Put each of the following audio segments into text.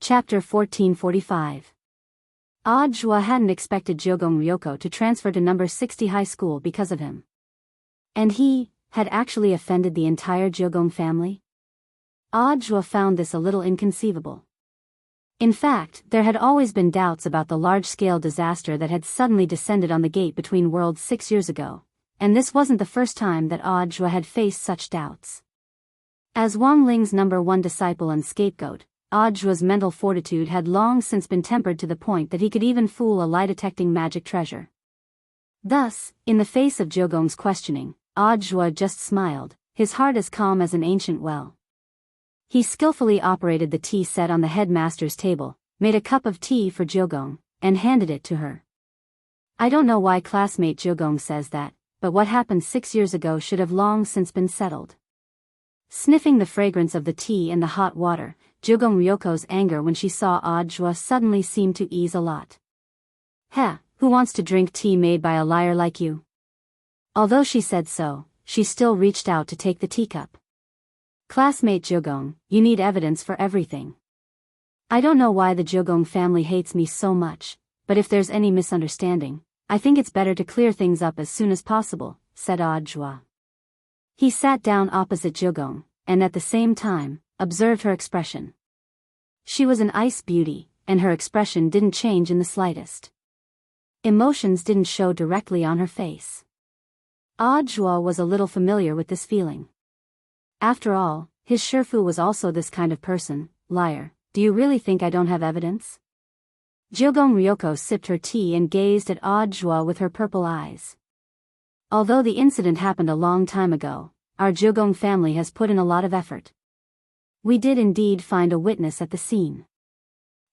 Chapter 1445. Audiobook hadn't expected Jogong Ryoko to transfer to number 60 high school because of him. And he had actually offended the entire Jogong family? Audiobook found this a little inconceivable. In fact, there had always been doubts about the large-scale disaster that had suddenly descended on the gate between worlds 6 years ago, and this wasn't the first time that Audiobook had faced such doubts. As Wang Ling's number 1 disciple and scapegoat, Audiobook's mental fortitude had long since been tempered to the point that he could even fool a lie-detecting magic treasure. Thus, in the face of Jogong's questioning, Audiobook just smiled, his heart as calm as an ancient well. He skillfully operated the tea set on the headmaster's table, made a cup of tea for Jogong, and handed it to her. I don't know why classmate Jogong says that, but what happened 6 years ago should have long since been settled. Sniffing the fragrance of the tea and the hot water, Jogong Ryoko's anger when she saw Audiobook suddenly seemed to ease a lot. Heh, who wants to drink tea made by a liar like you? Although she said so, she still reached out to take the teacup. Classmate Jogong, you need evidence for everything. I don't know why the Jogong family hates me so much, but if there's any misunderstanding, I think it's better to clear things up as soon as possible, said Audiobook. He sat down opposite Jogong, and at the same time, observed her expression. She was an ice beauty, and her expression didn't change in the slightest. Emotions didn't show directly on her face. Audiobook was a little familiar with this feeling. After all, his Shifu was also this kind of person. Liar, do you really think I don't have evidence? Jogong Ryoko sipped her tea and gazed at Audiobook with her purple eyes. Although the incident happened a long time ago, our Jogong family has put in a lot of effort. We did indeed find a witness at the scene.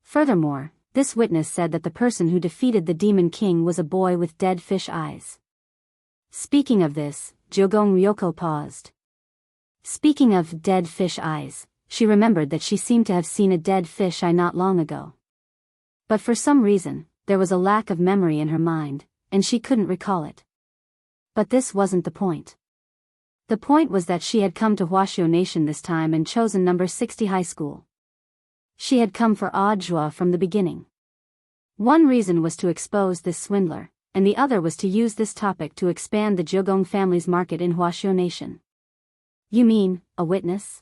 Furthermore, this witness said that the person who defeated the Demon King was a boy with dead fish eyes. Speaking of this, Jogong Ryoko paused. Speaking of dead fish eyes, she remembered that she seemed to have seen a dead fish eye not long ago. But for some reason, there was a lack of memory in her mind, and she couldn't recall it. But this wasn't the point. The point was that she had come to Huaxiao Nation this time and chosen number 60 high school. She had come for Audiobook from the beginning. One reason was to expose this swindler, and the other was to use this topic to expand the Jogong family's market in Huaxiao Nation. You mean, a witness?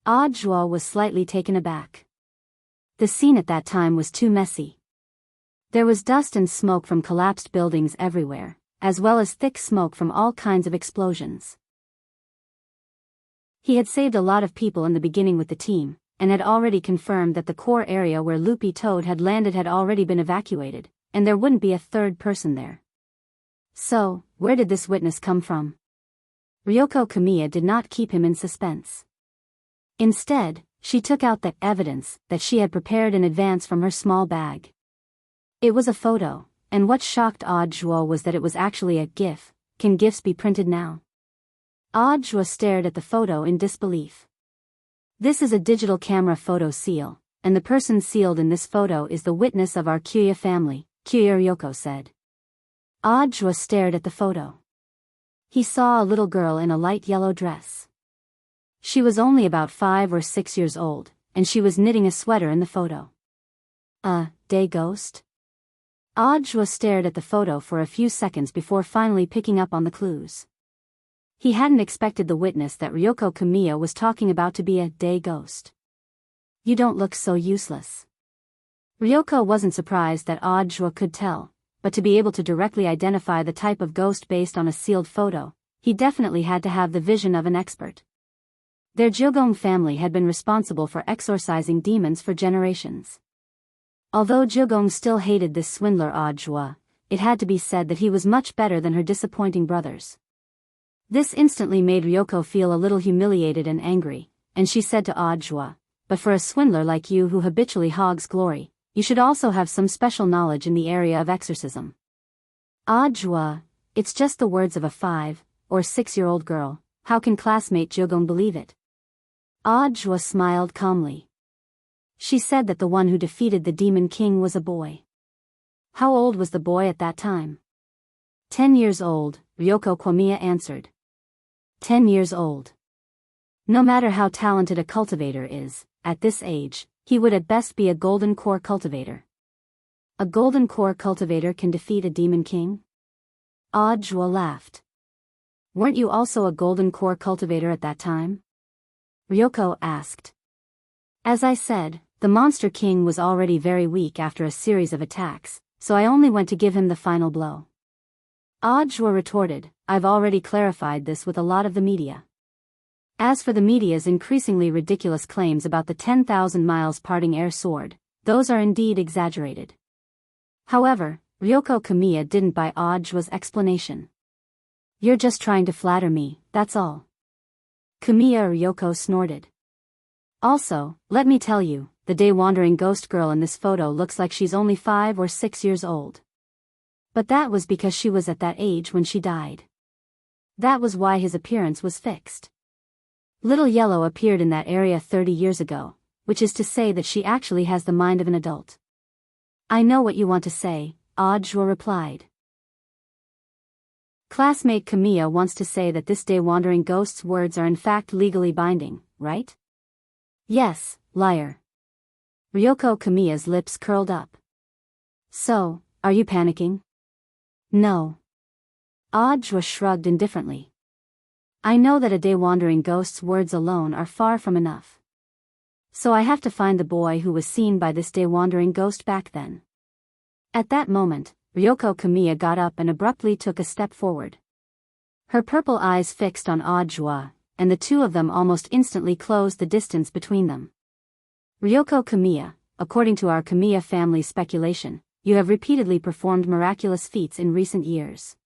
Audiobook was slightly taken aback. The scene at that time was too messy. There was dust and smoke from collapsed buildings everywhere, as well as thick smoke from all kinds of explosions. He had saved a lot of people in the beginning with the team, and had already confirmed that the core area where Loopy Toad had landed had already been evacuated, and there wouldn't be a third person there. So, where did this witness come from? Ryoko Kamiya did not keep him in suspense. Instead, she took out the evidence that she had prepared in advance from her small bag. It was a photo, and what shocked Audiobook was that it was actually a GIF. Can GIFs be printed now? Audiobook stared at the photo in disbelief. This is a digital camera photo seal, and the person sealed in this photo is the witness of our Kyuya family, Kyuya Ryoko said. Audiobook stared at the photo. He saw a little girl in a light yellow dress. She was only about 5 or 6 years old, and she was knitting a sweater in the photo. A day ghost? Audiobook stared at the photo for a few seconds before finally picking up on the clues. He hadn't expected the witness that Ryoko Kamiya was talking about to be a day ghost. You don't look so useless. Ryoko wasn't surprised that Audiobook could tell, but to be able to directly identify the type of ghost based on a sealed photo, he definitely had to have the vision of an expert. Their Jogong family had been responsible for exorcising demons for generations. Although Jogong still hated this swindler Audiobook, it had to be said that he was much better than her disappointing brothers. This instantly made Ryoko feel a little humiliated and angry, and she said to Audiobook, but for a swindler like you who habitually hogs glory, you should also have some special knowledge in the area of exorcism. Audiobook, it's just the words of a 5 or 6-year-old girl, how can classmate Jogong believe it? Audiobook smiled calmly. She said that the one who defeated the Demon King was a boy. How old was the boy at that time? 10 years old, Ryoko Kamiya answered. 10 years old. No matter how talented a cultivator is, at this age, he would at best be a golden core cultivator. A golden core cultivator can defeat a demon king? Audra laughed. Weren't you also a golden core cultivator at that time? Ryoko asked. As I said, the monster king was already very weak after a series of attacks, so I only went to give him the final blow. Audra retorted, I've already clarified this with a lot of the media. As for the media's increasingly ridiculous claims about the 10,000 miles parting air sword, those are indeed exaggerated. However, Ryoko Kamiya didn't buy Audra's explanation. You're just trying to flatter me, that's all. Kamiya Ryoko snorted. Also, let me tell you, the day-wandering ghost girl in this photo looks like she's only 5 or 6 years old. But that was because she was at that age when she died. That was why his appearance was fixed. Little Yellow appeared in that area 30 years ago, which is to say that she actually has the mind of an adult. I know what you want to say, Audra replied. Classmate Kamiya wants to say that this day-wandering ghost's words are in fact legally binding, right? Yes, liar. Ryoko Kamiya's lips curled up. So, are you panicking? No. Audra shrugged indifferently. I know that a day-wandering ghost's words alone are far from enough. So I have to find the boy who was seen by this day-wandering ghost back then. At that moment, Ryoko Kamiya got up and abruptly took a step forward. Her purple eyes fixed on Audra, and the two of them almost instantly closed the distance between them. Ryoko Kamiya, according to our Kamiya family speculation, you have repeatedly performed miraculous feats in recent years.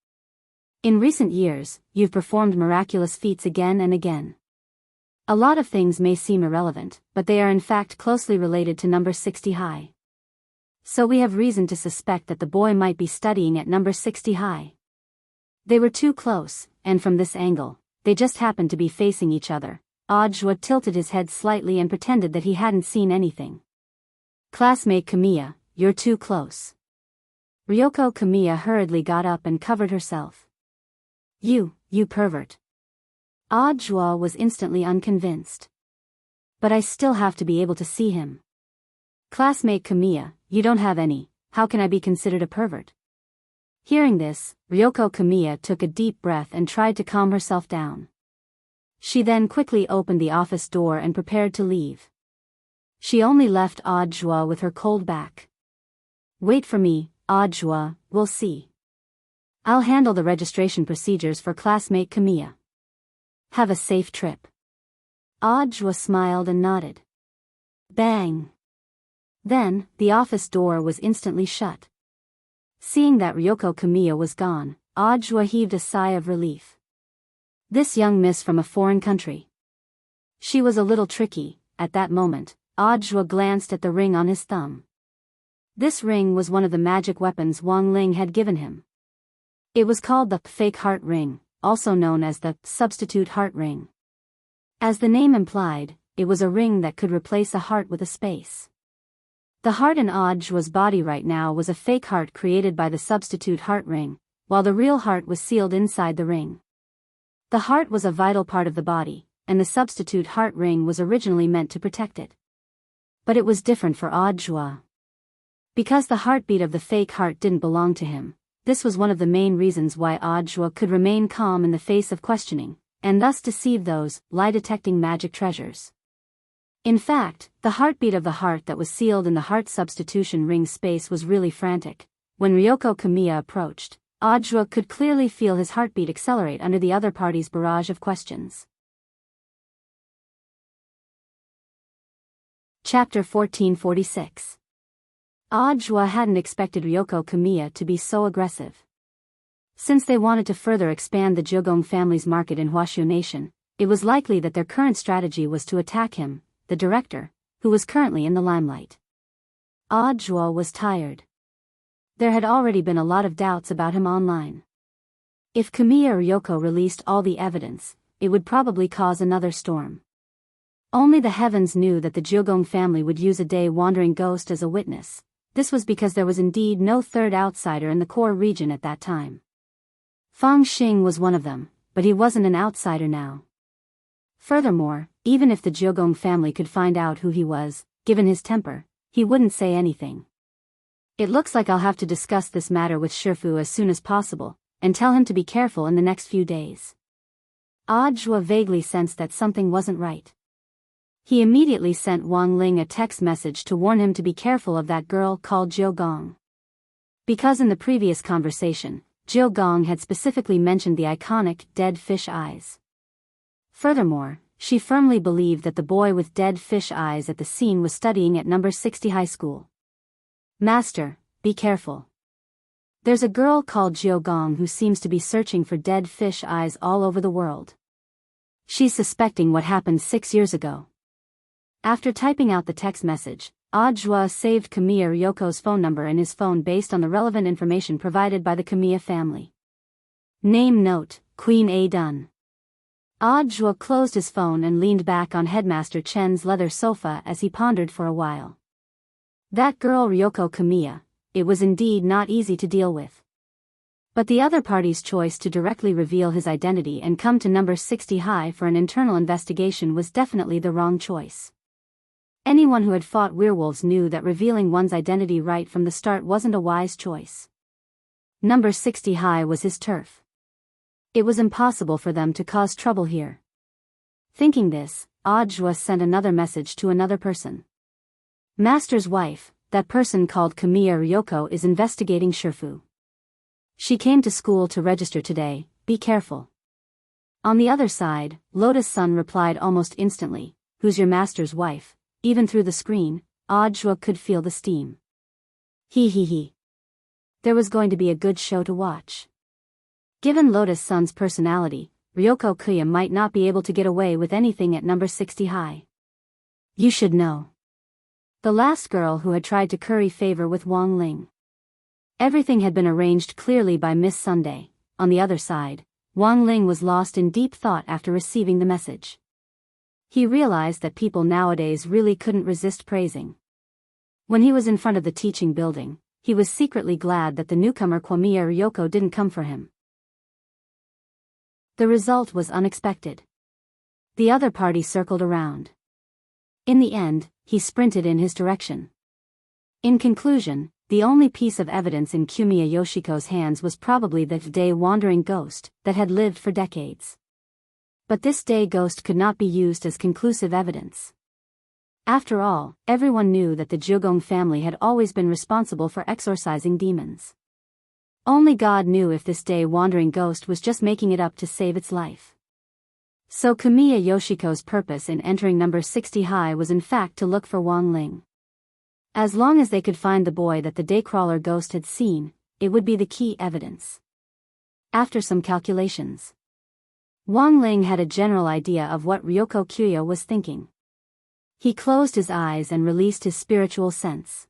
In recent years, you've performed miraculous feats again and again. A lot of things may seem irrelevant, but they are in fact closely related to number 60 high. So we have reason to suspect that the boy might be studying at number 60 high. They were too close, and from this angle, they just happened to be facing each other. Audra tilted his head slightly and pretended that he hadn't seen anything. Classmate Kamiya, you're too close. Ryoko Kamiya hurriedly got up and covered herself. You pervert. Audra was instantly unconvinced. But I still have to be able to see him. Classmate Kamiya, you don't have any, how can I be considered a pervert? Hearing this, Ryoko Kamiya took a deep breath and tried to calm herself down. She then quickly opened the office door and prepared to leave. She only left Audra with her cold back. Wait for me, Audra, we'll see. I'll handle the registration procedures for classmate Kamiya. Have a safe trip. Audra smiled and nodded. Bang! Then, the office door was instantly shut. Seeing that Ryoko Kamiya was gone, Audra heaved a sigh of relief. This young miss from a foreign country. She was a little tricky. At that moment, Audra glanced at the ring on his thumb. This ring was one of the magic weapons Wang Ling had given him. It was called the fake heart ring, also known as the substitute heart ring. As the name implied, it was a ring that could replace a heart with a space. The heart in Audre's body right now was a fake heart created by the substitute heart ring, while the real heart was sealed inside the ring. The heart was a vital part of the body, and the substitute heart ring was originally meant to protect it. But it was different for Audre. Because the heartbeat of the fake heart didn't belong to him, this was one of the main reasons why Audre could remain calm in the face of questioning, and thus deceive those lie-detecting magic treasures. In fact, the heartbeat of the heart that was sealed in the heart substitution ring space was really frantic. When Ryoko Kamiya approached, Audre could clearly feel his heartbeat accelerate under the other party's barrage of questions. Chapter 1446. Audre hadn't expected Ryoko Kamiya to be so aggressive. Since they wanted to further expand the Jogong family's market in Huashu Nation, it was likely that their current strategy was to attack him, the director, who was currently in the limelight. Audre was tired. There had already been a lot of doubts about him online. If Kamiya Ryoko released all the evidence, it would probably cause another storm. Only the heavens knew that the Jogong family would use a day-wandering ghost as a witness. This was because there was indeed no third outsider in the core region at that time. Fang Xing was one of them, but he wasn't an outsider now. Furthermore, even if the Jogong family could find out who he was, given his temper, he wouldn't say anything. It looks like I'll have to discuss this matter with Shifu as soon as possible, and tell him to be careful in the next few days. Audiobook vaguely sensed that something wasn't right. He immediately sent Wang Ling a text message to warn him to be careful of that girl called Jiu Gong. Because in the previous conversation, Jiu Gong had specifically mentioned the iconic dead fish eyes. Furthermore, she firmly believed that the boy with dead fish eyes at the scene was studying at number 60 high school. Master, be careful. There's a girl called Jiu Gong who seems to be searching for dead fish eyes all over the world. She's suspecting what happened 6 years ago. After typing out the text message, Audiobook saved Kamiya Ryoko's phone number in his phone based on the relevant information provided by the Kamiya family. Name note, Queen A Dun. Audiobook closed his phone and leaned back on Headmaster Chen's leather sofa as he pondered for a while. That girl Ryoko Kamiya, it was indeed not easy to deal with. But the other party's choice to directly reveal his identity and come to number 60 high for an internal investigation was definitely the wrong choice. Anyone who had fought werewolves knew that revealing one's identity right from the start wasn't a wise choice. Number 60 high was his turf. It was impossible for them to cause trouble here. Thinking this, Audiobook sent another message to another person. Master's wife, that person called Kamiya Ryoko, is investigating Shifu. She came to school to register today, be careful. On the other side, Lotus Sun replied almost instantly, who's your master's wife? Even through the screen, Audiobook could feel the steam. He. There was going to be a good show to watch. Given Lotus Sun's personality, Ryoko Kuya might not be able to get away with anything at number 60 high. You should know. The last girl who had tried to curry favor with Wang Ling. Everything had been arranged clearly by Miss Sunday. On the other side, Wang Ling was lost in deep thought after receiving the message. He realized that people nowadays really couldn't resist praising. When he was in front of the teaching building, he was secretly glad that the newcomer Kamiya Ryoko didn't come for him. The result was unexpected. The other party circled around. In the end, he sprinted in his direction. In conclusion, the only piece of evidence in Kumiya Yoshiko's hands was probably the day wandering ghost that had lived for decades. But this day ghost could not be used as conclusive evidence. After all, everyone knew that the Jiugong family had always been responsible for exorcising demons. Only God knew if this day wandering ghost was just making it up to save its life. So Kamiya Yoshiko's purpose in entering number 60 high was in fact to look for Wang Ling. As long as they could find the boy that the Daycrawler ghost had seen, it would be the key evidence. After some calculations, Wang Ling had a general idea of what Ryoko Kuya was thinking. He closed his eyes and released his spiritual sense.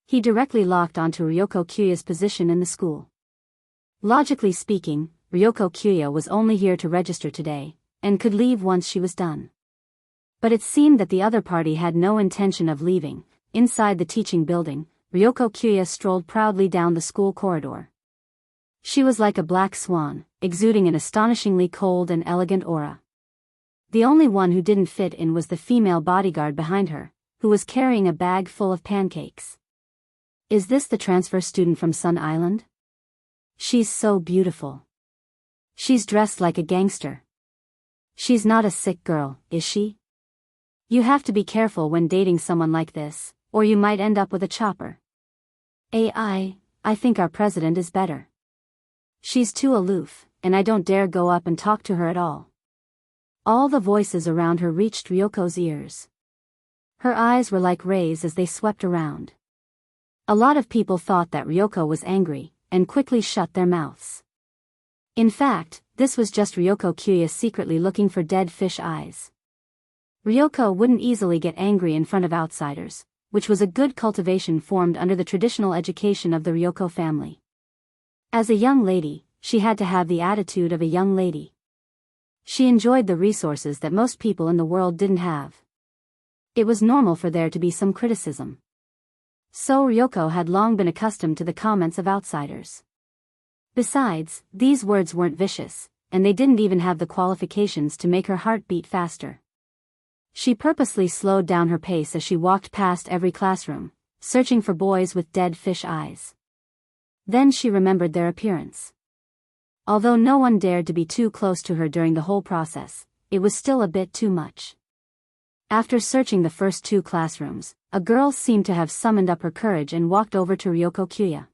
He directly locked onto Ryoko Kuya's position in the school. Logically speaking, Ryoko Kuya was only here to register today, and could leave once she was done. But it seemed that the other party had no intention of leaving. Inside the teaching building, Ryoko Kuya strolled proudly down the school corridor. She was like a black swan, exuding an astonishingly cold and elegant aura. The only one who didn't fit in was the female bodyguard behind her, who was carrying a bag full of pancakes. Is this the transfer student from Sun Island? She's so beautiful. She's dressed like a gangster. She's not a sick girl, is she? You have to be careful when dating someone like this, or you might end up with a chopper. I think our president is better. She's too aloof, and I don't dare go up and talk to her at all. All the voices around her reached Ryoko's ears. Her eyes were like rays as they swept around. A lot of people thought that Ryoko was angry, and quickly shut their mouths. In fact, this was just Ryoko Kuya secretly looking for dead fish eyes. Ryoko wouldn't easily get angry in front of outsiders, which was a good cultivation formed under the traditional education of the Ryoko family. As a young lady, she had to have the attitude of a young lady. She enjoyed the resources that most people in the world didn't have. It was normal for there to be some criticism. So Ryoko had long been accustomed to the comments of outsiders. Besides, these words weren't vicious, and they didn't even have the qualifications to make her heart beat faster. She purposely slowed down her pace as she walked past every classroom, searching for boys with dead fish eyes. Then she remembered their appearance. Although no one dared to be too close to her during the whole process, it was still a bit too much. After searching the first 2 classrooms, a girl seemed to have summoned up her courage and walked over to Ryoko Kuya.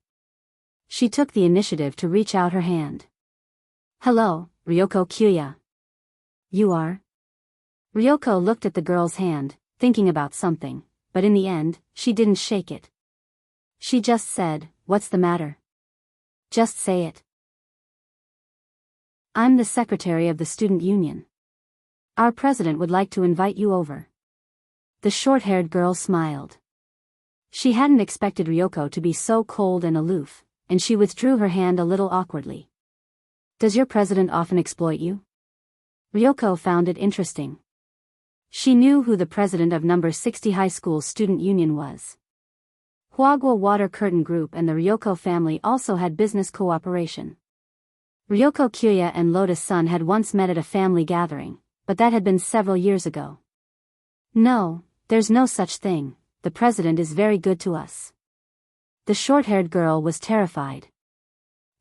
She took the initiative to reach out her hand. "Hello, Ryoko Kuya. You are?" Ryoko looked at the girl's hand, thinking about something, but in the end, she didn't shake it. She just said, "What's the matter? Just say it." "I'm the secretary of the student union. Our president would like to invite you over." The short-haired girl smiled. She hadn't expected Ryoko to be so cold and aloof, and she withdrew her hand a little awkwardly. "Does your president often exploit you?" Ryoko found it interesting. She knew who the president of number 60 high school student union was. Huagwa Water Curtain Group and the Ryoko family also had business cooperation. Ryoko Kuya and Lotus Sun had once met at a family gathering, but that had been several years ago. "No, there's no such thing, the president is very good to us." The short-haired girl was terrified.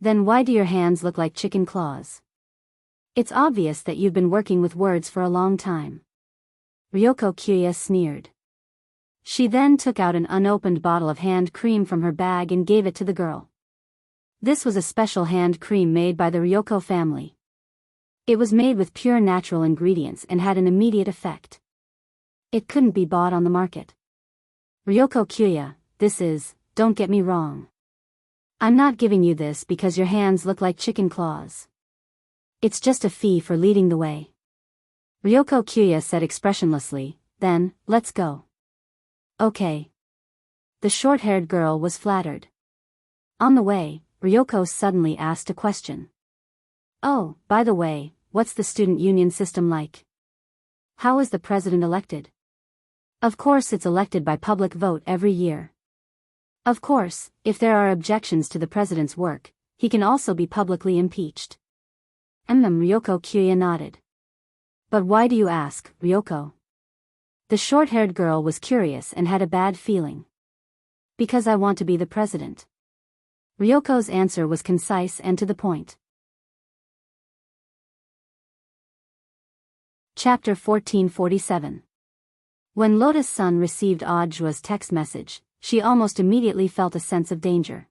"Then why do your hands look like chicken claws? It's obvious that you've been working with words for a long time." Ryoko Kuya sneered. She then took out an unopened bottle of hand cream from her bag and gave it to the girl. This was a special hand cream made by the Ryoko family. It was made with pure natural ingredients and had an immediate effect. It couldn't be bought on the market. "Ryoko Kuya, don't get me wrong. I'm not giving you this because your hands look like chicken claws. It's just a fee for leading the way." Ryoko Kuya said expressionlessly, "Then, let's go." "Okay." The short-haired girl was flattered. On the way, Ryoko suddenly asked a question. "Oh, by the way, what's the student union system like? How is the president elected?" "Of course it's elected by public vote every year. Of course, if there are objections to the president's work, he can also be publicly impeached." Ryoko Kuya nodded. "But why do you ask, Ryoko?" The short-haired girl was curious and had a bad feeling. "Because I want to be the president." Ryoko's answer was concise and to the point. Chapter 1447. When Lotus Sun received Audjua's text message, she almost immediately felt a sense of danger.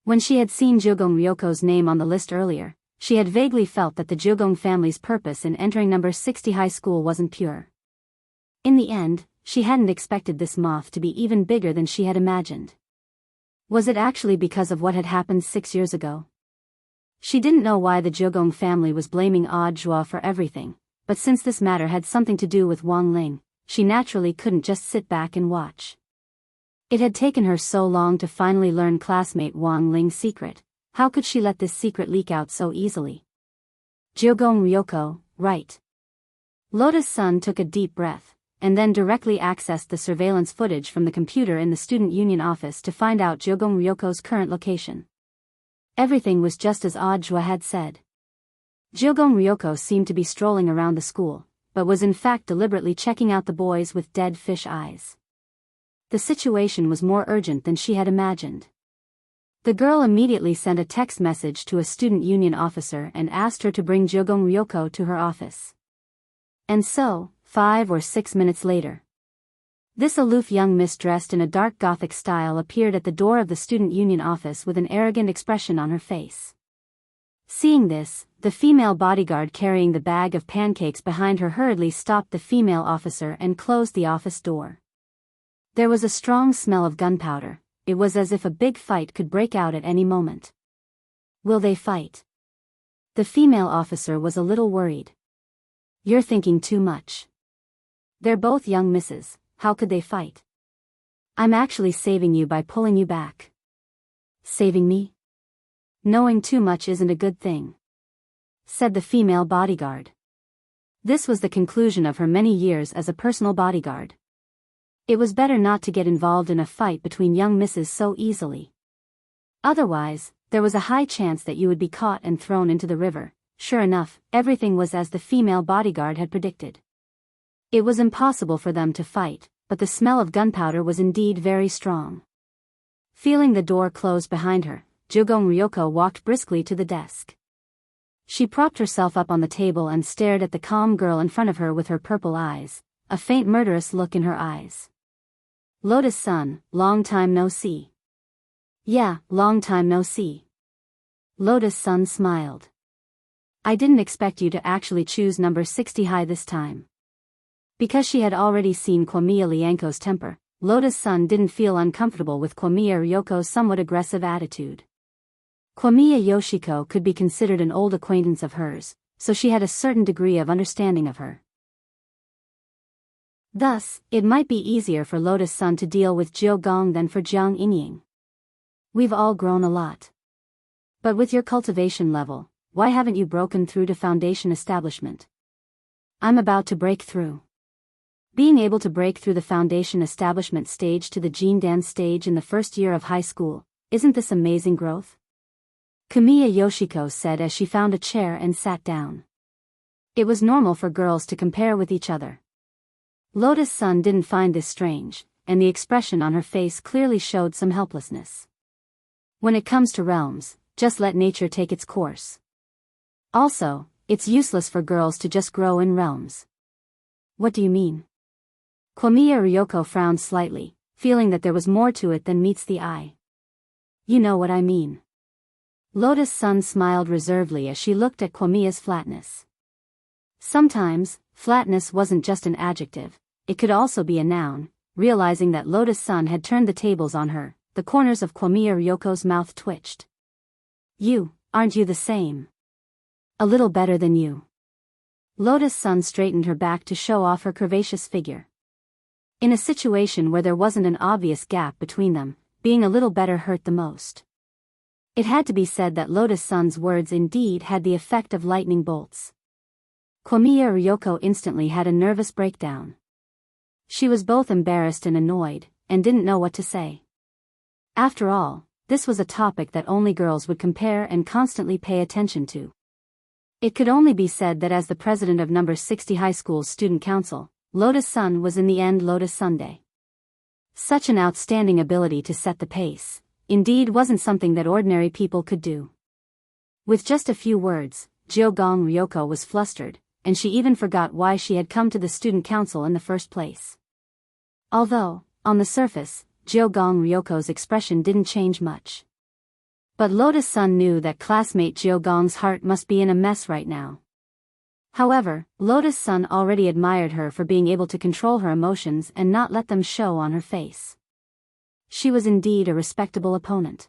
When she had seen Jogong Ryoko's name on the list earlier, she had vaguely felt that the Jogong family's purpose in entering number 60 high school wasn't pure. In the end, she hadn't expected this moth to be even bigger than she had imagined. Was it actually because of what had happened 6 years ago? She didn't know why the Jogong family was blaming Audjua for everything, but since this matter had something to do with Wang Ling, she naturally couldn't just sit back and watch. It had taken her so long to finally learn classmate Wang Ling's secret. How could she let this secret leak out so easily? Jogong Ryoko, right. Lotus Sun took a deep breath, and then directly accessed the surveillance footage from the computer in the student union office to find out Jogong Ryoko's current location. Everything was just as Audjua had said. Jogong Ryoko seemed to be strolling around the school, but was in fact deliberately checking out the boys with dead fish eyes. The situation was more urgent than she had imagined. The girl immediately sent a text message to a student union officer and asked her to bring Jogong Ryoko to her office. And so, 5 or 6 minutes later, this aloof young miss dressed in a dark Gothic style appeared at the door of the student union office with an arrogant expression on her face. Seeing this, the female bodyguard carrying the bag of pancakes behind her hurriedly stopped the female officer and closed the office door. There was a strong smell of gunpowder. It was as if a big fight could break out at any moment. Will they fight? The female officer was a little worried. You're thinking too much. They're both young misses, how could they fight? I'm actually saving you by pulling you back. Saving me? Knowing too much isn't a good thing, said the female bodyguard. This was the conclusion of her many years as a personal bodyguard. It was better not to get involved in a fight between young misses so easily. Otherwise, there was a high chance that you would be caught and thrown into the river. Sure enough, everything was as the female bodyguard had predicted. It was impossible for them to fight, but the smell of gunpowder was indeed very strong. Feeling the door close behind her, Jogong Ryoko walked briskly to the desk. She propped herself up on the table and stared at the calm girl in front of her with her purple eyes, a faint murderous look in her eyes. Lotus-san, long time no see. Yeah, long time no see. Lotus-san smiled. I didn't expect you to actually choose number 60 high this time. Because she had already seen Kwamiya Lianko's temper, Lotus-san didn't feel uncomfortable with Kwamiya Ryoko's somewhat aggressive attitude. Kwamiya Yoshiko could be considered an old acquaintance of hers, so she had a certain degree of understanding of her. Thus, it might be easier for Lotus-san to deal with Jiogong than for Jiang Inying. We've all grown a lot. But with your cultivation level, why haven't you broken through to foundation establishment? I'm about to break through. Being able to break through the foundation establishment stage to the Jindan stage in the first year of high school, isn't this amazing growth? Kamiya Yoshiko said as she found a chair and sat down. It was normal for girls to compare with each other. Lotus-san didn't find this strange, and the expression on her face clearly showed some helplessness. When it comes to realms, just let nature take its course. Also, it's useless for girls to just grow in realms. What do you mean? Kwamiya Ryoko frowned slightly, feeling that there was more to it than meets the eye. You know what I mean. Lotus-san smiled reservedly as she looked at Kwamiya's flatness. Sometimes, flatness wasn't just an adjective, it could also be a noun. Realizing that Lotus-san had turned the tables on her, the corners of Kwamiya Ryoko's mouth twitched. Aren't you the same? A little better than you. Lotus-san straightened her back to show off her curvaceous figure. In a situation where there wasn't an obvious gap between them, being a little better hurt the most. It had to be said that Lotus-san's words indeed had the effect of lightning bolts. Kwamiya Ryoko instantly had a nervous breakdown. She was both embarrassed and annoyed, and didn't know what to say. After all, this was a topic that only girls would compare and constantly pay attention to. It could only be said that as the president of number 60 high school's student council, Lotus-san was in the end Lotus Sunday. Such an outstanding ability to set the pace, indeed wasn't something that ordinary people could do. With just a few words, Jiogong Ryoko was flustered, and she even forgot why she had come to the student council in the first place. Although, on the surface, Jiogong Ryoko's expression didn't change much. But Lotus-san knew that classmate Jiogong's heart must be in a mess right now. However, Lotus-san already admired her for being able to control her emotions and not let them show on her face. She was indeed a respectable opponent.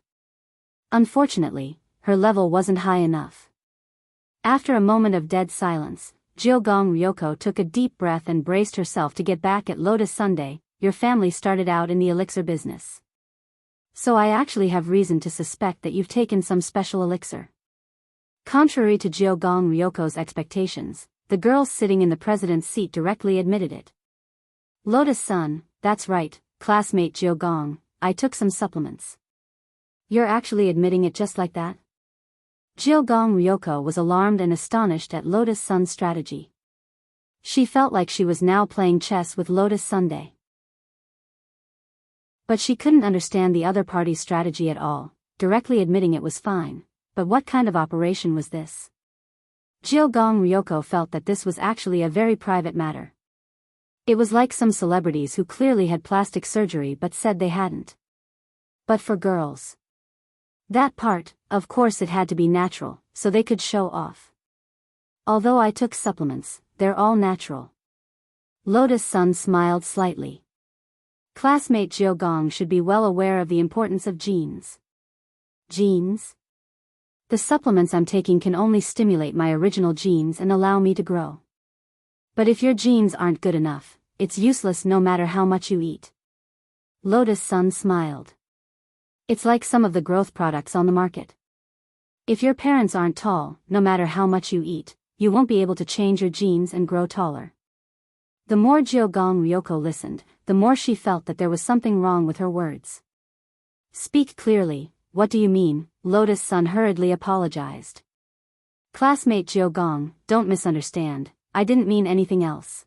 Unfortunately, her level wasn't high enough. After a moment of dead silence, Jiogong Ryoko took a deep breath and braced herself to get back at Lotus Sunday. Your family started out in the elixir business. So I actually have reason to suspect that you've taken some special elixir. Contrary to Jiogong Ryoko's expectations, the girl sitting in the president's seat directly admitted it. Lotus-san, that's right, classmate Jiogong, I took some supplements. You're actually admitting it just like that? Jiogong Ryoko was alarmed and astonished at Lotus-san's strategy. She felt like she was now playing chess with Lotus Sunday. But she couldn't understand the other party's strategy at all, directly admitting it was fine. But what kind of operation was this? Jiogong Ryoko felt that this was actually a very private matter. It was like some celebrities who clearly had plastic surgery but said they hadn't. But for girls. That part, of course it had to be natural, so they could show off. Although I took supplements, they're all natural. Lotus-san smiled slightly. Classmate Jiogong should be well aware of the importance of genes. Genes? The supplements I'm taking can only stimulate my original genes and allow me to grow. But if your genes aren't good enough, it's useless no matter how much you eat. Lotus-san smiled. It's like some of the growth products on the market. If your parents aren't tall, no matter how much you eat, you won't be able to change your genes and grow taller. The more Jiogong Ryoko listened, the more she felt that there was something wrong with her words. Speak clearly, what do you mean? Lotus-san hurriedly apologized. Classmate Jiogong, don't misunderstand, I didn't mean anything else.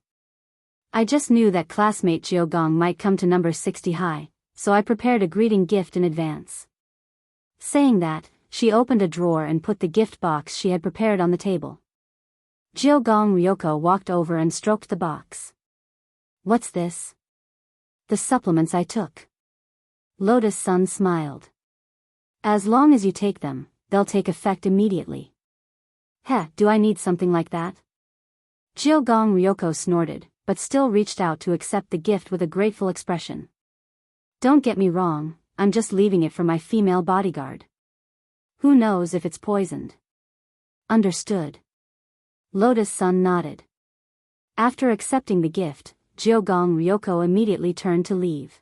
I just knew that classmate Jiogong might come to number 60 high, so I prepared a greeting gift in advance. Saying that, she opened a drawer and put the gift box she had prepared on the table. Jiogong Ryoko walked over and stroked the box. What's this? The supplements I took. Lotus Sun smiled. As long as you take them, they'll take effect immediately. Heh, do I need something like that? Jiogong Ryoko snorted, but still reached out to accept the gift with a grateful expression. Don't get me wrong, I'm just leaving it for my female bodyguard. Who knows if it's poisoned? Understood. Lotus Sun nodded. After accepting the gift, Jiogong Ryoko immediately turned to leave.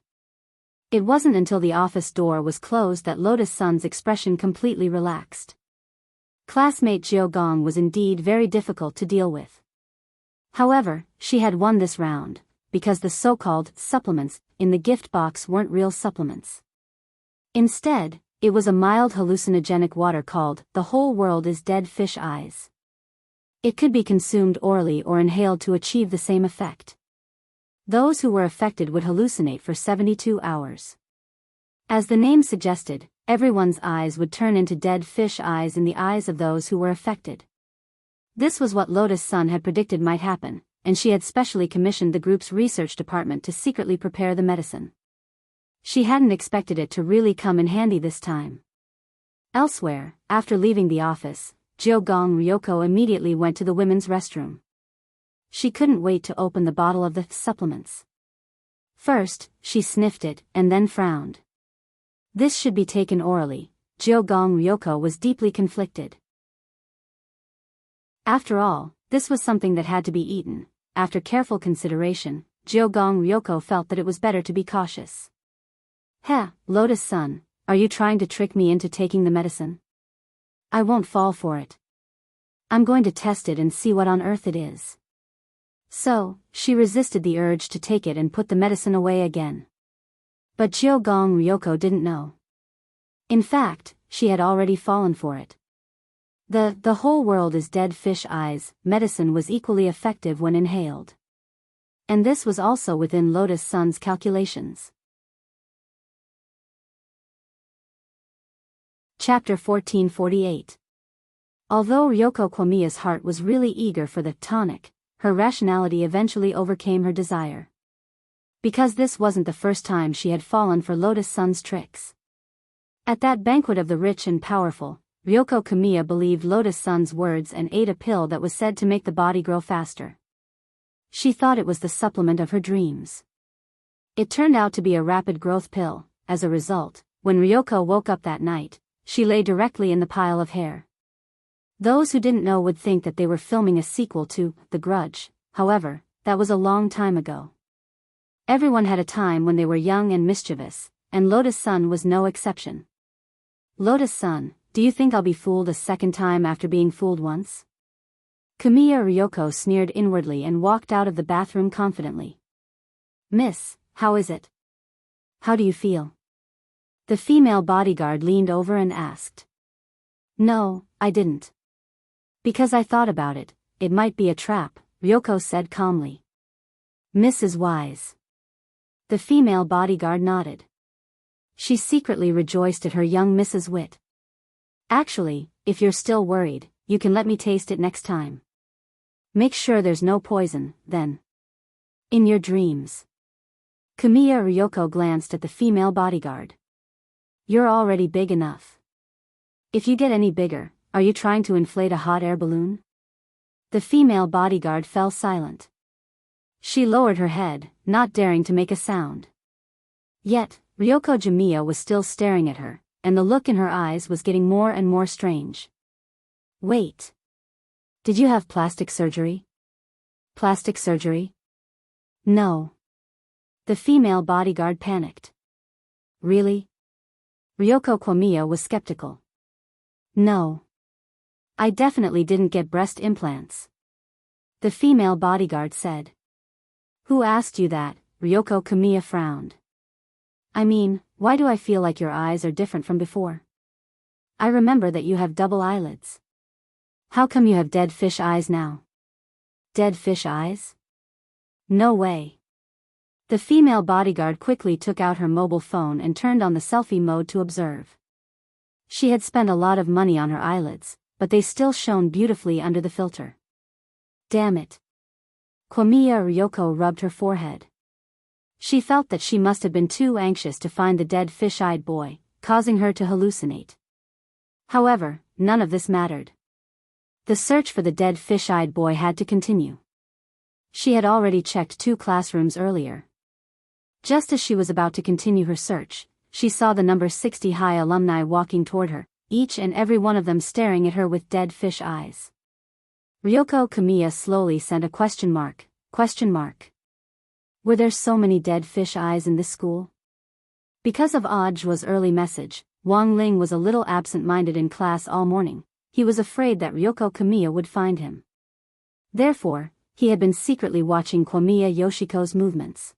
It wasn't until the office door was closed that Lotus Sun's expression completely relaxed. Classmate Jiogong was indeed very difficult to deal with. However, she had won this round, because the so-called supplements in the gift box weren't real supplements. Instead, it was a mild hallucinogenic water called "The Whole World is Dead Fish Eyes." It could be consumed orally or inhaled to achieve the same effect. Those who were affected would hallucinate for 72 hours. As the name suggested, everyone's eyes would turn into dead fish eyes in the eyes of those who were affected. This was what Lotus Sun had predicted might happen, and she had specially commissioned the group's research department to secretly prepare the medicine. She hadn't expected it to really come in handy this time. Elsewhere, after leaving the office, Jiogong Ryoko immediately went to the women's restroom. She couldn't wait to open the bottle of the supplements. First, she sniffed it, and then frowned. This should be taken orally. Jiogong Ryoko was deeply conflicted. After all, this was something that had to be eaten. After careful consideration, Jiogong Ryoko felt that it was better to be cautious. Heh, Lotus Sun, are you trying to trick me into taking the medicine? I won't fall for it. I'm going to test it and see what on earth it is. So, she resisted the urge to take it and put the medicine away again. But Jiogong Ryoko didn't know. In fact, she had already fallen for it. The whole world is dead fish eyes medicine was equally effective when inhaled. And this was also within Lotus Sun's calculations. Chapter 1448. Although Ryoko Kwamiya's heart was really eager for the tonic, her rationality eventually overcame her desire. Because this wasn't the first time she had fallen for Lotus Sun's tricks. At that banquet of the rich and powerful, Ryoko Kwamiya believed Lotus Sun's words and ate a pill that was said to make the body grow faster. She thought it was the supplement of her dreams. It turned out to be a rapid growth pill. As a result, when Ryoko woke up that night, she lay directly in the pile of hair. Those who didn't know would think that they were filming a sequel to The Grudge. However, that was a long time ago. Everyone had a time when they were young and mischievous, and Lotus Sun was no exception. Lotus Sun, do you think I'll be fooled a second time after being fooled once? Kwamiya Ryoko sneered inwardly and walked out of the bathroom confidently. Miss, how is it? How do you feel? The female bodyguard leaned over and asked. No, I didn't. Because I thought about it, it might be a trap, Ryoko said calmly. Miss is wise. The female bodyguard nodded. She secretly rejoiced at her young Miss's wit. Actually, if you're still worried, you can let me taste it next time. Make sure there's no poison, then. In your dreams. Kwamiya Ryoko glanced at the female bodyguard. You're already big enough. If you get any bigger, are you trying to inflate a hot air balloon? The female bodyguard fell silent. She lowered her head, not daring to make a sound. Yet, Ryoko Kwamiya was still staring at her, and the look in her eyes was getting more and more strange. Wait. Did you have plastic surgery? Plastic surgery? No. The female bodyguard panicked. Really? Ryoko Kwamiya was skeptical. No. I definitely didn't get breast implants. The female bodyguard said. Who asked you that? Ryoko Kwamiya frowned. I mean, why do I feel like your eyes are different from before? I remember that you have double eyelids. How come you have dead fish eyes now? Dead fish eyes? No way. The female bodyguard quickly took out her mobile phone and turned on the selfie mode to observe. She had spent a lot of money on her eyelids, but they still shone beautifully under the filter. Damn it. Kimuya Ryoko rubbed her forehead. She felt that she must have been too anxious to find the dead fish-eyed boy, causing her to hallucinate. However, none of this mattered. The search for the dead fish-eyed boy had to continue. She had already checked 2 classrooms earlier. Just as she was about to continue her search, she saw the number 60 high alumni walking toward her, each and every one of them staring at her with dead fish eyes. Ryoko Kimuya slowly sent a question mark. Were there so many dead fish eyes in this school? Because of Audiobook's early message, Wang Ling was a little absent-minded in class all morning. He was afraid that Ryoko Kimuya would find him. Therefore, he had been secretly watching Kimuya Yoshiko's movements.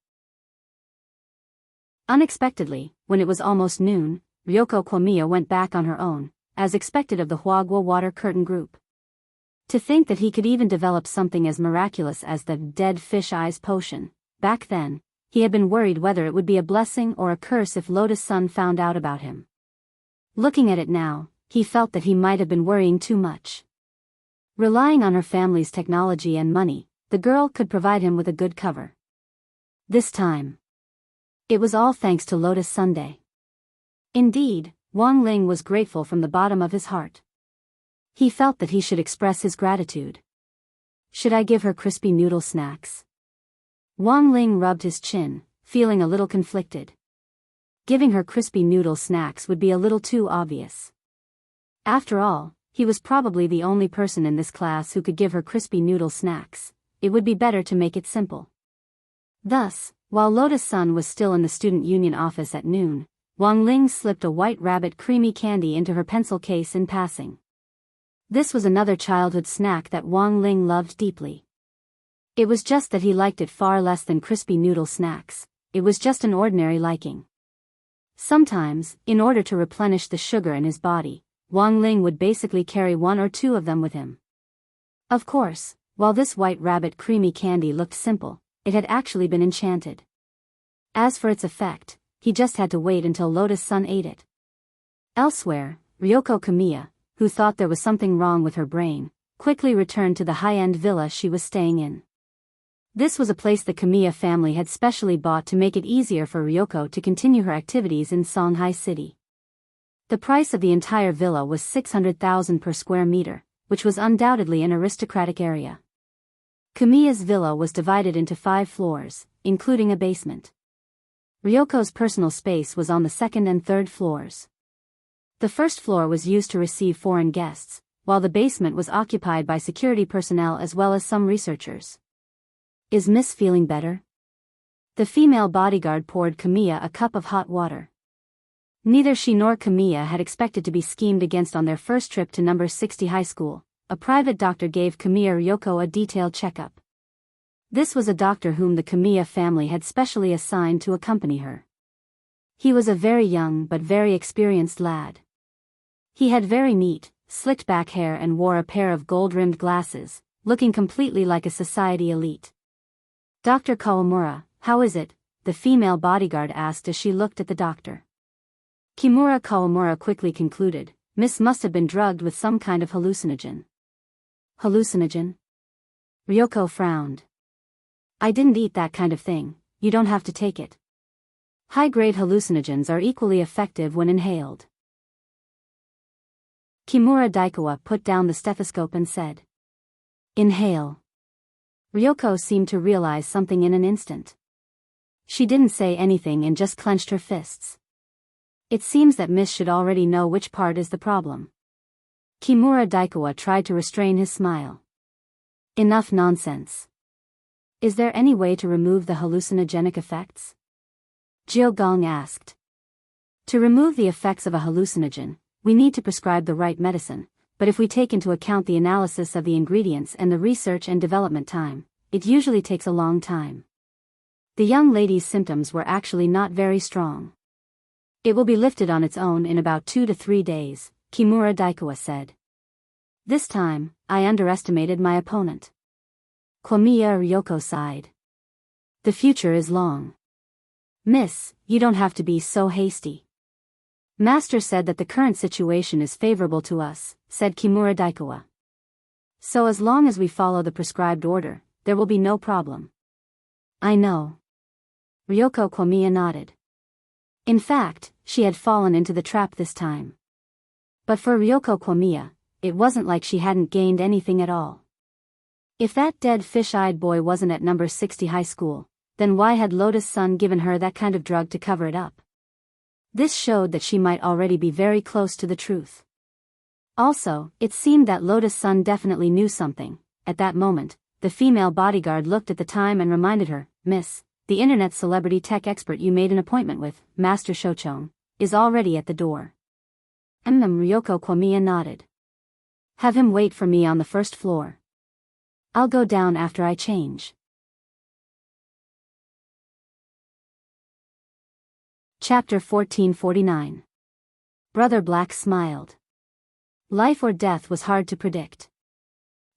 Unexpectedly, when it was almost noon, Ryoko Kimuya went back on her own, as expected of the Hwagwa water curtain group. To think that he could even develop something as miraculous as the dead fish eyes potion. Back then, he had been worried whether it would be a blessing or a curse if Lotus-san found out about him. Looking at it now, he felt that he might have been worrying too much. Relying on her family's technology and money, the girl could provide him with a good cover. This time, it was all thanks to Lotus Sunday. Indeed, Wang Ling was grateful from the bottom of his heart. He felt that he should express his gratitude. Should I give her crispy noodle snacks? Wang Ling rubbed his chin, feeling a little conflicted. Giving her crispy noodle snacks would be a little too obvious. After all, he was probably the only person in this class who could give her crispy noodle snacks. It would be better to make it simple. Thus, while Lotus-san was still in the student union office at noon, Wang Ling slipped a White Rabbit creamy candy into her pencil case in passing. This was another childhood snack that Wang Ling loved deeply. It was just that he liked it far less than crispy noodle snacks. It was just an ordinary liking. Sometimes, in order to replenish the sugar in his body, Wang Ling would basically carry 1 or 2 of them with him. Of course, while this White Rabbit creamy candy looked simple, it had actually been enchanted. As for its effect, he just had to wait until Lotus-san ate it. Elsewhere, Ryoko Kimuya, who thought there was something wrong with her brain, quickly returned to the high-end villa she was staying in. This was a place the Kimuya family had specially bought to make it easier for Ryoko to continue her activities in Songhai City. The price of the entire villa was 600,000 per square meter, which was undoubtedly an aristocratic area. Kimuya's villa was divided into 5 floors, including a basement. Ryoko's personal space was on the 2nd and 3rd floors. The first floor was used to receive foreign guests, while the basement was occupied by security personnel as well as some researchers. Is Miss feeling better? The female bodyguard poured Kimuya a cup of hot water. Neither she nor Kimuya had expected to be schemed against on their first trip to number 60 high school. A private doctor gave Kimuya Ryoko a detailed checkup. This was a doctor whom the Kimuya family had specially assigned to accompany her. He was a very young but very experienced lad. He had very neat, slicked back hair and wore a pair of gold-rimmed glasses, looking completely like a society elite. Dr. Kawamura, how is it? The female bodyguard asked as she looked at the doctor. Kimura Kawamura quickly concluded, Miss must have been drugged with some kind of hallucinogen. Hallucinogen? Ryoko frowned. I didn't eat that kind of thing, you don't have to take it. High-grade hallucinogens are equally effective when inhaled. Kimura Daikawa put down the stethoscope and said. Inhale. Ryoko seemed to realize something in an instant. She didn't say anything and just clenched her fists. It seems that Miss should already know which part is the problem. Kimura Daikawa tried to restrain his smile. Enough nonsense. Is there any way to remove the hallucinogenic effects? Jiao Gong asked. To remove the effects of a hallucinogen, we need to prescribe the right medicine, but if we take into account the analysis of the ingredients and the research and development time, it usually takes a long time. The young lady's symptoms were actually not very strong. It will be lifted on its own in about 2 to 3 days, Kimura Daikawa said. This time, I underestimated my opponent. Kimuya Ryoko sighed. The future is long. Miss, you don't have to be so hasty. Master said that the current situation is favorable to us, said Kimura Daikawa. So as long as we follow the prescribed order, there will be no problem. I know. Ryoko Komiya nodded. In fact, she had fallen into the trap this time. But for Ryoko Komiya, it wasn't like she hadn't gained anything at all. If that dead fish-eyed boy wasn't at number 60 high school, then why had Lotus-san given her that kind of drug to cover it up? This showed that she might already be very close to the truth. Also, it seemed that Lotus-san definitely knew something. At that moment, the female bodyguard looked at the time and reminded her, Miss, the internet celebrity tech expert you made an appointment with, Master Shochong, is already at the door. Ryoko Komiya nodded. Have him wait for me on the first floor. I'll go down after I change. Chapter 1449. Brother Black smiled. Life or death was hard to predict.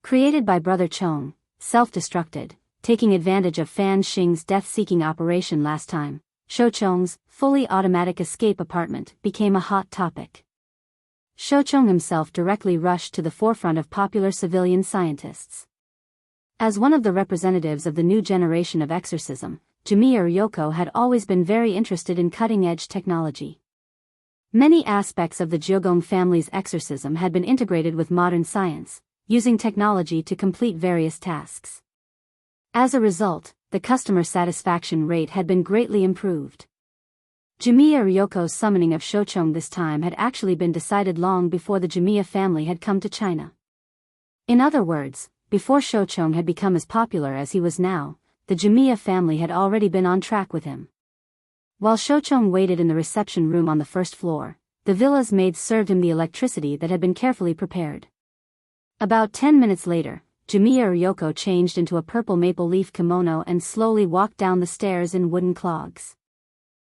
Created by Brother Chong, self-destructed, taking advantage of Fan Xing's death-seeking operation last time, Shochong's fully automatic escape apartment became a hot topic. Shochong himself directly rushed to the forefront of popular civilian scientists. As one of the representatives of the new generation of exorcism, Jimiya Ryoko had always been very interested in cutting-edge technology. Many aspects of the Jogong family's exorcism had been integrated with modern science, using technology to complete various tasks. As a result, the customer satisfaction rate had been greatly improved. Jimiya Ryoko's summoning of Shochong this time had actually been decided long before the Jimiya family had come to China. In other words, before Shochong had become as popular as he was now, the Jimiya family had already been on track with him. While Shochong waited in the reception room on the first floor, the villa's maids served him the electricity that had been carefully prepared. About 10 minutes later, Jimiya Ryoko changed into a purple maple leaf kimono and slowly walked down the stairs in wooden clogs.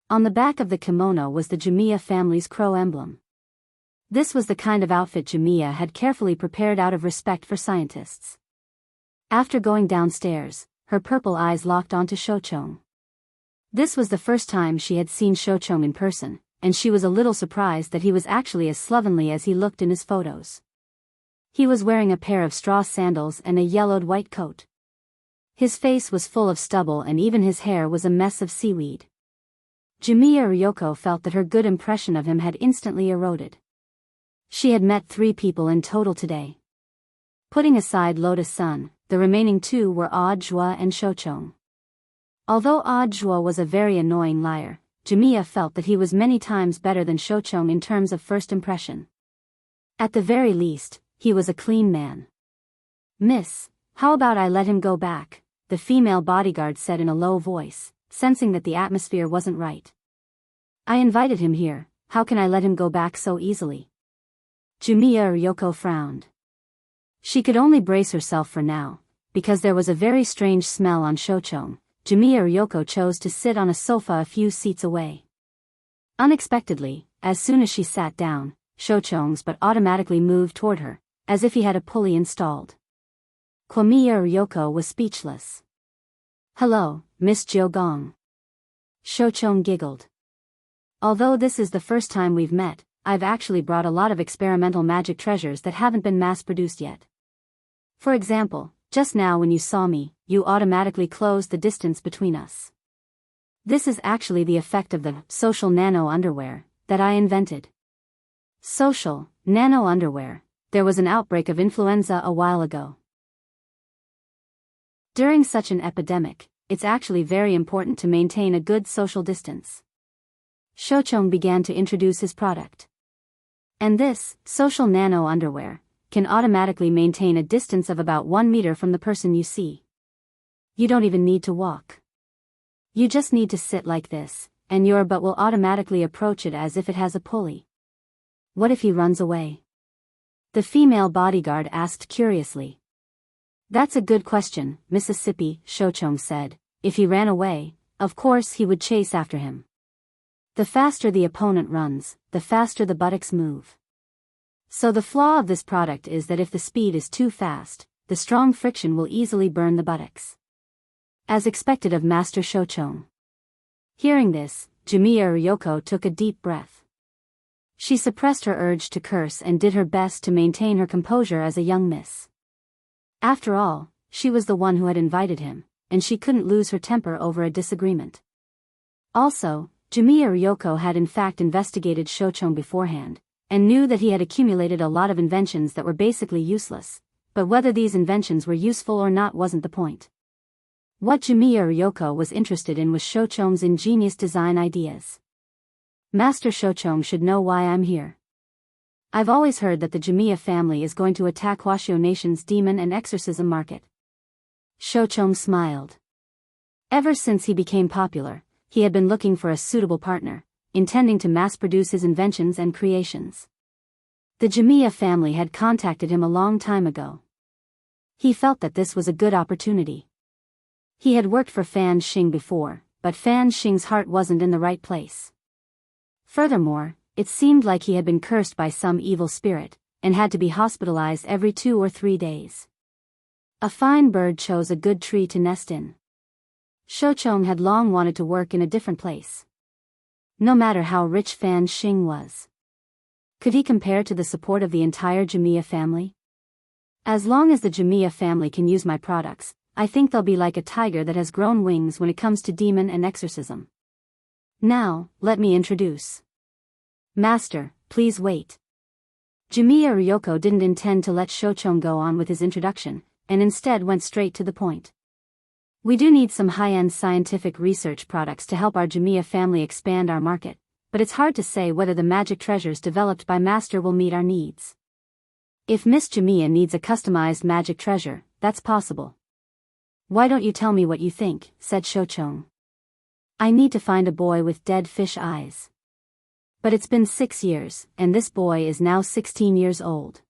On the back of the kimono was the Jimiya family's crow emblem. This was the kind of outfit Jimiya had carefully prepared out of respect for scientists. After going downstairs, her purple eyes locked onto Shochong. This was the first time she had seen Shochong in person, and she was a little surprised that he was actually as slovenly as he looked in his photos. He was wearing a pair of straw sandals and a yellowed white coat. His face was full of stubble and even his hair was a mess of seaweed. Jimiya Ryoko felt that her good impression of him had instantly eroded. She had met 3 people in total today. Putting aside Lotus-san, the remaining 2 were Audjua and Shochong. Although Audjua was a very annoying liar, Jimiya felt that he was many times better than Shochong in terms of first impression. At the very least, he was a clean man. Miss, how about I let him go back, the female bodyguard said in a low voice, sensing that the atmosphere wasn't right. I invited him here, how can I let him go back so easily? Jimiya Ryoko frowned. She could only brace herself for now, because there was a very strange smell on Shochong. Jimiya Ryoko chose to sit on a sofa a few seats away. Unexpectedly, as soon as she sat down, Shochong's butt automatically moved toward her, as if he had a pulley installed. Komiya Ryoko was speechless. Hello, Miss Jiogong. Shochong giggled. Although this is the first time we've met, I've actually brought a lot of experimental magic treasures that haven't been mass-produced yet. For example, just now when you saw me, you automatically closed the distance between us. This is actually the effect of the social nano underwear that I invented. Social nano underwear. There was an outbreak of influenza a while ago. During such an epidemic, it's actually very important to maintain a good social distance. Shochong began to introduce his product. And this, social nano underwear, can automatically maintain a distance of about 1 meter from the person you see. You don't even need to walk. You just need to sit like this, and your butt will automatically approach it as if it has a pulley. What if he runs away? The female bodyguard asked curiously. That's a good question, Mississippi, Shochong said. If he ran away, of course he would chase after him. The faster the opponent runs, the faster the buttocks move. So the flaw of this product is that if the speed is too fast, the strong friction will easily burn the buttocks. as expected of Master Shochong. Hearing this, Jimiya Ryoko took a deep breath. She suppressed her urge to curse and did her best to maintain her composure as a young miss. After all, she was the one who had invited him, and she couldn't lose her temper over a disagreement. Also, Jimiya Ryoko had in fact investigated Shochong beforehand, and knew that he had accumulated a lot of inventions that were basically useless, but whether these inventions were useful or not wasn't the point. What Jimiya Ryoko was interested in was Shochong's ingenious design ideas. Master Shochong should know why I'm here. I've always heard that the Jimiya family is going to attack Huashio Nation's demon and exorcism market. Shochong smiled. Ever since he became popular, he had been looking for a suitable partner, intending to mass-produce his inventions and creations. The Jimiya family had contacted him a long time ago. He felt that this was a good opportunity. He had worked for Fan Xing before, but Fan Xing's heart wasn't in the right place. Furthermore, it seemed like he had been cursed by some evil spirit, and had to be hospitalized every 2 or 3 days. A fine bird chose a good tree to nest in. Shochong had long wanted to work in a different place. No matter how rich Fan Xing was, could he compare to the support of the entire Jimiya family? As long as the Jimiya family can use my products, I think they'll be like a tiger that has grown wings when it comes to demon and exorcism. Now, let me introduce. Master, please wait. Jimiya Ryoko didn't intend to let Shochong go on with his introduction, and instead went straight to the point. We do need some high-end scientific research products to help our Jimiya family expand our market, but it's hard to say whether the magic treasures developed by Master will meet our needs. If Miss Jimiya needs a customized magic treasure, that's possible. Why don't you tell me what you think, said Shochong. I need to find a boy with dead fish eyes. But it's been 6 years, and this boy is now 16 years old.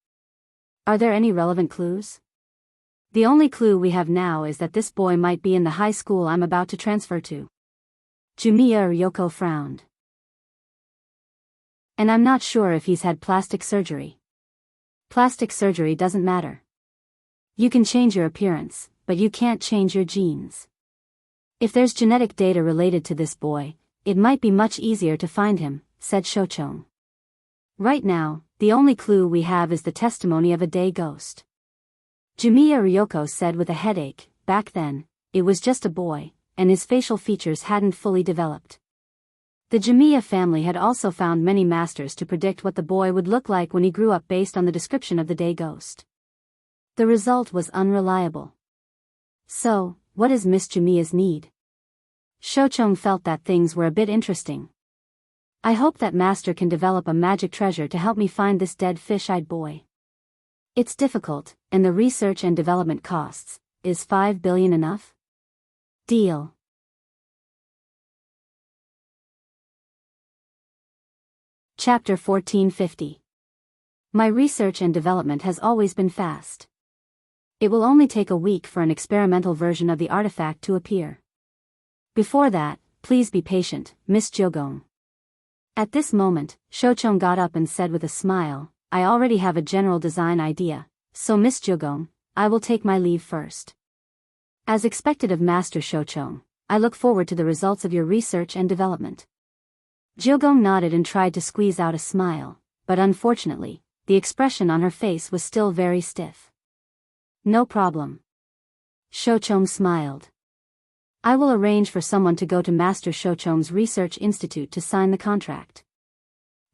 Are there any relevant clues? The only clue we have now is that this boy might be in the high school I'm about to transfer to. Jimiya Ryoko frowned. And I'm not sure if he's had plastic surgery. Plastic surgery doesn't matter. You can change your appearance, but you can't change your genes. If there's genetic data related to this boy, it might be much easier to find him, said Shochong. Right now, the only clue we have is the testimony of a day ghost. Jimiya Ryoko said with a headache. Back then, it was just a boy, and his facial features hadn't fully developed. The Jimiya family had also found many masters to predict what the boy would look like when he grew up based on the description of the day ghost. The result was unreliable. So, what is Miss Jimiya's need? Shochong felt that things were a bit interesting. I hope that Master can develop a magic treasure to help me find this dead fish-eyed boy. It's difficult, and the research and development costs. Is 5 billion enough? Deal. Chapter 1450. My research and development has always been fast. It will only take a week for an experimental version of the artifact to appear. Before that, please be patient, Miss Jogong. At this moment, Shochong got up and said with a smile, I already have a general design idea, so Miss Jogong, I will take my leave first. As expected of Master Shochong, I look forward to the results of your research and development. Jogong nodded and tried to squeeze out a smile, but unfortunately, the expression on her face was still very stiff. No problem. Shochong smiled. I will arrange for someone to go to Master Shochong's Research Institute to sign the contract.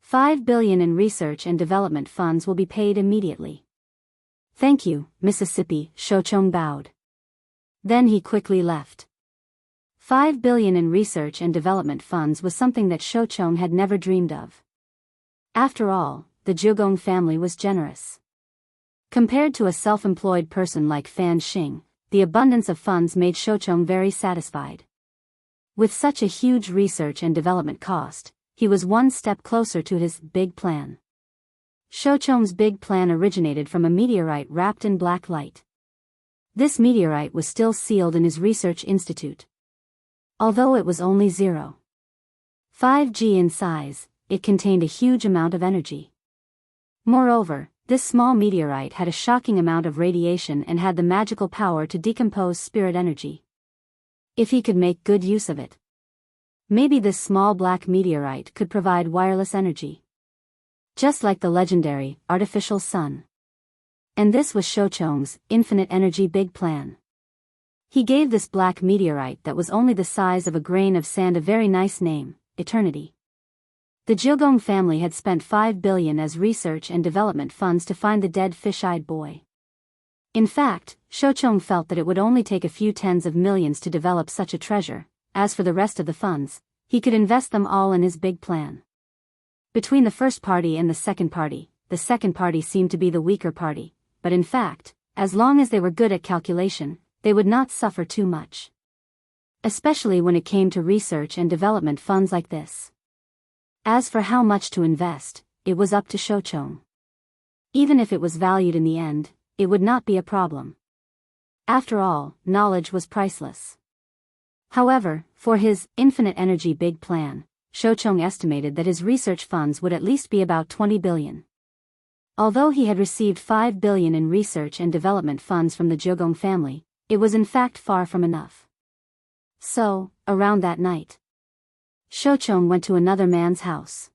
5 billion in research and development funds will be paid immediately. Thank you, Mississippi, Shochong bowed. Then he quickly left. 5 billion in research and development funds was something that Shochong had never dreamed of. After all, the Jogong family was generous. Compared to a self-employed person like Fan Xing, the abundance of funds made Shochong very satisfied. With such a huge research and development cost, he was one step closer to his big plan. Shochong's big plan originated from a meteorite wrapped in black light. This meteorite was still sealed in his research institute. Although it was only 0.5 g in size, it contained a huge amount of energy. Moreover, this small meteorite had a shocking amount of radiation and had the magical power to decompose spirit energy. If he could make good use of it. Maybe this small black meteorite could provide wireless energy. Just like the legendary, artificial sun. And this was Shochong's infinite energy big plan. He gave this black meteorite that was only the size of a grain of sand a very nice name, Eternity. The Jiugong family had spent 5 billion as research and development funds to find the dead fish-eyed boy. In fact, Shochong felt that it would only take a few tens of millions to develop such a treasure. As for the rest of the funds, he could invest them all in his big plan. Between the first party and the second party seemed to be the weaker party, but in fact, as long as they were good at calculation, they would not suffer too much. Especially when it came to research and development funds like this. As for how much to invest, it was up to Shochong. Even if it was valued in the end, it would not be a problem. After all, knowledge was priceless. However, for his infinite energy big plan, Shochong estimated that his research funds would at least be about 20 billion. Although he had received 5 billion in research and development funds from the Jiugong family, it was in fact far from enough. So, around that night, Shochong went to another man's house.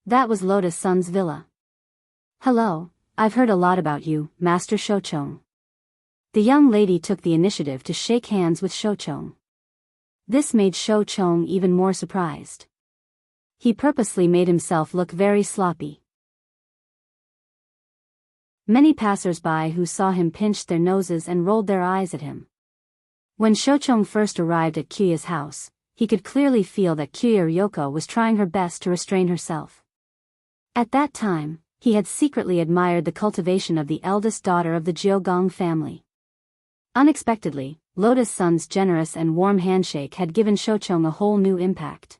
That was Lotus Sun's villa. "Hello, I've heard a lot about you, Master Shochong." The young lady took the initiative to shake hands with Shochong. This made Shochong even more surprised. He purposely made himself look very sloppy. Many passers-by who saw him pinched their noses and rolled their eyes at him. When Shochong first arrived at Kya's house, he could clearly feel that Kya Ryoko was trying her best to restrain herself. At that time, he had secretly admired the cultivation of the eldest daughter of the Jiugong family. Unexpectedly, Lotus Sun's generous and warm handshake had given Shochong a whole new impact.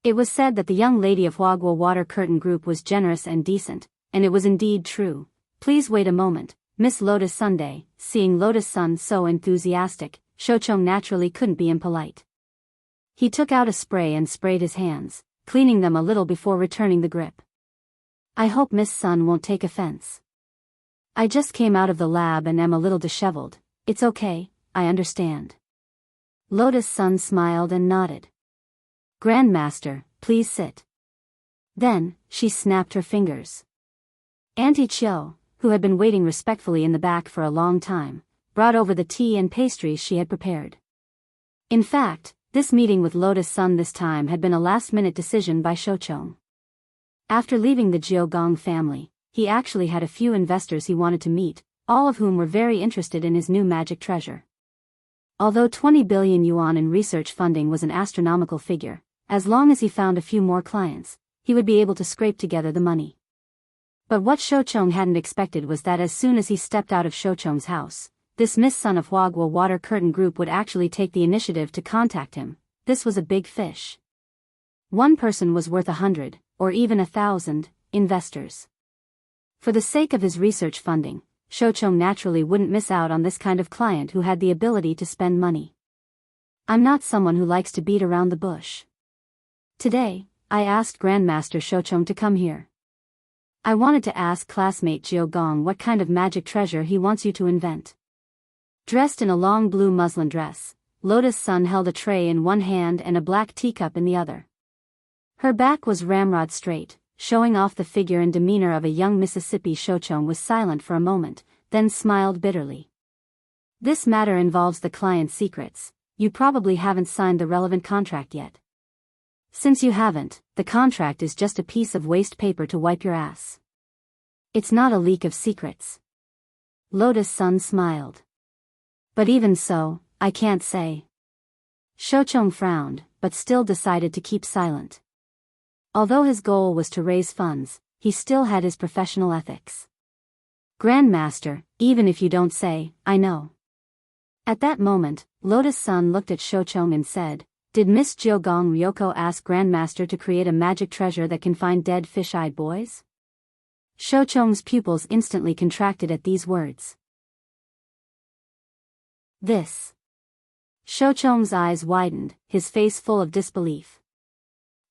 It was said that the young lady of Huaguo Water Curtain Group was generous and decent, and it was indeed true. "Please wait a moment, Miss Lotus Sunday." Seeing Lotus Sun so enthusiastic, Shochong naturally couldn't be impolite. He took out a spray and sprayed his hands, cleaning them a little before returning the grip. "I hope Miss Sun won't take offense. I just came out of the lab and am a little disheveled. It's okay, I understand." Lotus Sun smiled and nodded. "Grandmaster, please sit." Then, she snapped her fingers. Auntie Chiu, who had been waiting respectfully in the back for a long time, brought over the tea and pastries she had prepared. In fact, this meeting with Lotus Sun this time had been a last-minute decision by Shochong. After leaving the Jiugong family, he actually had a few investors he wanted to meet, all of whom were very interested in his new magic treasure. Although 20 billion yuan in research funding was an astronomical figure, as long as he found a few more clients, he would be able to scrape together the money. But what Shochong hadn't expected was that as soon as he stepped out of Shochong's house, this Miss Sun of Huaguo Water Curtain Group would actually take the initiative to contact him. This was a big fish. One person was worth 100, or even 1,000, investors. For the sake of his research funding, Shochong naturally wouldn't miss out on this kind of client who had the ability to spend money. "I'm not someone who likes to beat around the bush. Today, I asked Grandmaster Shochong to come here. I wanted to ask classmate Jiugong what kind of magic treasure he wants you to invent." Dressed in a long blue muslin dress, Lotus Sun held a tray in one hand and a black teacup in the other. Her back was ramrod straight, showing off the figure and demeanor of a young Mississippi. Shochong was silent for a moment, then smiled bitterly. "This matter involves the client's secrets. You probably haven't signed the relevant contract yet. Since you haven't, the contract is just a piece of waste paper to wipe your ass. It's not a leak of secrets." Lotus Sun smiled. "But even so, I can't say." Shochong frowned, but still decided to keep silent. Although his goal was to raise funds, he still had his professional ethics. "Grandmaster, even if you don't say, I know." At that moment, Lotus Sun looked at Shochong and said, "Did Miss Jiugong Ryoko ask Grandmaster to create a magic treasure that can find dead fish-eyed boys?" Shochong's pupils instantly contracted at these words. "This." Shochong's eyes widened, his face full of disbelief.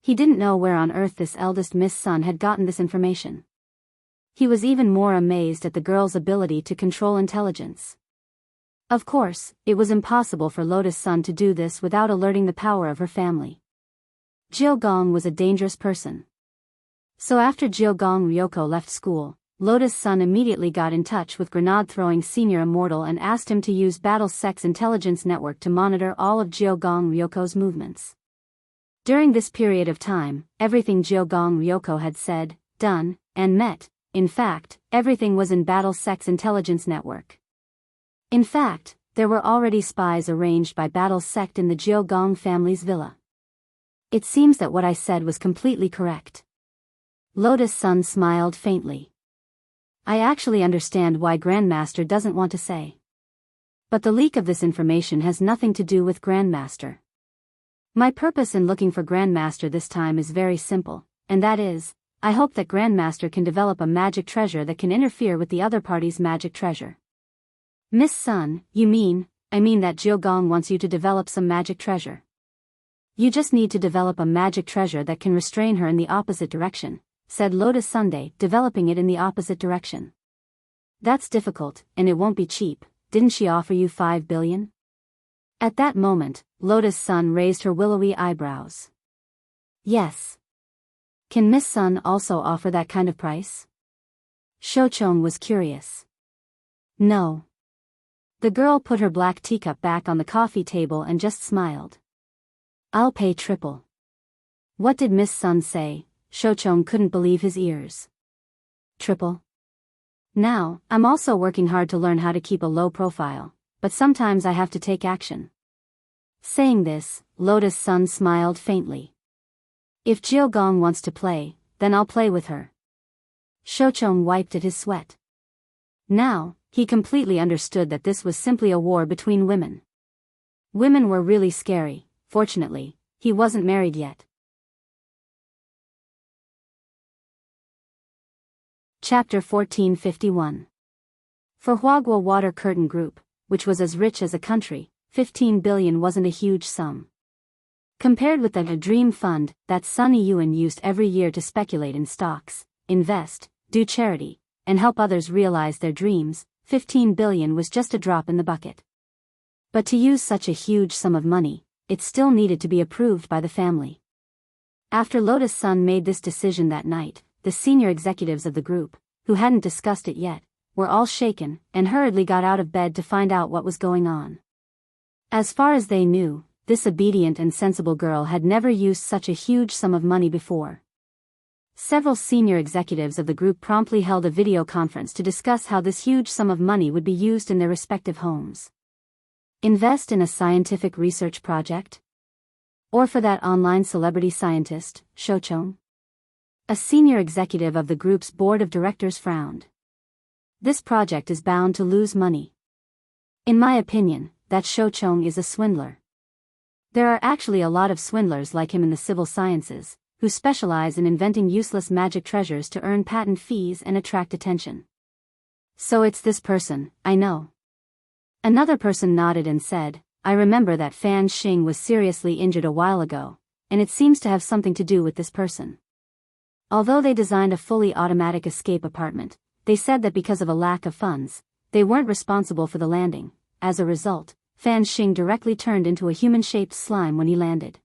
He didn't know where on earth this eldest Miss Sun had gotten this information. He was even more amazed at the girl's ability to control intelligence. Of course, it was impossible for Lotus Sun to do this without alerting the power of her family. Jiao Gong was a dangerous person. So after Jiao Gong Ryoko left school, Lotus Sun immediately got in touch with grenade-throwing senior Immortal and asked him to use Battle's Sex Intelligence Network to monitor all of Jiao Gong Ryoko's movements. During this period of time, everything Jiao Gong Ryoko had said, done, and met, in fact, everything was in Battle's Sex Intelligence Network. In fact, there were already spies arranged by Battle's sect in the Jiao Gong family's villa. It seems that what I said was completely correct. Lotus Sun smiled faintly. I actually understand why Grandmaster doesn't want to say. But the leak of this information has nothing to do with Grandmaster. My purpose in looking for Grandmaster this time is very simple, and that is, I hope that Grandmaster can develop a magic treasure that can interfere with the other party's magic treasure. Miss Sun, I mean that Jiao Gong wants you to develop some magic treasure. You just need to develop a magic treasure that can restrain her in the opposite direction, said Lotus Sunday, developing it in the opposite direction. That's difficult, and it won't be cheap. Didn't she offer you 5 billion? At that moment, Lotus Sun raised her willowy eyebrows. Yes. Can Miss Sun also offer that kind of price? Shouchong was curious. No. The girl put her black teacup back on the coffee table and just smiled. I'll pay triple. What did Miss Sun say? Shouchong couldn't believe his ears. Triple? Now, I'm also working hard to learn how to keep a low profile, but sometimes I have to take action. Saying this, Lotus Sun smiled faintly. If Jiao Gong wants to play, then I'll play with her. Shouchong wiped at his sweat. Now, he completely understood that this was simply a war between women. Women were really scary. Fortunately, he wasn't married yet. Chapter 1451. For Huaguo Water Curtain Group, which was as rich as a country, 15 billion wasn't a huge sum. Compared with the dream fund that Sunny Yuan used every year to speculate in stocks, invest, do charity, and help others realize their dreams, 15 billion was just a drop in the bucket. But to use such a huge sum of money, it still needed to be approved by the family. After Lotus Sun made this decision that night, the senior executives of the group, who hadn't discussed it yet, were all shaken and hurriedly got out of bed to find out what was going on. As far as they knew, this obedient and sensible girl had never used such a huge sum of money before. Several senior executives of the group promptly held a video conference to discuss how this huge sum of money would be used in their respective homes. Invest in a scientific research project? Or for that online celebrity scientist, Shouchong? A senior executive of the group's board of directors frowned. This project is bound to lose money. In my opinion, that Shouchong is a swindler. There are actually a lot of swindlers like him in the civil sciences, who specialize in inventing useless magic treasures to earn patent fees and attract attention. So it's this person, I know. Another person nodded and said, I remember that Fan Xing was seriously injured a while ago, and it seems to have something to do with this person. Although they designed a fully automatic escape apartment, they said that because of a lack of funds, they weren't responsible for the landing. As a result, Fan Xing directly turned into a human-shaped slime when he landed.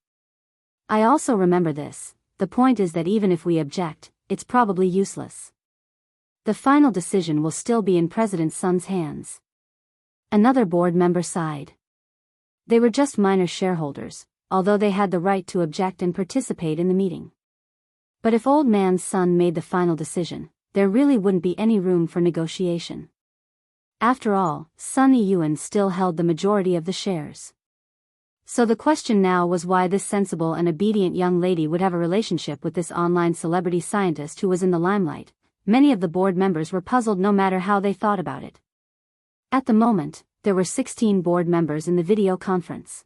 I also remember this. The point is that even if we object, it's probably useless. The final decision will still be in President Sun's hands. Another board member sighed. They were just minor shareholders, although they had the right to object and participate in the meeting. But if Old Man Sun made the final decision, there really wouldn't be any room for negotiation. After all, Sunny Yuan still held the majority of the shares. So the question now was why this sensible and obedient young lady would have a relationship with this online celebrity scientist who was in the limelight. Many of the board members were puzzled no matter how they thought about it. At the moment, there were 16 board members in the video conference.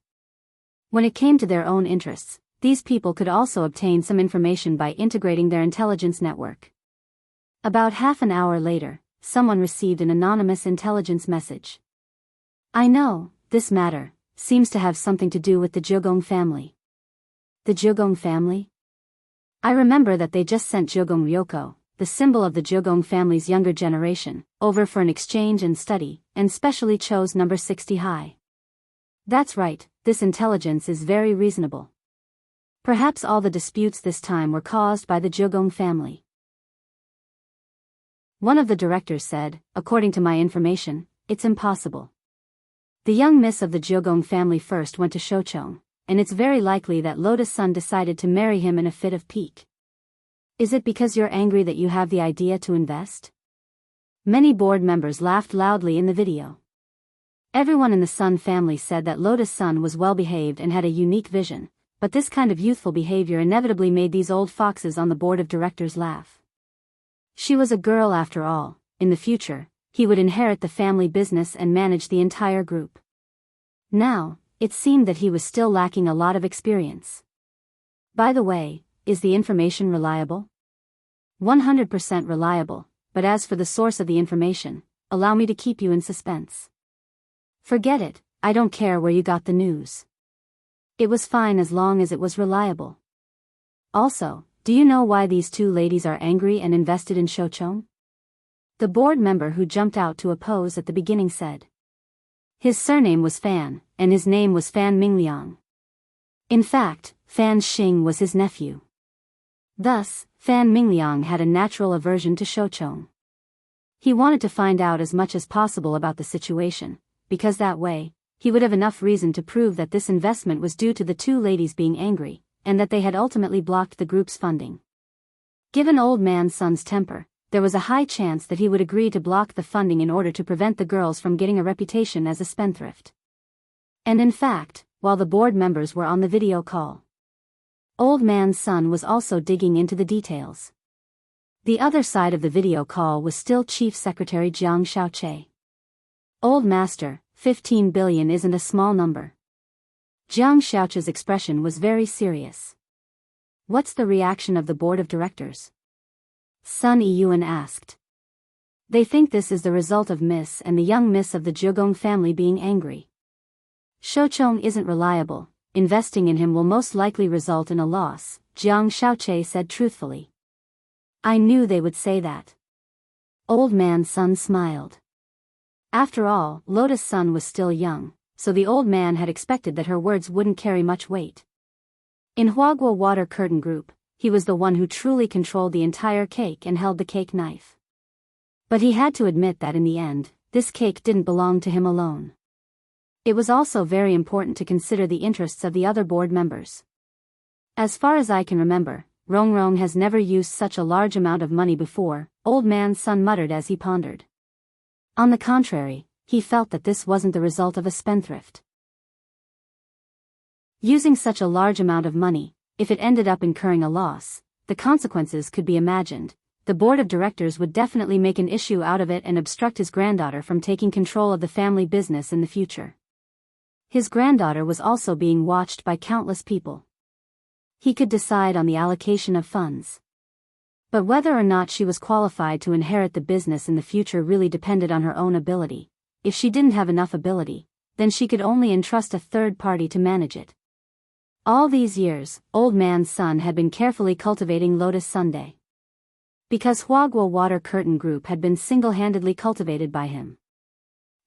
When it came to their own interests, these people could also obtain some information by integrating their intelligence network. About half an hour later, someone received an anonymous intelligence message. I know, this matter seems to have something to do with the Jiao family. The Jiao family? I remember that they just sent Jiao Ryoko, the symbol of the Jiao family's younger generation, over for an exchange and study, and specially chose number 60 high. That's right, this intelligence is very reasonable. Perhaps all the disputes this time were caused by the Jogong family. One of the directors said, according to my information, it's impossible. The young miss of the Jogong family first went to Shochong, and it's very likely that Lotus Sun decided to marry him in a fit of pique. Is it because you're angry that you have the idea to invest? Many board members laughed loudly in the video. Everyone in the Sun family said that Lotus Sun was well-behaved and had a unique vision, but this kind of youthful behavior inevitably made these old foxes on the board of directors laugh. She was a girl after all. In the future, he would inherit the family business and manage the entire group. Now, it seemed that he was still lacking a lot of experience. By the way, is the information reliable? 100% reliable, but as for the source of the information, allow me to keep you in suspense. Forget it, I don't care where you got the news. It was fine as long as it was reliable. Also, do you know why these two ladies are angry and invested in Shochong? The board member who jumped out to oppose at the beginning said. His surname was Fan, and his name was Fan Mingliang. In fact, Fan Xing was his nephew. Thus, Fan Mingliang had a natural aversion to Shochong. He wanted to find out as much as possible about the situation, because that way, he would have enough reason to prove that this investment was due to the two ladies being angry, and that they had ultimately blocked the group's funding. Given Old Man Sun's temper, there was a high chance that he would agree to block the funding in order to prevent the girls from getting a reputation as a spendthrift. And in fact, while the board members were on the video call, Old Man Sun was also digging into the details. The other side of the video call was still Chief Secretary Jiang Xiaoche. Old Master, 15 billion isn't a small number. Jiang Xiaoche's expression was very serious. What's the reaction of the board of directors? Sun Yiyuan asked. They think this is the result of Miss and the young miss of the Jogong family being angry. Shochong isn't reliable, investing in him will most likely result in a loss, Jiang Xiaoche said truthfully. I knew they would say that. Old Man Sun smiled. After all, Lotus Sun was still young, so the old man had expected that her words wouldn't carry much weight. In Huaguo Water Curtain Group, he was the one who truly controlled the entire cake and held the cake knife. But he had to admit that in the end, this cake didn't belong to him alone. It was also very important to consider the interests of the other board members. As far as I can remember, Rongrong has never used such a large amount of money before, Old Man Sun muttered as he pondered. On the contrary, he felt that this wasn't the result of a spendthrift. Using such a large amount of money, if it ended up incurring a loss, the consequences could be imagined. The board of directors would definitely make an issue out of it and obstruct his granddaughter from taking control of the family business in the future. His granddaughter was also being watched by countless people. He could decide on the allocation of funds. But whether or not she was qualified to inherit the business in the future really depended on her own ability. If she didn't have enough ability, then she could only entrust a third party to manage it. All these years, Old Man Sun had been carefully cultivating Lotus Sunday. Because Huaguo Water Curtain Group had been single-handedly cultivated by him.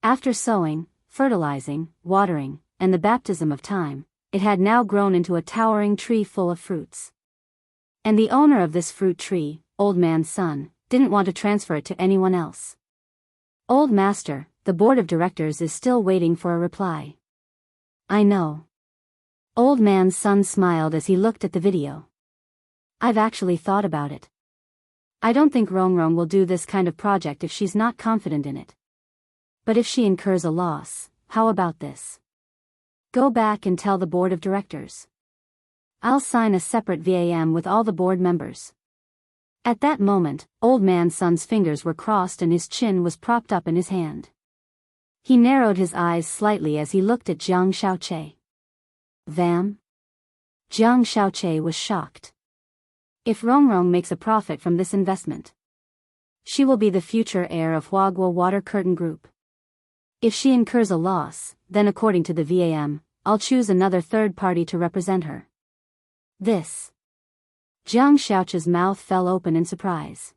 After sowing, fertilizing, watering, and the baptism of time, it had now grown into a towering tree full of fruits. And the owner of this fruit tree, Old Man Sun, didn't want to transfer it to anyone else. Old Master, the board of directors is still waiting for a reply. I know. Old Man Sun smiled as he looked at the video. I've actually thought about it. I don't think Rongrong will do this kind of project if she's not confident in it. But if she incurs a loss, how about this? Go back and tell the board of directors. I'll sign a separate VAM with all the board members. At that moment, Old Man Sun's fingers were crossed and his chin was propped up in his hand. He narrowed his eyes slightly as he looked at Jiang Xiaoche. VAM? Jiang Xiaoche was shocked. If Rongrong makes a profit from this investment, she will be the future heir of Huaguo Water Curtain Group. If she incurs a loss, then according to the VAM, I'll choose another third party to represent her. This. Jiang Xiaoche's mouth fell open in surprise.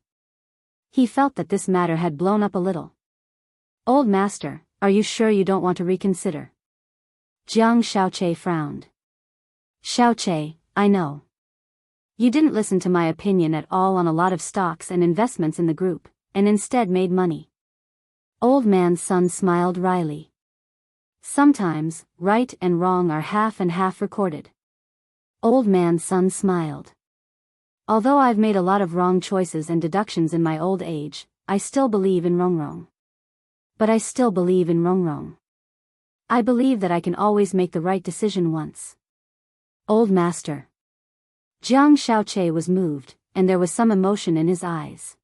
He felt that this matter had blown up a little. Old master, are you sure you don't want to reconsider? Jiang Xiaoqie frowned. Xiaoqie, I know. You didn't listen to my opinion at all on a lot of stocks and investments in the group, and instead made money. Old man's son smiled wryly. Sometimes, right and wrong are half and half recorded. Old man's son smiled. Although I've made a lot of wrong choices and deductions in my old age, I still believe in Rongrong. But I still believe in Rongrong. I believe that I can always make the right decision once. Old master. Jiang Xiaoqie was moved, and there was some emotion in his eyes.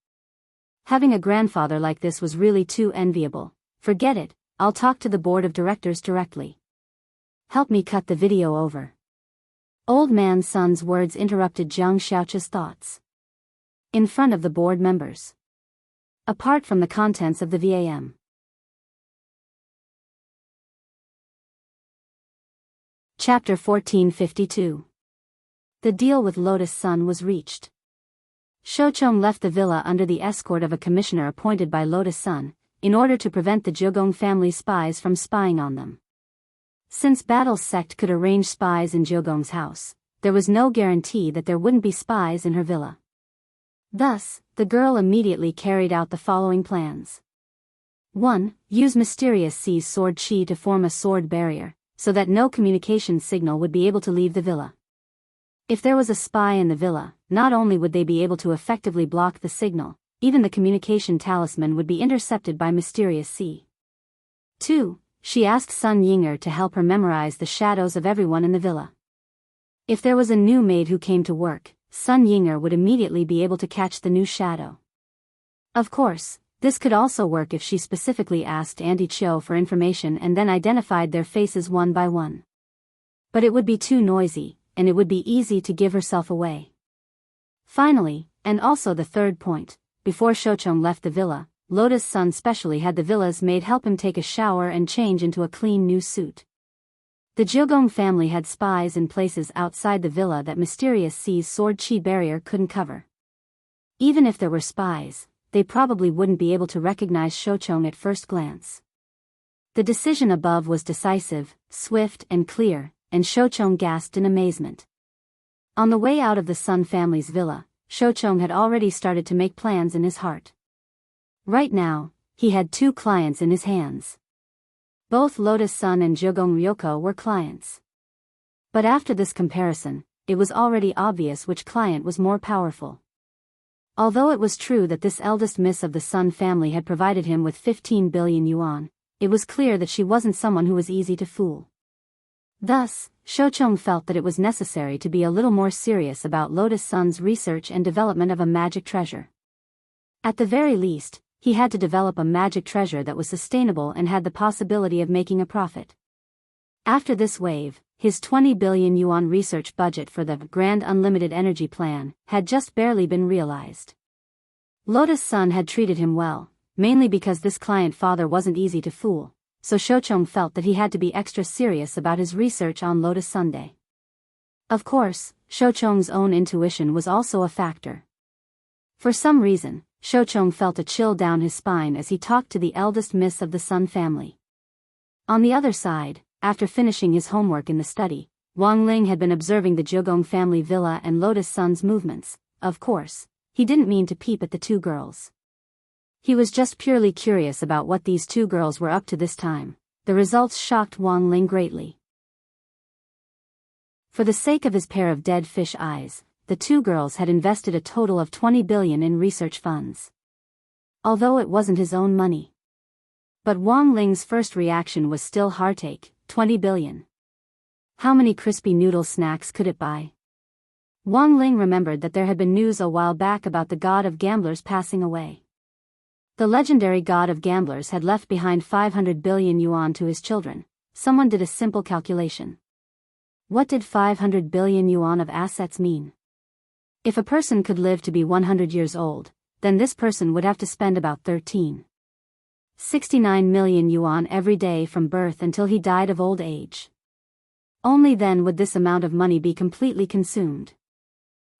Having a grandfather like this was really too enviable. Forget it, I'll talk to the board of directors directly. Help me cut the video over. Old man's son's words interrupted Jiang Xiaoqie's thoughts. In front of the board members. Apart from the contents of the VAM. Chapter 1452. The deal with Lotus Sun was reached. Shouchong left the villa under the escort of a commissioner appointed by Lotus Sun, in order to prevent the Jiugong family spies from spying on them. Since Battle's sect could arrange spies in Jiugong's house, there was no guarantee that there wouldn't be spies in her villa. Thus, the girl immediately carried out the following plans. 1. Use Mysterious C's sword chi to form a sword barrier, so that no communication signal would be able to leave the villa. If there was a spy in the villa, not only would they be able to effectively block the signal, even the communication talisman would be intercepted by Mysterious C. 2. She asked Sun Yinger to help her memorize the shadows of everyone in the villa. If there was a new maid who came to work, Sun Yinger would immediately be able to catch the new shadow. Of course, this could also work if she specifically asked Auntie Chiu for information and then identified their faces one by one. But it would be too noisy, and it would be easy to give herself away. Finally, and also the third point, before Shouchong left the villa, Lotus Sun specially had the villa's maid help him take a shower and change into a clean new suit. The Jiugong family had spies in places outside the villa that Mysterious C's sword chi barrier couldn't cover. Even if there were spies, they probably wouldn't be able to recognize Shouchong at first glance. The decision above was decisive, swift and clear, and Shouchong gasped in amazement. On the way out of the Sun family's villa, Shouchong had already started to make plans in his heart. Right now, he had 2 clients in his hands. Both Lotus Sun and Jiugong Ryoko were clients. But after this comparison, it was already obvious which client was more powerful. Although it was true that this eldest miss of the Sun family had provided him with 15 billion yuan, it was clear that she wasn't someone who was easy to fool. Thus, Shouchong felt that it was necessary to be a little more serious about Lotus Sun's research and development of a magic treasure. At the very least, he had to develop a magic treasure that was sustainable and had the possibility of making a profit. After this wave, his 20 billion yuan research budget for the Grand Unlimited Energy Plan had just barely been realized. Lotus Sun had treated him well, mainly because this client father wasn't easy to fool, so Shouchong felt that he had to be extra serious about his research on Lotus Sunday. Of course, Shouchong's own intuition was also a factor. For some reason, Shouchong felt a chill down his spine as he talked to the eldest miss of the Sun family. On the other side, after finishing his homework in the study, Wang Ling had been observing the Jiugong family villa and Lotus Sun's movements. Of course, he didn't mean to peep at the 2 girls. He was just purely curious about what these 2 girls were up to this time. The results shocked Wang Ling greatly. For the sake of his pair of dead fish eyes, the 2 girls had invested a total of 20 billion in research funds. Although it wasn't his own money. But Wang Ling's first reaction was still heartache. 20 billion. How many crispy noodle snacks could it buy? Wang Ling remembered that there had been news a while back about the god of gamblers passing away. The legendary god of gamblers had left behind 500 billion yuan to his children. Someone did a simple calculation. What did 500 billion yuan of assets mean? If a person could live to be 100 years old, then this person would have to spend about 69 million yuan every day from birth until he died of old age. Only then would this amount of money be completely consumed.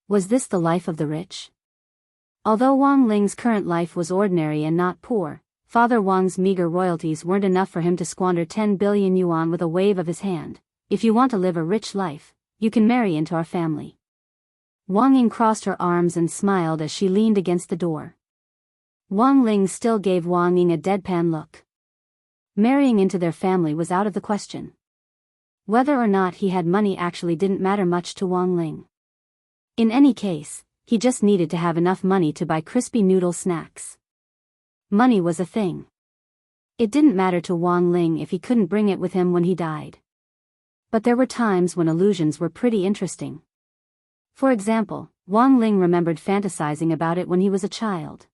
Was this the life of the rich? Although Wang Ling's current life was ordinary and not poor, Father Wang's meager royalties weren't enough for him to squander 10 billion yuan with a wave of his hand. If you want to live a rich life, you can marry into our family. Wang Ying crossed her arms and smiled as she leaned against the door. Wang Ling still gave Wang Ying a deadpan look. Marrying into their family was out of the question. Whether or not he had money actually didn't matter much to Wang Ling. In any case, he just needed to have enough money to buy crispy noodle snacks. Money was a thing. It didn't matter to Wang Ling if he couldn't bring it with him when he died. But there were times when illusions were pretty interesting. For example, Wang Ling remembered fantasizing about it when he was a child.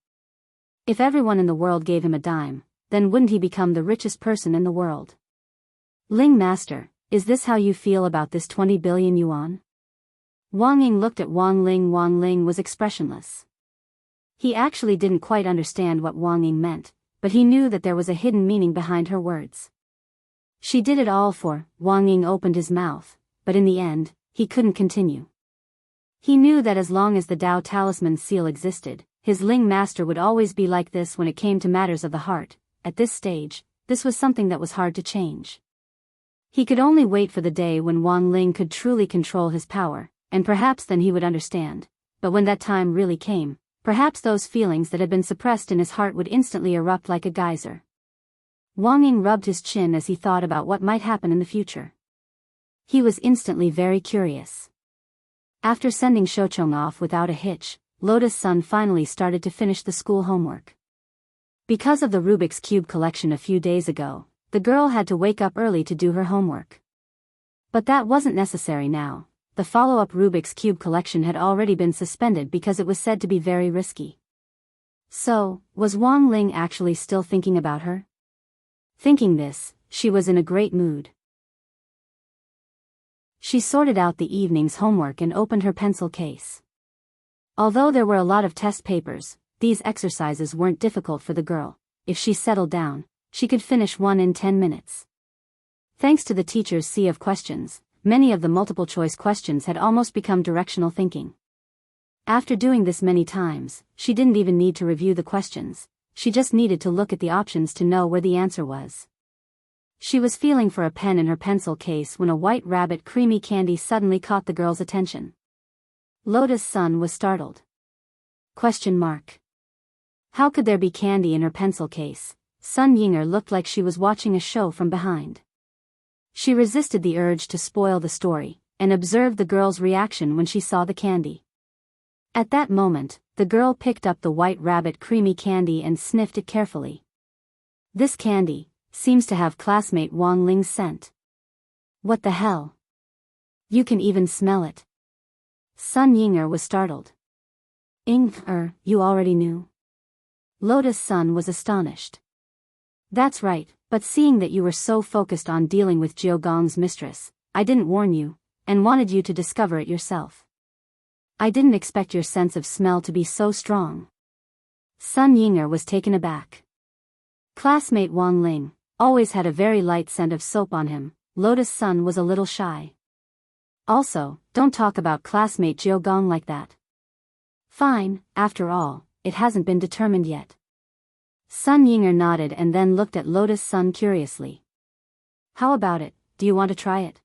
If everyone in the world gave him a dime, then wouldn't he become the richest person in the world? Ling Master, is this how you feel about this 20 billion yuan? Wang Ying looked at Wang Ling. Wang Ling was expressionless. He actually didn't quite understand what Wang Ying meant, but he knew that there was a hidden meaning behind her words. She did it all for. Wang Ying opened his mouth, but in the end, he couldn't continue. He knew that as long as the Tao Talisman seal existed, his Ling Master would always be like this when it came to matters of the heart. At this stage, this was something that was hard to change. He could only wait for the day when Wang Ling could truly control his power, and perhaps then he would understand. But when that time really came, perhaps those feelings that had been suppressed in his heart would instantly erupt like a geyser. Wang Ying rubbed his chin as he thought about what might happen in the future. He was instantly very curious. After sending Shouchong off without a hitch, Lotus Sun finally started to finish the school homework. Because of the Rubik's Cube collection a few days ago, the girl had to wake up early to do her homework. But that wasn't necessary now. The follow-up Rubik's Cube collection had already been suspended because it was said to be very risky. So, was Wang Ling actually still thinking about her? Thinking this, she was in a great mood. She sorted out the evening's homework and opened her pencil case. Although there were a lot of test papers, these exercises weren't difficult for the girl. If she settled down, she could finish one in 10 minutes. Thanks to the teacher's sea of questions, many of the multiple-choice questions had almost become directional thinking. After doing this many times, she didn't even need to review the questions. She just needed to look at the options to know where the answer was. She was feeling for a pen in her pencil case when a white rabbit creamy candy suddenly caught the girl's attention. Lotus Sun was startled. Question mark. How could there be candy in her pencil case? Sun Yinger looked like she was watching a show from behind. She resisted the urge to spoil the story, and observed the girl's reaction when she saw the candy. At that moment, the girl picked up the white rabbit creamy candy and sniffed it carefully. This candy seems to have classmate Wang Ling's scent. What the hell? You can even smell it. Sun Yinger was startled. You already knew? Lotus Sun was astonished. That's right, but seeing that you were so focused on dealing with Jiao Gong's mistress, I didn't warn you, and wanted you to discover it yourself. I didn't expect your sense of smell to be so strong. Sun Yinger was taken aback. Classmate Wang Ling always had a very light scent of soap on him. Lotus Sun was a little shy. Also, don't talk about classmate Jiao Gong like that. Fine, after all, it hasn't been determined yet. Sun Yinger nodded and then looked at Lotus Sun curiously. How about it, do you want to try it?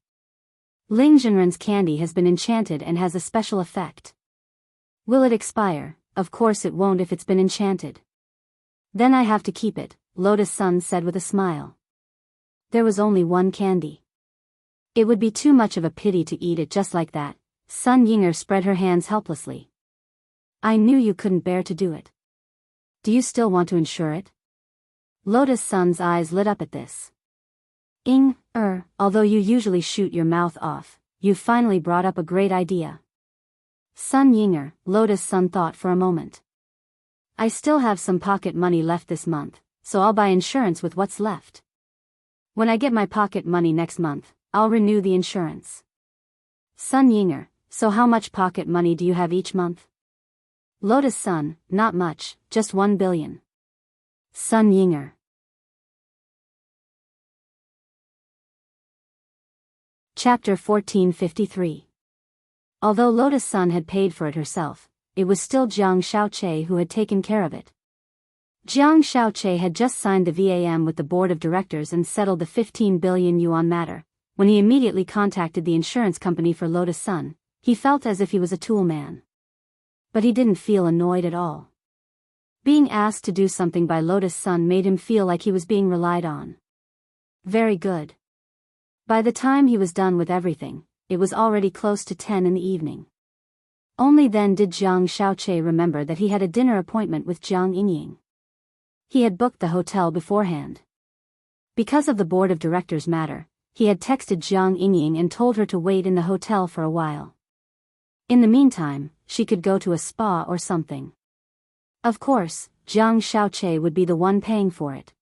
Ling Zhenren's candy has been enchanted and has a special effect. Will it expire? Of course it won't if it's been enchanted. Then I have to keep it, Lotus Sun said with a smile. There was only one candy. It would be too much of a pity to eat it just like that. Sun Yinger spread her hands helplessly. I knew you couldn't bear to do it. Do you still want to insure it? Lotus Sun's eyes lit up at this. Although you usually shoot your mouth off, you finally brought up a great idea. Sun Yinger, Lotus Sun thought for a moment. I still have some pocket money left this month, so I'll buy insurance with what's left. When I get my pocket money next month, I'll renew the insurance. Sun Yinger, so how much pocket money do you have each month? Lotus Sun, not much, just 1 billion. Sun Yinger. Chapter 1453. Although Lotus Sun had paid for it herself, it was still Jiang Xiaoche who had taken care of it. Jiang Xiaoche had just signed the VAM with the board of directors and settled the 15 billion yuan matter. When he immediately contacted the insurance company for Lotus Sun, he felt as if he was a tool man. But he didn't feel annoyed at all. Being asked to do something by Lotus Sun made him feel like he was being relied on. Very good. By the time he was done with everything, it was already close to 10 in the evening. Only then did Jiang Xiaoche remember that he had a dinner appointment with Jiang Yingying. He had booked the hotel beforehand. Because of the board of directors matter, he had texted Jiang Yingying and told her to wait in the hotel for a while. In the meantime, she could go to a spa or something. Of course, Jiang Xiaoche would be the one paying for it.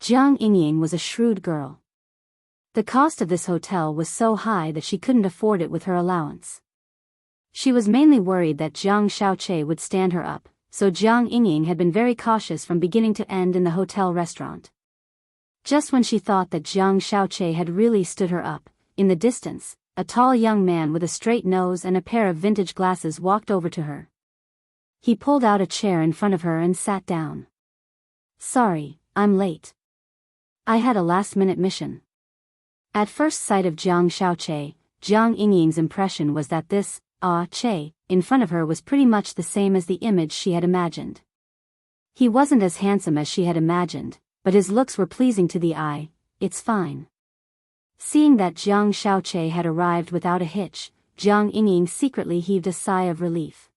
Jiang Yingying was a shrewd girl. The cost of this hotel was so high that she couldn't afford it with her allowance. She was mainly worried that Jiang Xiaoche would stand her up, so Jiang Yingying had been very cautious from beginning to end in the hotel restaurant. Just when she thought that Jiang Xiaoche had really stood her up, in the distance, a tall young man with a straight nose and a pair of vintage glasses walked over to her. He pulled out a chair in front of her and sat down. "Sorry, I'm late. I had a last-minute mission." At first sight of Jiang Xiaoche, Jiang Yingying's impression was that this Che in front of her was pretty much the same as the image she had imagined. He wasn't as handsome as she had imagined, but his looks were pleasing to the eye. "It's fine." Seeing that Jiang Xiaoche had arrived without a hitch, Jiang Yingying secretly heaved a sigh of relief.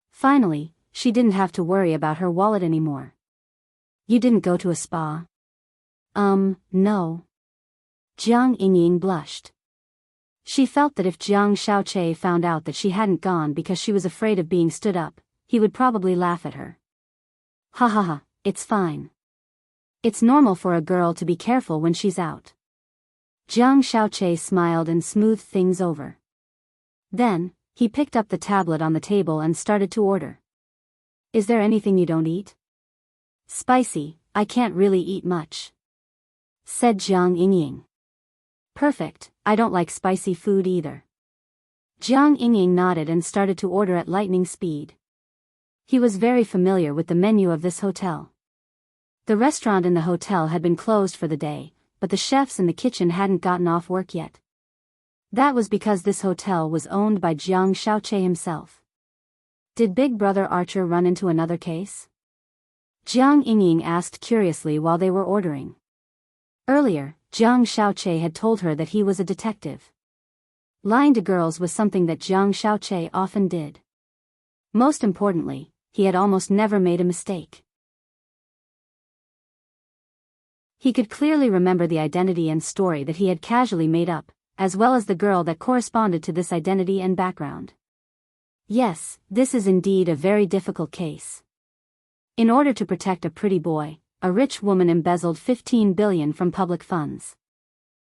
Finally, she didn't have to worry about her wallet anymore. "You didn't go to a spa?" No. Jiang Yingying blushed. She felt that if Jiang Xiaoche found out that she hadn't gone because she was afraid of being stood up, he would probably laugh at her. "Ha ha ha, it's fine. It's normal for a girl to be careful when she's out." Jiang Xiaoche smiled and smoothed things over. Then, he picked up the tablet on the table and started to order. "Is there anything you don't eat?" "Spicy, I can't really eat much," said Jiang Yingying. "Perfect, I don't like spicy food either." Jiang Yingying nodded and started to order at lightning speed. He was very familiar with the menu of this hotel. The restaurant in the hotel had been closed for the day, but the chefs in the kitchen hadn't gotten off work yet. That was because this hotel was owned by Jiang Xiaoche himself. Did Big Brother Archer run into another case? Jiang Yingying asked curiously while they were ordering. Earlier, Jiang Xiaoche had told her that he was a detective. Lying to girls was something that Jiang Xiaoche often did. Most importantly, he had almost never made a mistake. He could clearly remember the identity and story that he had casually made up, as well as the girl that corresponded to this identity and background. Yes, this is indeed a very difficult case. In order to protect a pretty boy, a rich woman embezzled 15 billion from public funds.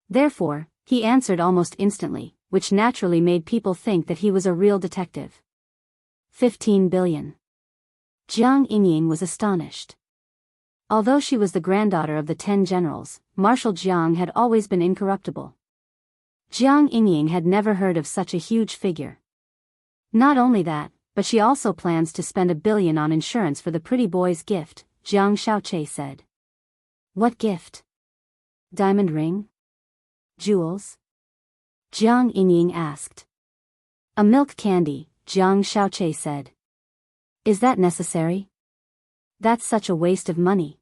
Therefore, he answered almost instantly, which naturally made people think that he was a real detective. 15 billion. Jiang Yingying was astonished. Although she was the granddaughter of the 10 generals, Marshal Jiang had always been incorruptible. Jiang Yingying had never heard of such a huge figure. Not only that, but she also plans to spend 1 billion on insurance for the pretty boy's gift, Jiang Xiaoche said. "What gift? Diamond ring? Jewels?" Jiang Yingying asked. "A milk candy," Jiang Xiaoche said. "Is that necessary? That's such a waste of money."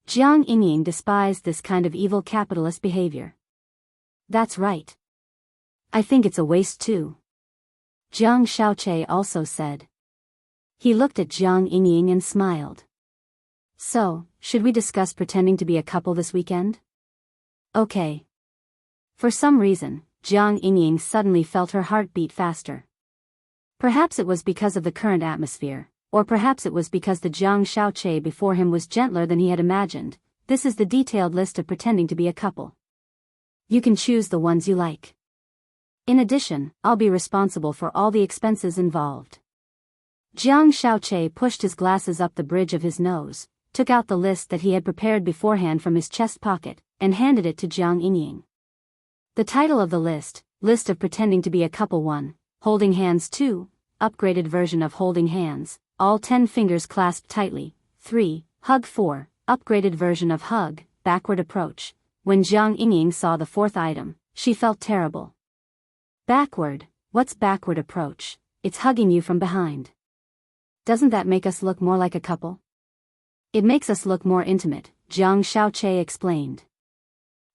Jiang Yingying despised this kind of evil capitalist behavior. "That's right. I think it's a waste too," Jiang Xiaoche also said. He looked at Jiang Yingying and smiled. "So, should we discuss pretending to be a couple this weekend?" "Okay." For some reason, Jiang Yingying suddenly felt her heart beat faster. Perhaps it was because of the current atmosphere, or perhaps it was because the Jiang Xiaoche before him was gentler than he had imagined. This is the detailed list of pretending to be a couple. You can choose the ones you like. In addition, I'll be responsible for all the expenses involved. Jiang Xiaoche pushed his glasses up the bridge of his nose, took out the list that he had prepared beforehand from his chest pocket, and handed it to Jiang Yingying. The title of the list of pretending to be a couple 1, holding hands 2, upgraded version of holding hands, all 10 fingers clasped tightly, 3. Hug 4. Upgraded version of hug, backward approach. When Jiang Yingying saw the fourth item, she felt terrible. Backward? What's backward approach? It's hugging you from behind. Doesn't that make us look more like a couple? It makes us look more intimate, Jiang Xiaoche explained.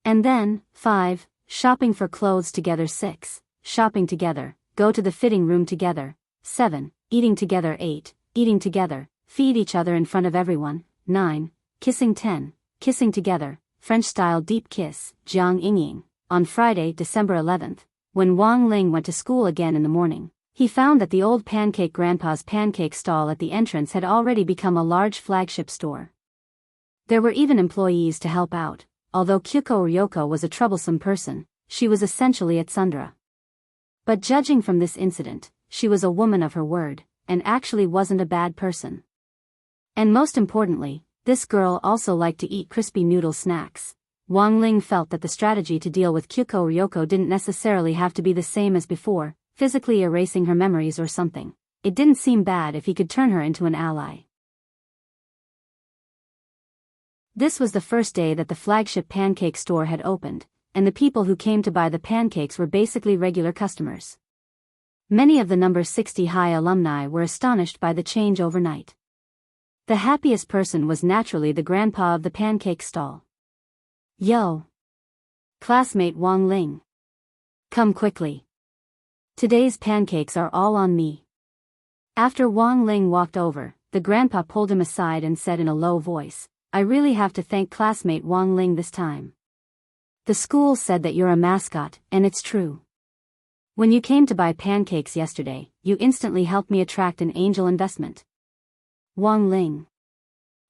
And then, 5. Shopping for clothes together. 6. Shopping together, go to the fitting room together. 7. Eating together. 8. Eating together, feed each other in front of everyone. 9. Kissing. 10. Kissing together, French-style deep kiss, Jiang Yingying. On Friday, December 11th, when Wang Ling went to school again in the morning, he found that the old pancake grandpa's pancake stall at the entrance had already become a large flagship store. There were even employees to help out. Although Kyuko Ryoko was a troublesome person, she was essentially a tsundere. But judging from this incident, she was a woman of her word, and actually wasn't a bad person. And most importantly, this girl also liked to eat crispy noodle snacks. Wang Ling felt that the strategy to deal with Kyuko Ryoko didn't necessarily have to be the same as before, physically erasing her memories or something. It didn't seem bad if he could turn her into an ally. This was the first day that the flagship pancake store had opened, and the people who came to buy the pancakes were basically regular customers. Many of the number 60 high alumni were astonished by the change overnight. The happiest person was naturally the grandpa of the pancake stall. Yo! Classmate Wang Ling. Come quickly. Today's pancakes are all on me. After Wang Ling walked over, the grandpa pulled him aside and said in a low voice, I really have to thank classmate Wang Ling this time. The school said that you're a mascot, and it's true. When you came to buy pancakes yesterday, you instantly helped me attract an angel investment. Wang Ling.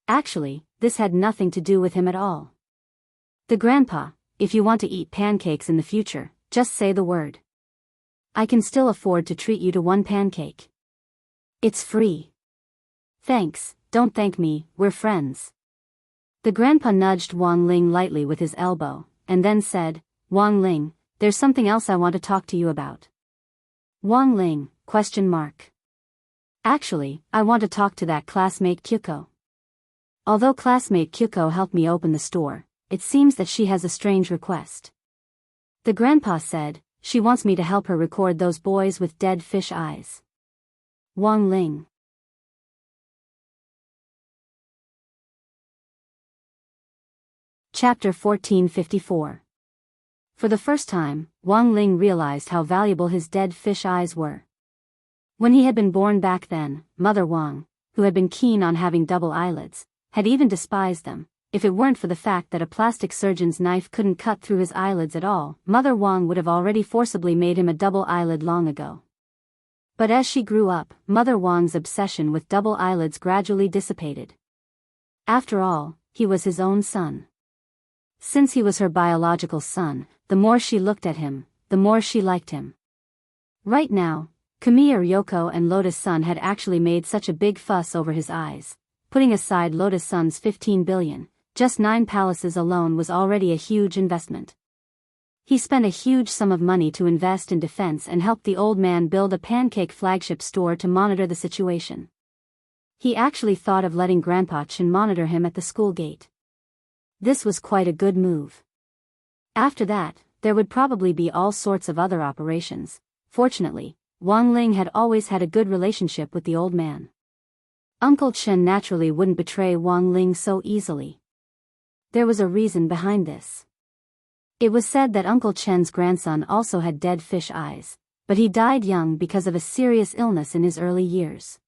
Actually, this had nothing to do with him at all. The grandpa, if you want to eat pancakes in the future, just say the word. I can still afford to treat you to one pancake. It's free. Thanks, don't thank me, we're friends. The grandpa nudged Wang Ling lightly with his elbow, and then said, Wang Ling, there's something else I want to talk to you about. Wang Ling, ? Actually, I want to talk to that classmate Kyuko. Although classmate Kyuko helped me open the store, it seems that she has a strange request. The grandpa said, she wants me to help her record those boys with dead fish eyes. Wang Ling. Chapter 1454. For the first time, Wang Ling realized how valuable his dead fish eyes were. When he had been born back then, Mother Wang, who had been keen on having double eyelids, had even despised them. If it weren't for the fact that a plastic surgeon's knife couldn't cut through his eyelids at all, Mother Wang would have already forcibly made him a double eyelid long ago. But as she grew up, Mother Wang's obsession with double eyelids gradually dissipated. After all, he was his own son. Since he was her biological son, the more she looked at him, the more she liked him. Right now, Kamiya Ryoko and Lotus Sun had actually made such a big fuss over his eyes. Putting aside Lotus Sun's 15 billion, just 9 palaces alone was already a huge investment. He spent a huge sum of money to invest in defense and helped the old man build a pancake flagship store to monitor the situation. He actually thought of letting Grandpa Chen monitor him at the school gate. This was quite a good move. After that, there would probably be all sorts of other operations. Fortunately, Wang Ling had always had a good relationship with the old man. Uncle Chen naturally wouldn't betray Wang Ling so easily. There was a reason behind this. It was said that Uncle Chen's grandson also had dead fish eyes, but he died young because of a serious illness in his early years.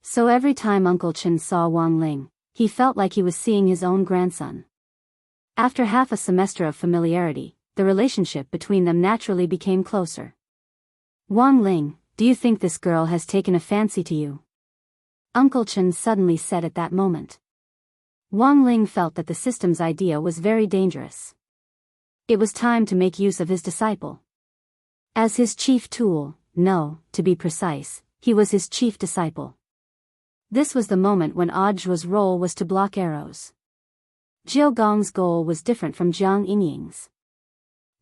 So every time Uncle Chen saw Wang Ling, he felt like he was seeing his own grandson. After half a semester of familiarity, the relationship between them naturally became closer. Wang Ling, do you think this girl has taken a fancy to you? Uncle Chen suddenly said at that moment. Wang Ling felt that the system's idea was very dangerous. It was time to make use of his disciple. As his chief tool, no, to be precise, he was his chief disciple. This was the moment when Audiobook's role was to block arrows. Jiao Gong's goal was different from Jiang Yingying's.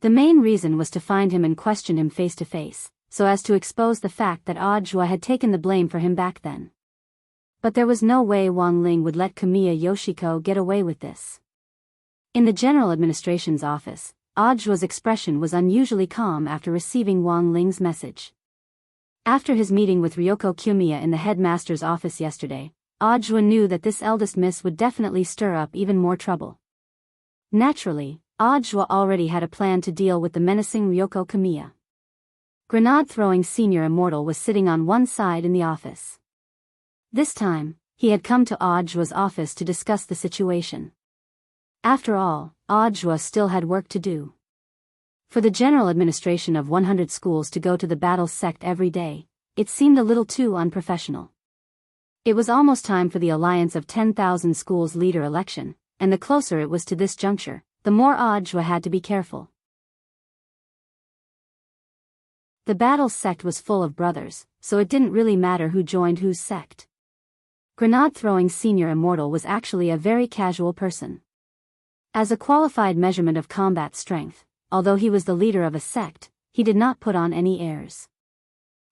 The main reason was to find him and question him face to face, so as to expose the fact that Audiobook had taken the blame for him back then. But there was no way Wang Ling would let Kamiya Yoshiko get away with this. In the General Administration's office, Audju's expression was unusually calm after receiving Wang Ling's message. After his meeting with Ryoko Kumiya in the headmaster's office yesterday, Audju knew that this eldest miss would definitely stir up even more trouble. Naturally, Audju already had a plan to deal with the menacing Ryoko Kumiya. Grenade-throwing Senior Immortal was sitting on one side in the office. This time, he had come to Audju's office to discuss the situation. After all, Audju still had work to do. For the general administration of 100 schools to go to the battle sect every day, it seemed a little too unprofessional. It was almost time for the Alliance of 10,000 Schools leader election, and the closer it was to this juncture, the more Audju had to be careful. The battle sect was full of brothers, so it didn't really matter who joined whose sect. Grenade-throwing Senior Immortal was actually a very casual person. As a qualified measurement of combat strength, although he was the leader of a sect, he did not put on any airs.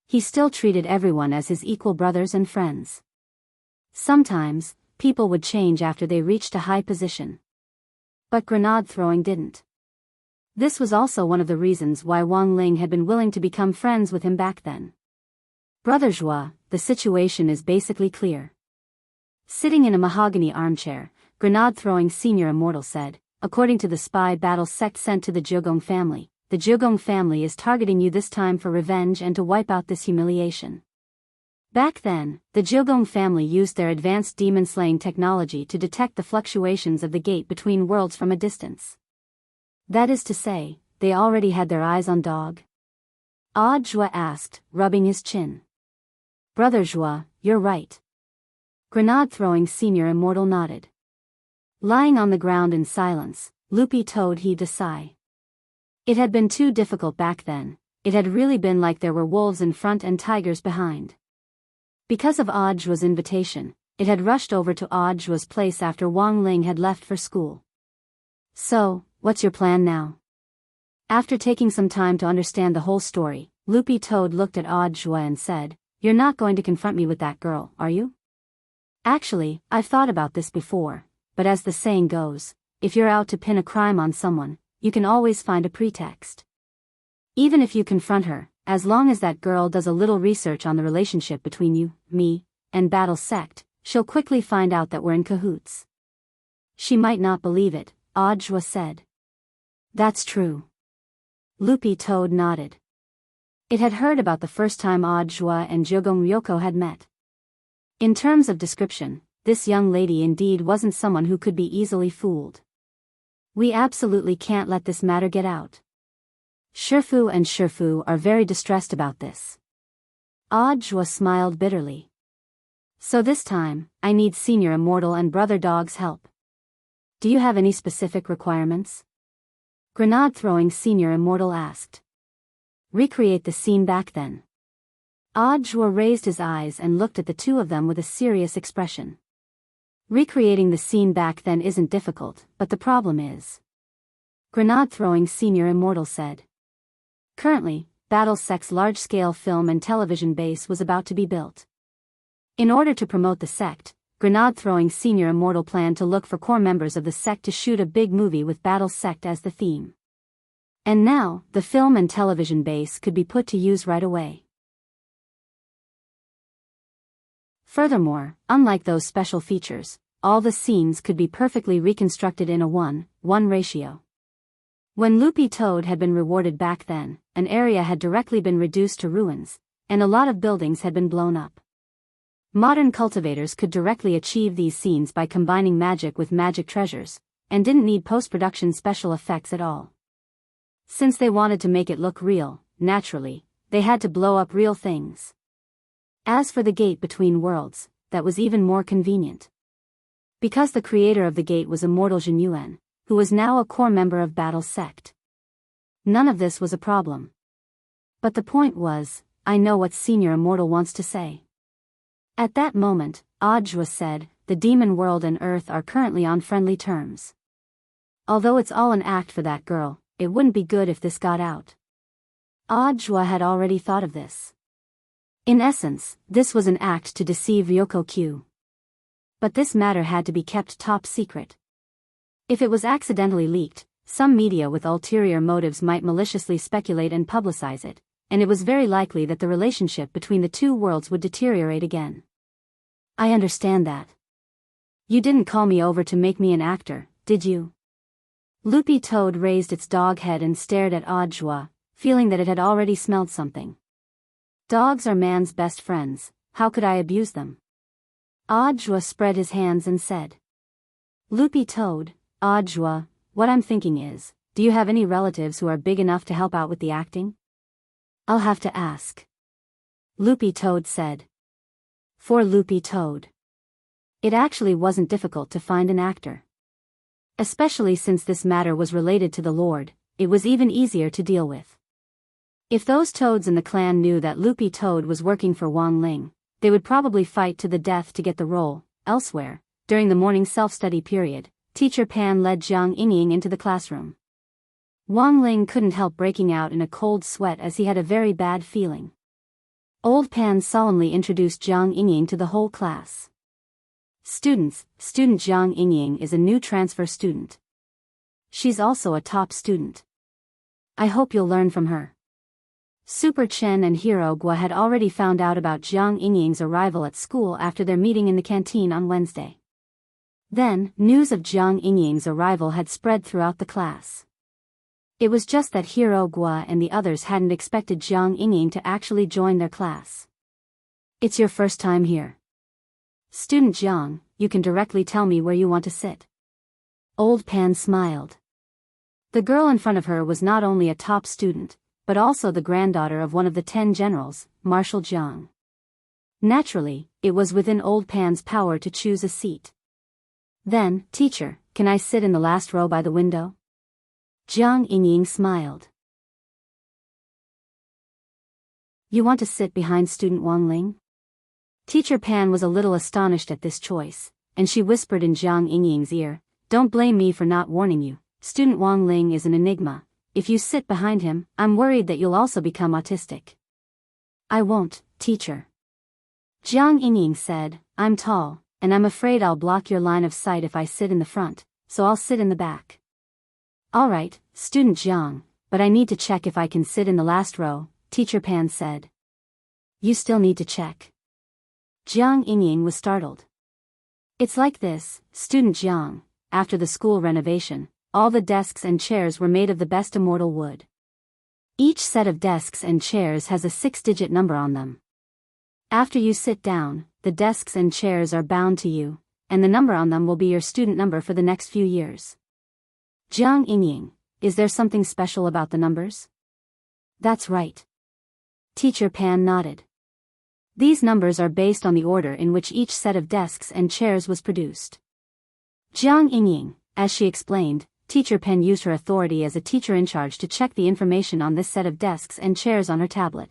He still treated everyone as his equal brothers and friends. Sometimes, people would change after they reached a high position. But grenade-throwing didn't. This was also one of the reasons why Wang Ling had been willing to become friends with him back then. Brother Zhua, the situation is basically clear. Sitting in a mahogany armchair, Grenade-throwing Senior Immortal said, according to the spy battle sect sent to the Jiugong family, the Jiugong family is targeting you this time for revenge and to wipe out this humiliation. Back then, the Jiugong family used their advanced demon-slaying technology to detect the fluctuations of the gate between worlds from a distance. That is to say, they already had their eyes on Dog? Audju asked, rubbing his chin. Brother Zhua, you're right. Grenade-throwing Senior Immortal nodded. Lying on the ground in silence, Loopy Toad heaved a sigh. It had been too difficult back then, it had really been like there were wolves in front and tigers behind. Because of Audju's invitation, it had rushed over to Audju's place after Wang Ling had left for school. So, what's your plan now? After taking some time to understand the whole story, Loopy Toad looked at Audju and said, You're not going to confront me with that girl, are you? Actually, I've thought about this before, but as the saying goes, if you're out to pin a crime on someone, you can always find a pretext. Even if you confront her, as long as that girl does a little research on the relationship between you, me, and Battle Sect, she'll quickly find out that we're in cahoots. She might not believe it, Audju said. That's true. Loopy Toad nodded. It had heard about the first time Audju and Jiugong Ryoko had met. In terms of description, this young lady indeed wasn't someone who could be easily fooled. We absolutely can't let this matter get out. Shifu and Shifu are very distressed about this. Audju smiled bitterly. So this time, I need Senior Immortal and Brother Dog's help. Do you have any specific requirements? Grenade-throwing Senior Immortal asked. Recreate the scene back then. Audju raised his eyes and looked at the two of them with a serious expression. Recreating the scene back then isn't difficult, but the problem is. Grenade-throwing Senior Immortal said. Currently, Battle Sect's large-scale film and television base was about to be built. In order to promote the sect, Grenade-throwing Senior Immortal planned to look for core members of the sect to shoot a big movie with Battle Sect as the theme. And now, the film and television base could be put to use right away. Furthermore, unlike those special features, all the scenes could be perfectly reconstructed in a 1:1 ratio. When Loopy Toad had been rewarded back then, an area had directly been reduced to ruins, and a lot of buildings had been blown up. Modern cultivators could directly achieve these scenes by combining magic with magic treasures, and didn't need post-production special effects at all. Since they wanted to make it look real, naturally, they had to blow up real things. As for the gate between worlds, that was even more convenient. Because the creator of the gate was Immortal Jinyuan, who was now a core member of Battle Sect. None of this was a problem. But the point was, I know what Senior Immortal wants to say. At that moment, Audju said, the demon world and Earth are currently on friendly terms. Although it's all an act for that girl, it wouldn't be good if this got out. Audju had already thought of this. In essence, this was an act to deceive Ryoko Q. But this matter had to be kept top secret. If it was accidentally leaked, some media with ulterior motives might maliciously speculate and publicize it, and it was very likely that the relationship between the two worlds would deteriorate again. I understand that. You didn't call me over to make me an actor, did you? Loopy Toad raised its dog head and stared at Audiobook, feeling that it had already smelled something. Dogs are man's best friends, how could I abuse them? Audiobook spread his hands and said. Loopy Toad, Audiobook, what I'm thinking is, do you have any relatives who are big enough to help out with the acting? I'll have to ask. Loopy Toad said. For Loopy Toad. It actually wasn't difficult to find an actor. Especially since this matter was related to the Lord, it was even easier to deal with. If those toads in the clan knew that Loopy Toad was working for Wang Ling, they would probably fight to the death to get the role. Elsewhere, during the morning self-study period, Teacher Pan led Jiang Yingying into the classroom. Wang Ling couldn't help breaking out in a cold sweat as he had a very bad feeling. Old Pan solemnly introduced Jiang Yingying to the whole class. Students, Student Jiang Yingying is a new transfer student. She's also a top student. I hope you'll learn from her. Super Chen and Hero Gua had already found out about Jiang Yingying's arrival at school after their meeting in the canteen on Wednesday. Then, news of Jiang Yingying's arrival had spread throughout the class. It was just that Hero Gua and the others hadn't expected Jiang Yingying to actually join their class. It's your first time here. Student Jiang, you can directly tell me where you want to sit. Old Pan smiled. The girl in front of her was not only a top student, but also the granddaughter of one of the 10 generals, Marshal Jiang. Naturally, it was within Old Pan's power to choose a seat. Then, teacher, can I sit in the last row by the window? Jiang Yingying smiled. You want to sit behind student Wang Ling? Teacher Pan was a little astonished at this choice, and she whispered in Jiang Yingying's ear, don't blame me for not warning you, student Wang Ling is an enigma. If you sit behind him, I'm worried that you'll also become autistic. I won't, teacher. Jiang Yingying said, I'm tall, and I'm afraid I'll block your line of sight if I sit in the front, so I'll sit in the back. Alright, student Jiang, but I need to check if I can sit in the last row, Teacher Pan said. You still need to check. Jiang Yingying was startled. It's like this, student Jiang, after the school renovation, all the desks and chairs were made of the best Immortal wood. Each set of desks and chairs has a 6-digit number on them. After you sit down, the desks and chairs are bound to you, and the number on them will be your student number for the next few years. Jiang Yingying, is there something special about the numbers? That's right. Teacher Pan nodded. These numbers are based on the order in which each set of desks and chairs was produced. Jiang Yingying, as she explained, Teacher Pan used her authority as a teacher in charge to check the information on this set of desks and chairs on her tablet.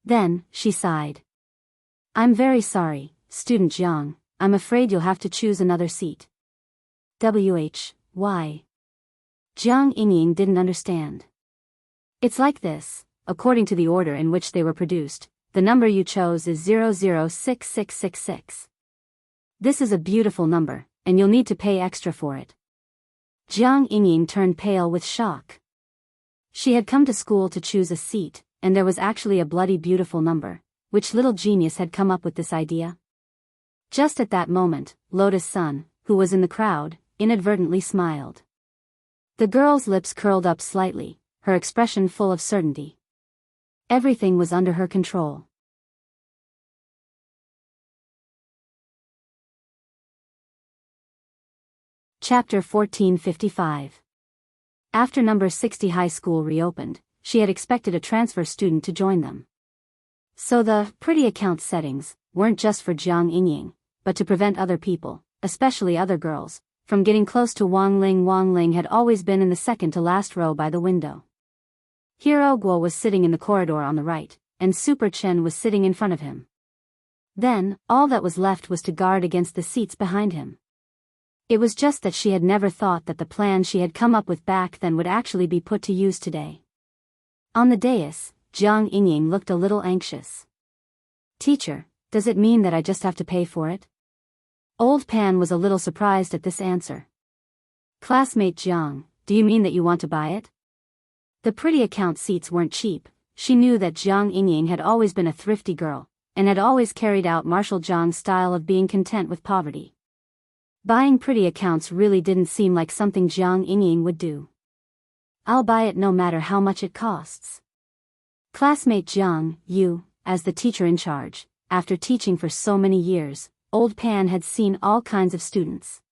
Then, she sighed. I'm very sorry, student Jiang, I'm afraid you'll have to choose another seat. Why? Jiang Yingying didn't understand. It's like this, according to the order in which they were produced, the number you chose is 006666. This is a beautiful number, and you'll need to pay extra for it. Jiang Yingying turned pale with shock. She had come to school to choose a seat, and there was actually a bloody beautiful number. Which little genius had come up with this idea? Just at that moment, Lotus Sun, who was in the crowd, inadvertently smiled. The girl's lips curled up slightly, her expression full of certainty. Everything was under her control. Chapter 1455. After number 60 high school reopened, she had expected a transfer student to join them. So the pretty account settings weren't just for Jiang Yingying, but to prevent other people, especially other girls, from getting close to Wang Ling. Wang Ling had always been in the second to last row by the window. Hero Guo was sitting in the corridor on the right, and Super Chen was sitting in front of him. Then, all that was left was to guard against the seats behind him. It was just that she had never thought that the plan she had come up with back then would actually be put to use today. On the dais, Jiang Yingying looked a little anxious. Teacher, does it mean that I just have to pay for it? Old Pan was a little surprised at this answer. Classmate Jiang, do you mean that you want to buy it? The pretty account seats weren't cheap. She knew that Jiang Yingying had always been a thrifty girl, and had always carried out Marshal Jiang's style of being content with poverty. Buying pretty accounts really didn't seem like something Jiang Yingying would do. I'll buy it no matter how much it costs. Classmate Jiang, you, as the teacher in charge, after teaching for so many years, Old Pan had seen all kinds of students.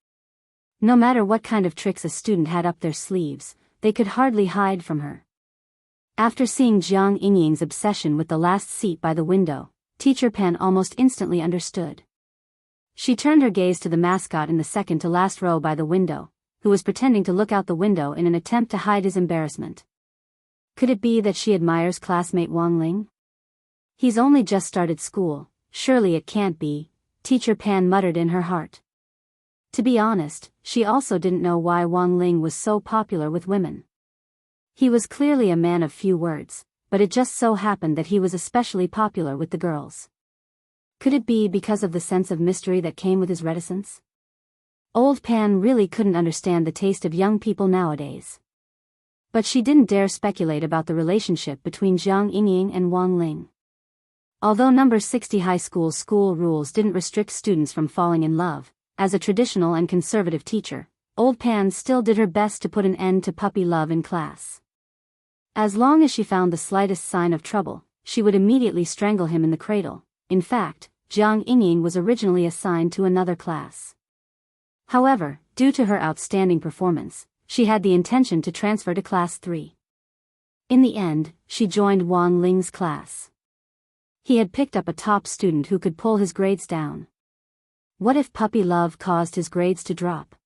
No matter what kind of tricks a student had up their sleeves, they could hardly hide from her. After seeing Jiang Yingying's obsession with the last seat by the window, Teacher Pan almost instantly understood. She turned her gaze to the mascot in the second to last row by the window, who was pretending to look out the window in an attempt to hide his embarrassment. Could it be that she admires classmate Wang Ling? He's only just started school, surely it can't be, Teacher Pan muttered in her heart. To be honest, she also didn't know why Wang Ling was so popular with women. He was clearly a man of few words, but it just so happened that he was especially popular with the girls. Could it be because of the sense of mystery that came with his reticence? Old Pan really couldn't understand the taste of young people nowadays. But she didn't dare speculate about the relationship between Jiang Yingying and Wang Ling. Although number 60 high school rules didn't restrict students from falling in love, as a traditional and conservative teacher, Old Pan still did her best to put an end to puppy love in class. As long as she found the slightest sign of trouble, she would immediately strangle him in the cradle. In fact, Jiang Yingying was originally assigned to another class. However, due to her outstanding performance, she had the intention to transfer to class 3. In the end, she joined Wang Ling's class. He had picked up a top student who could pull his grades down. What if puppy love caused his grades to drop?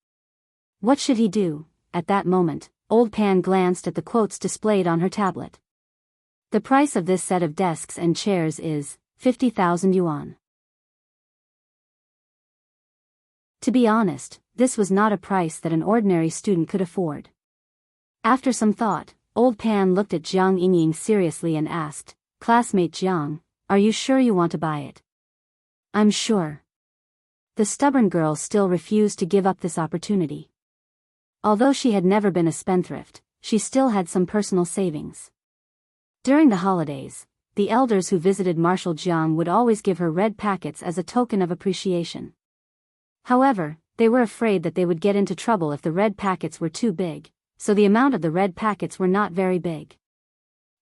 What should he do? At that moment, Old Pan glanced at the quotes displayed on her tablet. The price of this set of desks and chairs is 50,000 yuan. To be honest, this was not a price that an ordinary student could afford. After some thought, Old Pan looked at Jiang Yingying seriously and asked, Classmate Jiang, are you sure you want to buy it? I'm sure. The stubborn girl still refused to give up this opportunity. Although she had never been a spendthrift, she still had some personal savings. During the holidays, the elders who visited Marshal Jiang would always give her red packets as a token of appreciation. However, they were afraid that they would get into trouble if the red packets were too big, so the amount of the red packets were not very big.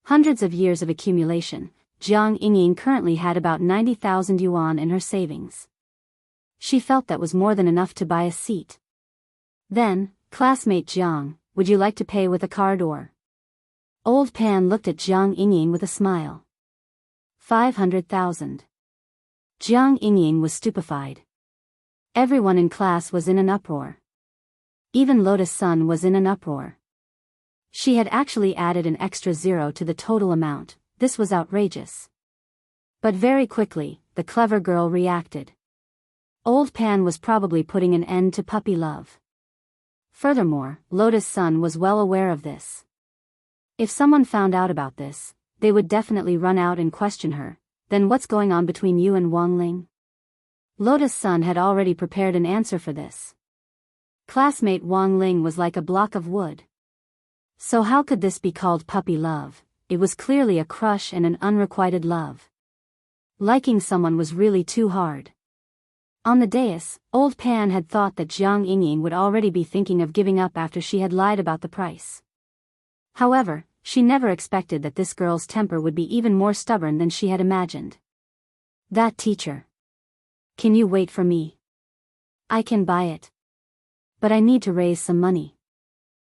Hundreds of years of accumulation, Jiang Yingying currently had about 90,000 yuan in her savings. She felt that was more than enough to buy a seat. Then, Classmate Jiang, would you like to pay with a card or? Old Pan looked at Jiang Yingying with a smile. 500,000. Jiang Yingying was stupefied. Everyone in class was in an uproar. Even Lotus Sun was in an uproar. She had actually added an extra zero to the total amount. This was outrageous. But very quickly, the clever girl reacted. Old Pan was probably putting an end to puppy love. Furthermore, Lotus Sun was well aware of this. If someone found out about this, they would definitely run out and question her. Then what's going on between you and Wang Ling? Lotus Sun had already prepared an answer for this. Classmate Wang Ling was like a block of wood. So how could this be called puppy love? It was clearly a crush and an unrequited love. Liking someone was really too hard. On the dais, Old Pan had thought that Jiang Yingying would already be thinking of giving up after she had lied about the price. However, she never expected that this girl's temper would be even more stubborn than she had imagined. That teacher. Can you wait for me? I can buy it. But I need to raise some money.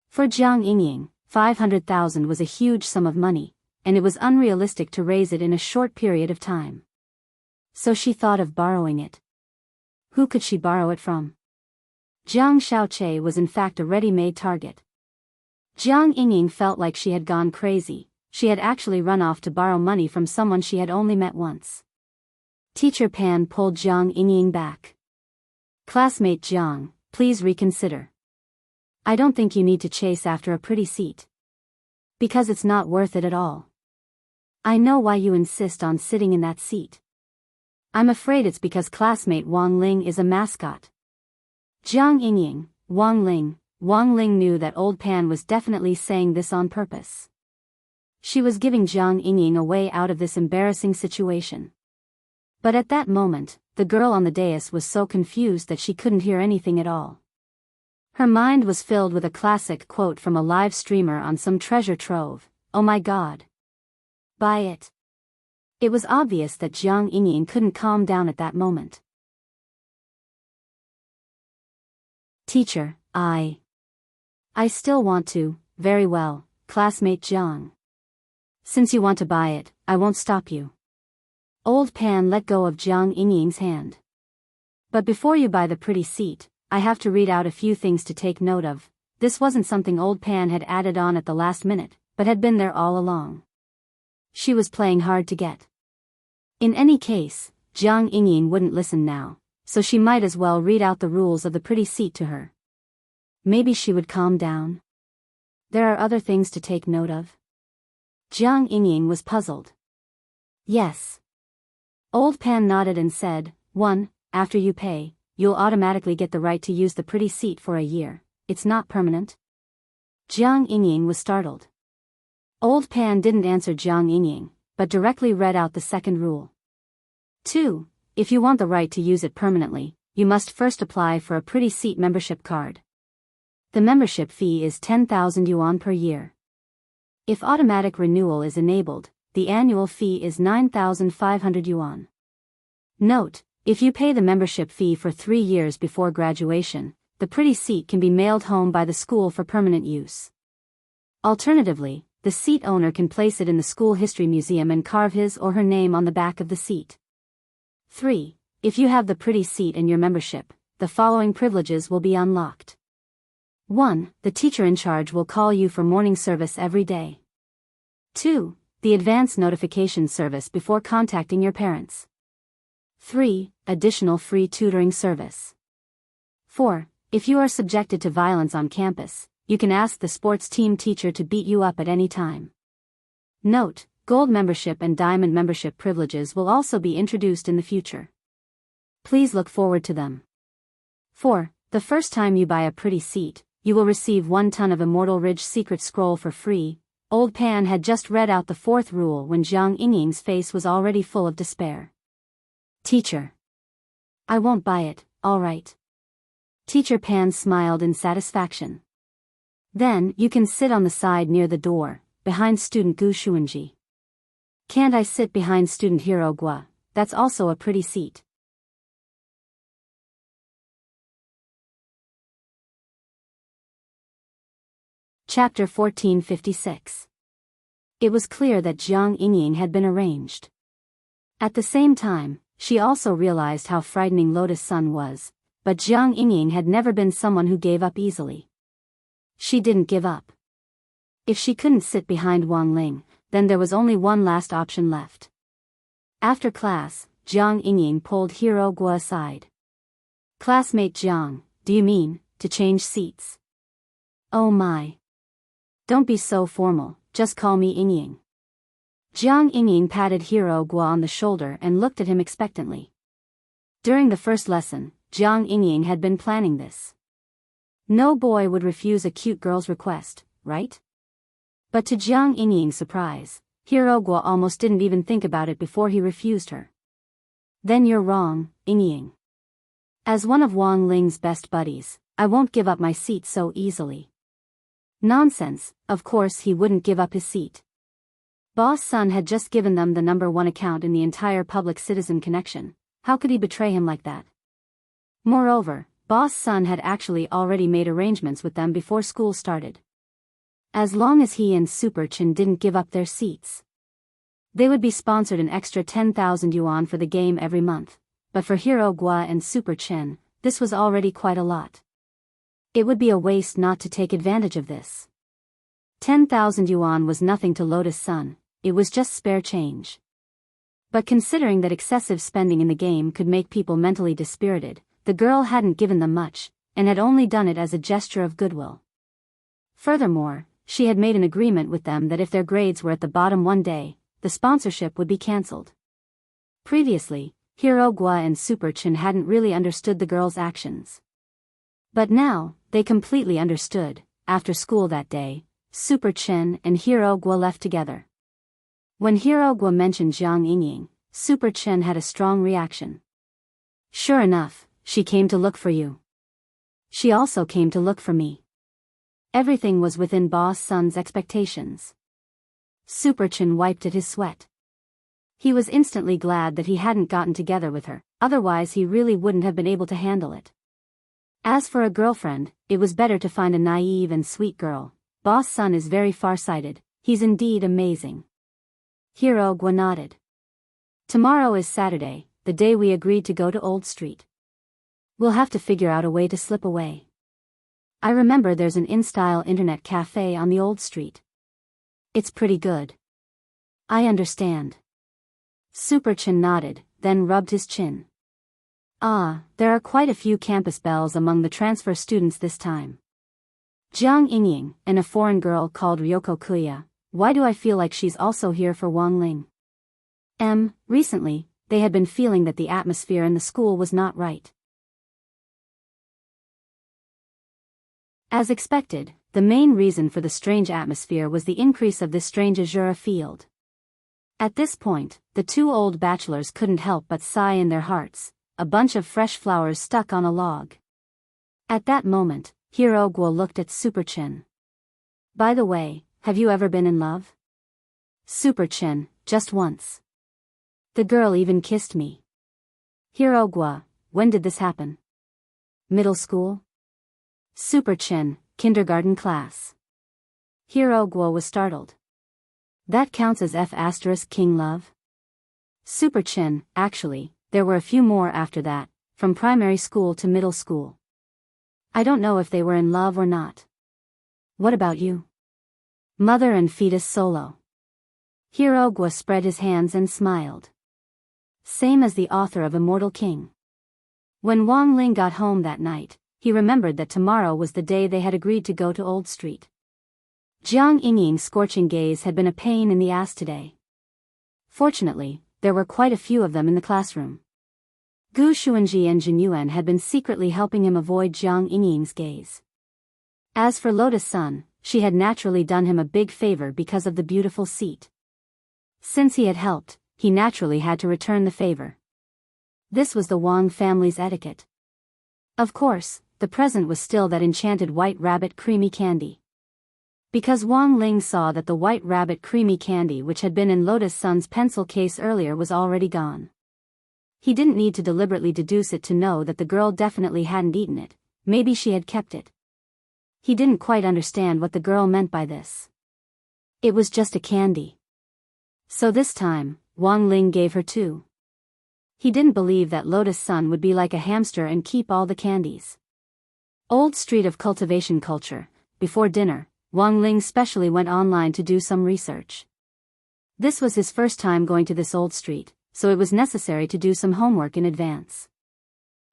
For Jiang Yingying, 500,000 was a huge sum of money, and it was unrealistic to raise it in a short period of time. So she thought of borrowing it. Who could she borrow it from? Jiang Xiaoche was in fact a ready-made target. Jiang Yingying felt like she had gone crazy. She had actually run off to borrow money from someone she had only met once. Teacher Pan pulled Jiang Yingying back. Classmate Jiang, please reconsider. I don't think you need to chase after a pretty seat. Because it's not worth it at all. I know why you insist on sitting in that seat. I'm afraid it's because classmate Wang Ling is a mascot. Jiang Yingying, Wang Ling knew that old Pan was definitely saying this on purpose. She was giving Jiang Yingying a way out of this embarrassing situation. But at that moment, the girl on the dais was so confused that she couldn't hear anything at all. Her mind was filled with a classic quote from a live streamer on some treasure trove, "Oh my god. Buy it." It was obvious that Jiang Yingying couldn't calm down at that moment. Teacher, I still want to. Very well, classmate Jiang. Since you want to buy it, I won't stop you. Old Pan let go of Jiang Yingying's hand. But before you buy the pretty seat, I have to read out a few things to take note of. This wasn't something Old Pan had added on at the last minute, but had been there all along. She was playing hard to get. In any case, Jiang Yingying wouldn't listen now, so she might as well read out the rules of the pretty seat to her. Maybe she would calm down. There are other things to take note of. Jiang Yingying was puzzled. Yes. Old Pan nodded and said, 1. After you pay, you'll automatically get the right to use the pretty seat for a year. It's not permanent. Jiang Yingying was startled. Old Pan didn't answer Jiang Yingying, but directly read out the second rule. 2. If you want the right to use it permanently, you must first apply for a pretty seat membership card. The membership fee is 10,000 yuan per year. If automatic renewal is enabled, the annual fee is 9,500 yuan. Note, if you pay the membership fee for 3 years before graduation, the pretty seat can be mailed home by the school for permanent use. Alternatively, the seat owner can place it in the school history museum and carve his or her name on the back of the seat. 3. If you have the pretty seat and your membership, the following privileges will be unlocked. 1. The teacher in charge will call you for morning service every day. 2. The advance notification service before contacting your parents. 3. Additional free tutoring service. 4. If you are subjected to violence on campus, you can ask the sports team teacher to beat you up at any time. Note, gold membership and diamond membership privileges will also be introduced in the future. Please look forward to them. 4. The first time you buy a pretty seat, you will receive 1 ton of Immortal Ridge secret scroll for free. Old Pan had just read out the 4th rule when Jiang Yingying's face was already full of despair. Teacher. I won't buy it, all right. Teacher Pan smiled in satisfaction. Then, you can sit on the side near the door, behind student Gu Xuanji. Can't I sit behind student Hero Gua? That's also a pretty seat. Chapter 1456. It was clear that Jiang Yingying had been arranged. At the same time, she also realized how frightening Lotus Sun was, but Jiang Yingying had never been someone who gave up easily. She didn't give up. If she couldn't sit behind Wang Ling, then there was only one last option left. After class, Jiang Yingying pulled Hero Gua aside. Classmate Jiang, do you mean, to change seats? Oh my. Don't be so formal, just call me Yingying. Jiang Yingying patted Hero Gua on the shoulder and looked at him expectantly. During the first lesson, Jiang Yingying had been planning this. No boy would refuse a cute girl's request, right? But to Jiang Yingying's surprise, Hero Gua almost didn't even think about it before he refused her. Then you're wrong, Yingying. As one of Wang Ling's best buddies, I won't give up my seat so easily. Nonsense, of course he wouldn't give up his seat. Boss Sun had just given them the #1 account in the entire public citizen connection. How could he betray him like that? Moreover, Boss Sun had actually already made arrangements with them before school started. As long as he and Super Chen didn't give up their seats, they would be sponsored an extra 10,000 yuan for the game every month, but for Hero Gua and Super Chen, this was already quite a lot. It would be a waste not to take advantage of this. 10,000 yuan was nothing to Lotus Sun, it was just spare change. But considering that excessive spending in the game could make people mentally dispirited, the girl hadn't given them much, and had only done it as a gesture of goodwill. Furthermore, she had made an agreement with them that if their grades were at the bottom one day, the sponsorship would be cancelled. Previously, Hirogwa and Superchin hadn't really understood the girl's actions. But now, they completely understood. After school that day, Superchin and Hirogwa left together. When Hirogwa mentioned Jiang Yingying, Superchin had a strong reaction. Sure enough, she came to look for you. She also came to look for me. Everything was within Boss Sun's expectations. Superchin wiped at his sweat. He was instantly glad that he hadn't gotten together with her, otherwise he really wouldn't have been able to handle it. As for a girlfriend, it was better to find a naive and sweet girl. Boss Sun is very far-sighted, he's indeed amazing. Hirogwa nodded. Tomorrow is Saturday, the day we agreed to go to Old Street. We'll have to figure out a way to slip away. I remember there's an in-style internet cafe on the Old Street. It's pretty good. I understand. Superchin nodded, then rubbed his chin. There are quite a few campus belles among the transfer students this time. Jiang Yingying, and a foreign girl called Ryoko Kuya. Why do I feel like she's also here for Wang Ling? Recently, they had been feeling that the atmosphere in the school was not right. As expected, the main reason for the strange atmosphere was the increase of this strange azure field. At this point, the two old bachelors couldn't help but sigh in their hearts, a bunch of fresh flowers stuck on a log. At that moment, Hirogwa looked at Superchin. By the way, have you ever been in love? Superchin, just once. The girl even kissed me. Hirogwa, when did this happen? Middle school? Superchin, kindergarten class. Hirogwa was startled. That counts as F***king love? Superchin, actually, there were a few more after that, from primary school to middle school. I don't know if they were in love or not. What about you? Mother and fetus solo. Hirogwa spread his hands and smiled. Same as the author of Immortal King. When Wang Ling got home that night, he remembered that tomorrow was the day they had agreed to go to Old Street. Jiang Yingying's scorching gaze had been a pain in the ass today. Fortunately, there were quite a few of them in the classroom. Gu Xuanji and Jin Yuan had been secretly helping him avoid Jiang Yingying's gaze. As for Lotus Sun, she had naturally done him a big favor because of the beautiful seat. Since he had helped, he naturally had to return the favor. This was the Wang family's etiquette. Of course, the present was still that enchanted white rabbit creamy candy. Because Wang Ling saw that the white rabbit creamy candy which had been in Lotus Sun's pencil case earlier was already gone. He didn't need to deliberately deduce it to know that the girl definitely hadn't eaten it, maybe she had kept it. He didn't quite understand what the girl meant by this. It was just a candy. So this time, Wang Ling gave her two. He didn't believe that Lotus Sun would be like a hamster and keep all the candies. Old Street of Cultivation Culture. Before dinner, Wang Ling specially went online to do some research. This was his first time going to this old street, so it was necessary to do some homework in advance.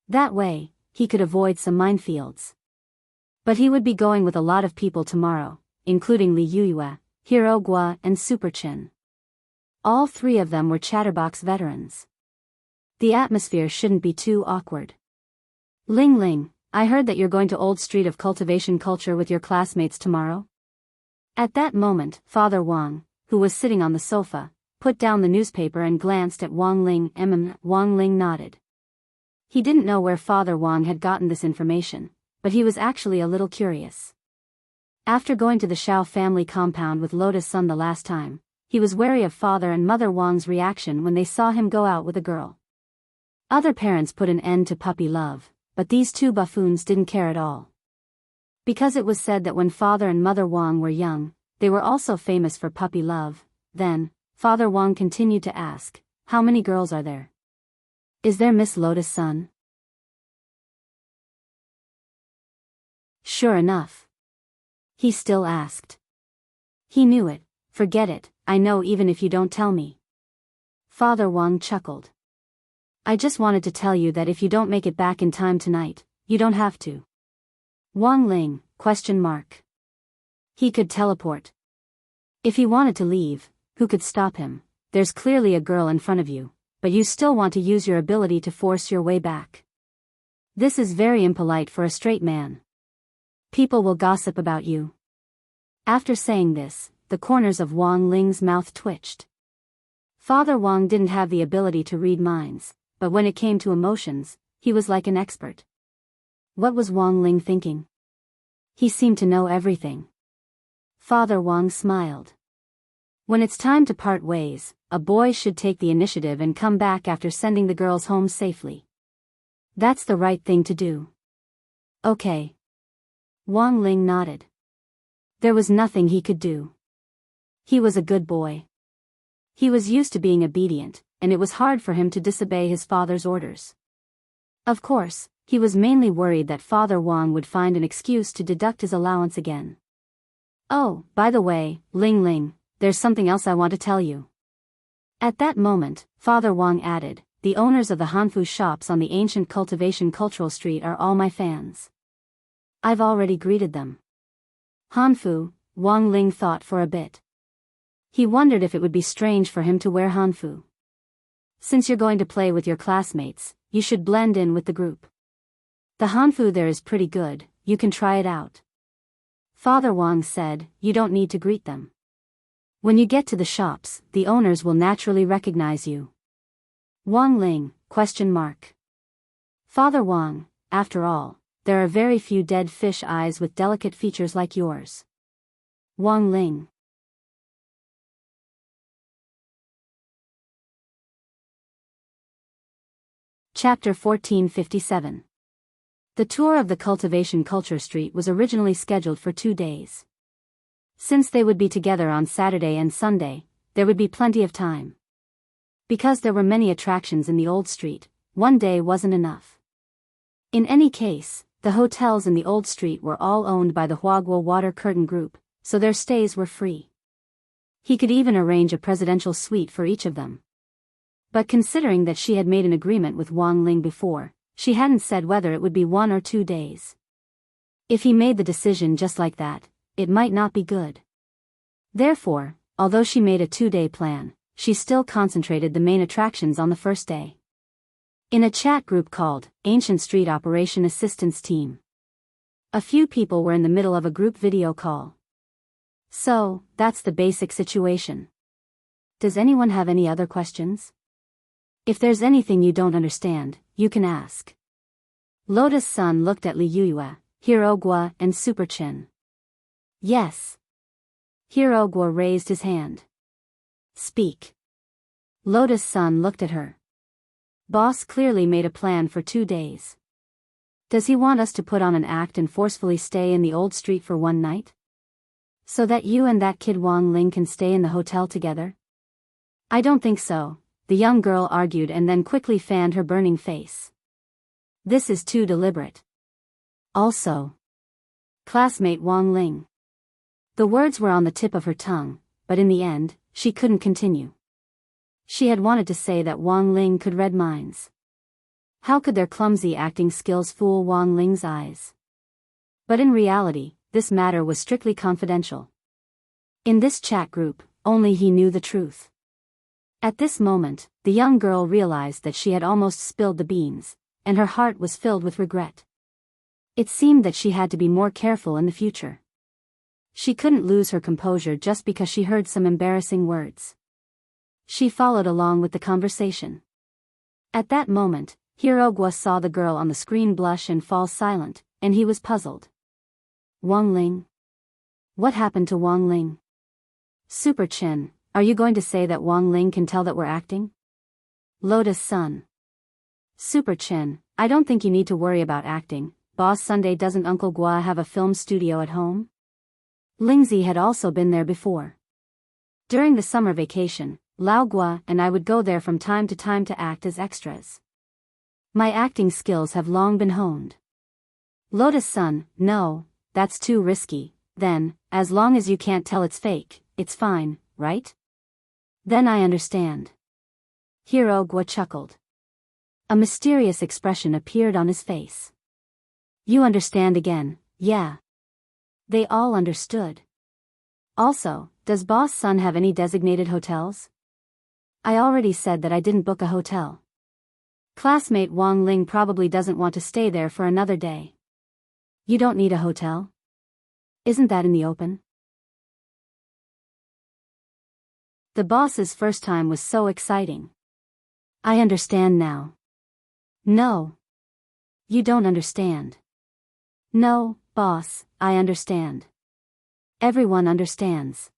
That way, he could avoid some minefields. But he would be going with a lot of people tomorrow, including Li Yuyue, Hirogwa and Superchin. All three of them were Chatterbox veterans. The atmosphere shouldn't be too awkward. Ling Ling, I heard that you're going to Old Street of Cultivation Culture with your classmates tomorrow? At that moment, Father Wang, who was sitting on the sofa, put down the newspaper and glanced at Wang Ling. Wang Ling nodded. He didn't know where Father Wang had gotten this information, but he was actually a little curious. After going to the Shao family compound with Lotus Sun the last time, he was wary of Father and Mother Wang's reaction when they saw him go out with a girl. Other parents put an end to puppy love, but these two buffoons didn't care at all. Because it was said that when Father and Mother Wang were young, they were also famous for puppy love. Then, Father Wang continued to ask, how many girls are there? Is there Miss Lotus Sun? Sure enough. He still asked. He knew it. Forget it, I know even if you don't tell me. Father Wang chuckled. I just wanted to tell you that if you don't make it back in time tonight, you don't have to. Wang Ling, ? He could teleport. If he wanted to leave, who could stop him? There's clearly a girl in front of you. but you still want to use your ability to force your way back. This is very impolite for a straight man. People will gossip about you. After saying this, the corners of Wang Ling's mouth twitched. Father Wang didn't have the ability to read minds, but when it came to emotions, he was like an expert. What was Wang Ling thinking? He seemed to know everything. Father Wang smiled. When it's time to part ways, a boy should take the initiative and come back after sending the girls home safely. That's the right thing to do. Okay. Wang Ling nodded. There was nothing he could do. He was a good boy. He was used to being obedient, and it was hard for him to disobey his father's orders. Of course, he was mainly worried that Father Wang would find an excuse to deduct his allowance again. Oh, by the way, Ling Ling, there's something else I want to tell you. At that moment, Father Wang added, the owners of the Hanfu shops on the ancient Cultivation Cultural Street are all my fans. I've already greeted them. Hanfu, Wang Ling thought for a bit. He wondered if it would be strange for him to wear Hanfu. Since you're going to play with your classmates, you should blend in with the group. The Hanfu there is pretty good, you can try it out. Father Wang said, you don't need to greet them. When you get to the shops, the owners will naturally recognize you. Wang Ling, ? Father Wang, after all, there are very few dead fish eyes with delicate features like yours. Wang Ling. Chapter 1457. The tour of the Cultivation Culture Street was originally scheduled for 2 days. Since they would be together on Saturday and Sunday, there would be plenty of time. Because there were many attractions in the old street, 1 day wasn't enough. In any case, the hotels in the old street were all owned by the Huaguo Water Curtain Group, so their stays were free. He could even arrange a presidential suite for each of them. But considering that she had made an agreement with Wang Ling before, she hadn't said whether it would be 1 or 2 days. If he made the decision just like that, it might not be good. Therefore, although she made a 2-day plan, she still concentrated the main attractions on the first day. In a chat group called Ancient Street Operation Assistance Team, a few people were in the middle of a group video call. So, that's the basic situation. Does anyone have any other questions? If there's anything you don't understand, you can ask. Lotus Sun looked at Li Yuyue, Hirogwa, and Super Chin. Yes. Hirogwa raised his hand. Speak. Lotus Sun looked at her. Boss clearly made a plan for 2 days. Does he want us to put on an act and forcefully stay in the old street for 1 night? So that you and that kid Wang Ling can stay in the hotel together? I don't think so, the young girl argued and then quickly fanned her burning face. This is too deliberate. Also, classmate Wang Ling. The words were on the tip of her tongue, but in the end, she couldn't continue. She had wanted to say that Wang Ling could read minds. How could their clumsy acting skills fool Wang Ling's eyes? But in reality, this matter was strictly confidential. In this chat group, only he knew the truth. At this moment, the young girl realized that she had almost spilled the beans, and her heart was filled with regret. It seemed that she had to be more careful in the future. She couldn't lose her composure just because she heard some embarrassing words. She followed along with the conversation. At that moment, Hirogwa saw the girl on the screen blush and fall silent, and he was puzzled. Wang Ling? What happened to Wang Ling? Super Chin, are you going to say that Wang Ling can tell that we're acting? Lotus Sun. Super Chin, I don't think you need to worry about acting. Boss Sunday, doesn't Uncle Gua have a film studio at home? Lingzi had also been there before. During the summer vacation, Lao Gua and I would go there from time to time to act as extras. My acting skills have long been honed. Lotus Sun, no, that's too risky. Then, as long as you can't tell it's fake, it's fine, right? Then I understand. Hirogwa chuckled. A mysterious expression appeared on his face. You understand again, yeah. They all understood. Also, does Boss Sun have any designated hotels? I already said that I didn't book a hotel. Classmate Wang Ling probably doesn't want to stay there for another day. You don't need a hotel? Isn't that in the open? The boss's first time was so exciting. I understand now. No. You don't understand. No, boss, I understand. Everyone understands.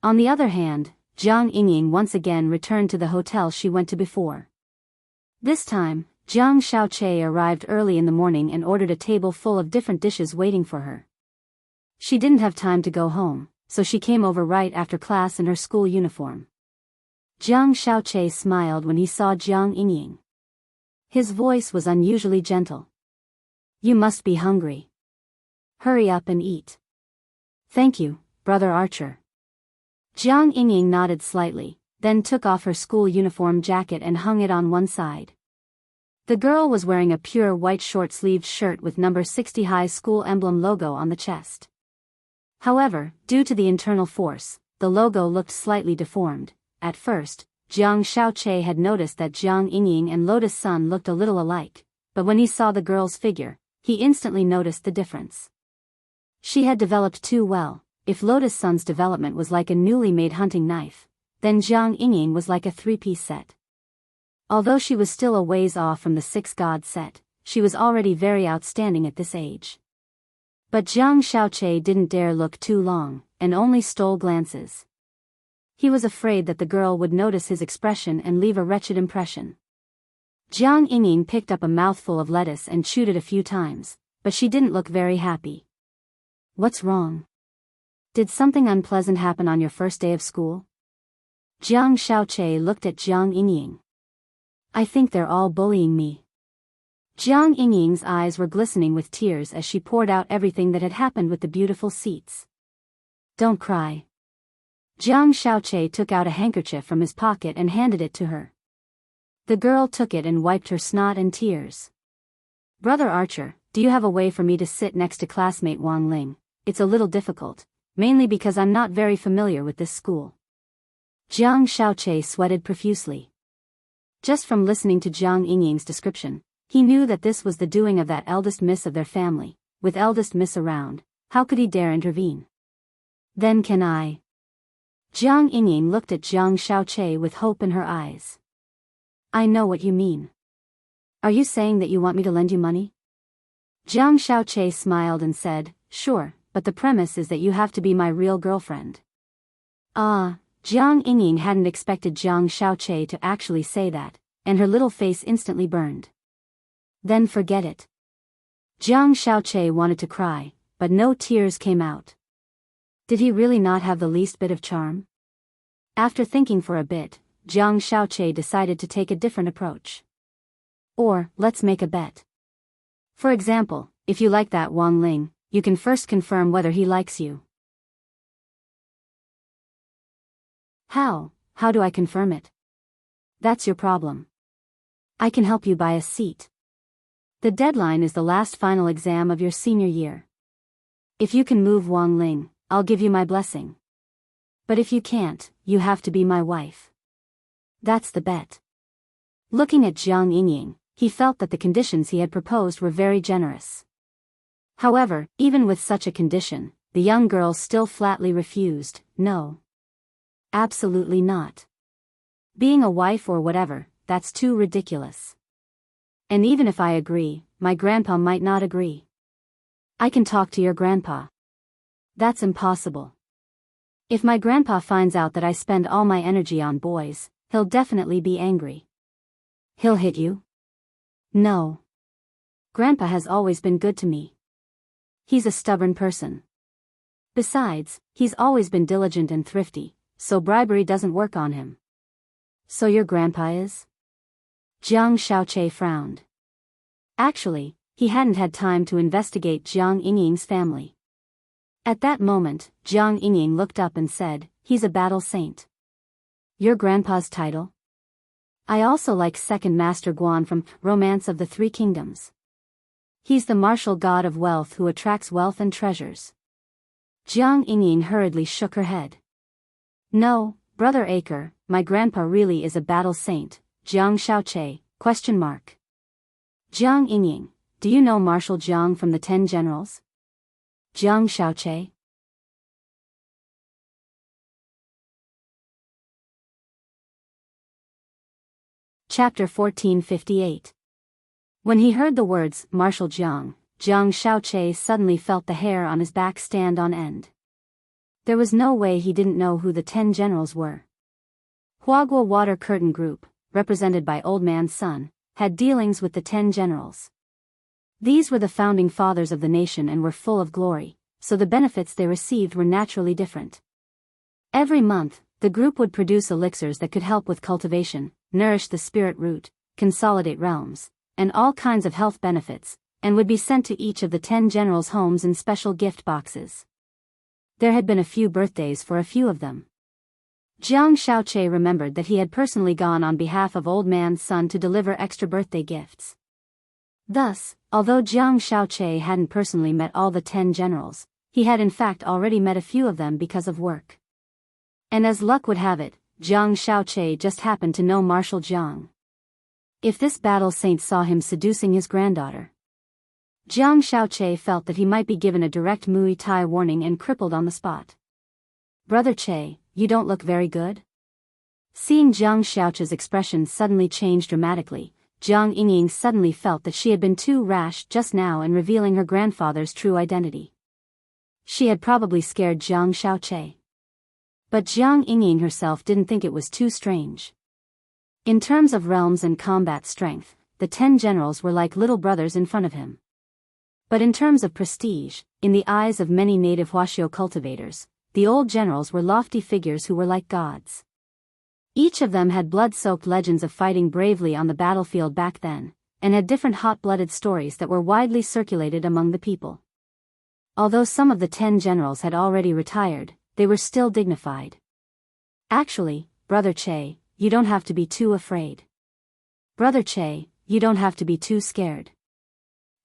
On the other hand, Jiang Yingying once again returned to the hotel she went to before. This time, Jiang Xiaoqi arrived early in the morning and ordered a table full of different dishes waiting for her. She didn't have time to go home, so she came over right after class in her school uniform. Jiang Xiaoqi smiled when he saw Jiang Yingying. His voice was unusually gentle. You must be hungry. Hurry up and eat. Thank you, Brother Archer. Jiang Yingying nodded slightly, then took off her school uniform jacket and hung it on one side. The girl was wearing a pure white short-sleeved shirt with number 60 high school emblem logo on the chest. However, due to the internal force, the logo looked slightly deformed. At first, Jiang Xiaoqi had noticed that Jiang Yingying and Lotus Sun looked a little alike, but when he saw the girl's figure, he instantly noticed the difference. She had developed too well. If Lotus Sun's development was like a newly made hunting knife, then Jiang Yingying was like a three-piece set. Although she was still a ways off from the six-god set, she was already very outstanding at this age. But Jiang Xiaoqi didn't dare look too long, and only stole glances. He was afraid that the girl would notice his expression and leave a wretched impression. Jiang Yingying picked up a mouthful of lettuce and chewed it a few times, but she didn't look very happy. What's wrong? Did something unpleasant happen on your first day of school? Jiang Xiaoqi looked at Jiang Yingying. I think they're all bullying me. Jiang Yingying's eyes were glistening with tears as she poured out everything that had happened with the beautiful seats. Don't cry. Jiang Xiaoqi took out a handkerchief from his pocket and handed it to her. The girl took it and wiped her snot and tears. Brother Archer, do you have a way for me to sit next to classmate Wang Ling? It's a little difficult, mainly because I'm not very familiar with this school. Jiang Xiaoqi sweated profusely. Just from listening to Jiang Yingying's description, he knew that this was the doing of that eldest miss of their family. With eldest miss around, how could he dare intervene? Then can I? Jiang Yingying looked at Jiang Xiaoqi with hope in her eyes. I know what you mean. Are you saying that you want me to lend you money? Jiang Xiaoqi smiled and said, sure, but the premise is that you have to be my real girlfriend. Ah, Jiang Yingying hadn't expected Jiang Xiaoqi to actually say that, and her little face instantly burned. Then forget it. Jiang Xiaoqi wanted to cry, but no tears came out. Did he really not have the least bit of charm? After thinking for a bit, Jiang Xiaoqi decided to take a different approach. Or, let's make a bet. For example, if you like that Wang Ling, you can first confirm whether he likes you. How? How do I confirm it? That's your problem. I can help you buy a seat. The deadline is the last final exam of your senior year. If you can move Wang Ling, I'll give you my blessing. But if you can't, you have to be my wife. That's the bet. Looking at Jiang Yingying, he felt that the conditions he had proposed were very generous. However, even with such a condition, the young girl still flatly refused. No. Absolutely not. Being a wife or whatever, that's too ridiculous. And even if I agree, my grandpa might not agree. I can talk to your grandpa. That's impossible. If my grandpa finds out that I spend all my energy on boys, he'll definitely be angry. He'll hit you? No. Grandpa has always been good to me. He's a stubborn person. Besides, he's always been diligent and thrifty, so bribery doesn't work on him. So your grandpa is? Jiang Xiaoqi frowned. Actually, he hadn't had time to investigate Jiang Yingying's family. At that moment, Jiang Yingying looked up and said, he's a battle saint. Your grandpa's title? I also like Second Master Guan from Romance of the Three Kingdoms. He's the martial god of wealth who attracts wealth and treasures. Jiang Yingying hurriedly shook her head. No, Brother Acre, my grandpa really is a battle saint, Jiang Shaoqi, ? Jiang Yingying, do you know Marshal Jiang from the 10 Generals? Jiang Shaoqi. Chapter 1458. When he heard the words, Marshal Jiang, Jiang Shaoqi suddenly felt the hair on his back stand on end. There was no way he didn't know who the 10 Generals were. Huaguo Water Curtain Group, represented by Old Man Sun, had dealings with the 10 Generals. These were the founding fathers of the nation and were full of glory, so the benefits they received were naturally different. Every month, the group would produce elixirs that could help with cultivation, nourish the spirit root, consolidate realms, and all kinds of health benefits, and would be sent to each of the 10 Generals' homes in special gift boxes. There had been a few birthdays for a few of them. Jiang Shaoqi remembered that he had personally gone on behalf of Old Man Sun to deliver extra birthday gifts. Thus, although Jiang Shaoqi hadn't personally met all the 10 Generals, he had in fact already met a few of them because of work. And as luck would have it, Jiang Shaoqi just happened to know Marshal Jiang. If this battle saint saw him seducing his granddaughter, Jiang Shaoqi felt that he might be given a direct Muay Thai warning and crippled on the spot. Brother Che, you don't look very good? Seeing Jiang Shaoqi's expression suddenly change dramatically, Jiang Yingying suddenly felt that she had been too rash just now in revealing her grandfather's true identity. She had probably scared Jiang Shaoqi. But Jiang Yingying herself didn't think it was too strange. In terms of realms and combat strength, the 10 Generals were like little brothers in front of him. But in terms of prestige, in the eyes of many native Huaxiao cultivators, the old generals were lofty figures who were like gods. Each of them had blood-soaked legends of fighting bravely on the battlefield back then, and had different hot-blooded stories that were widely circulated among the people. Although some of the 10 Generals had already retired, they were still dignified. Actually, Brother Che, you don't have to be too afraid. Brother Che, you don't have to be too scared.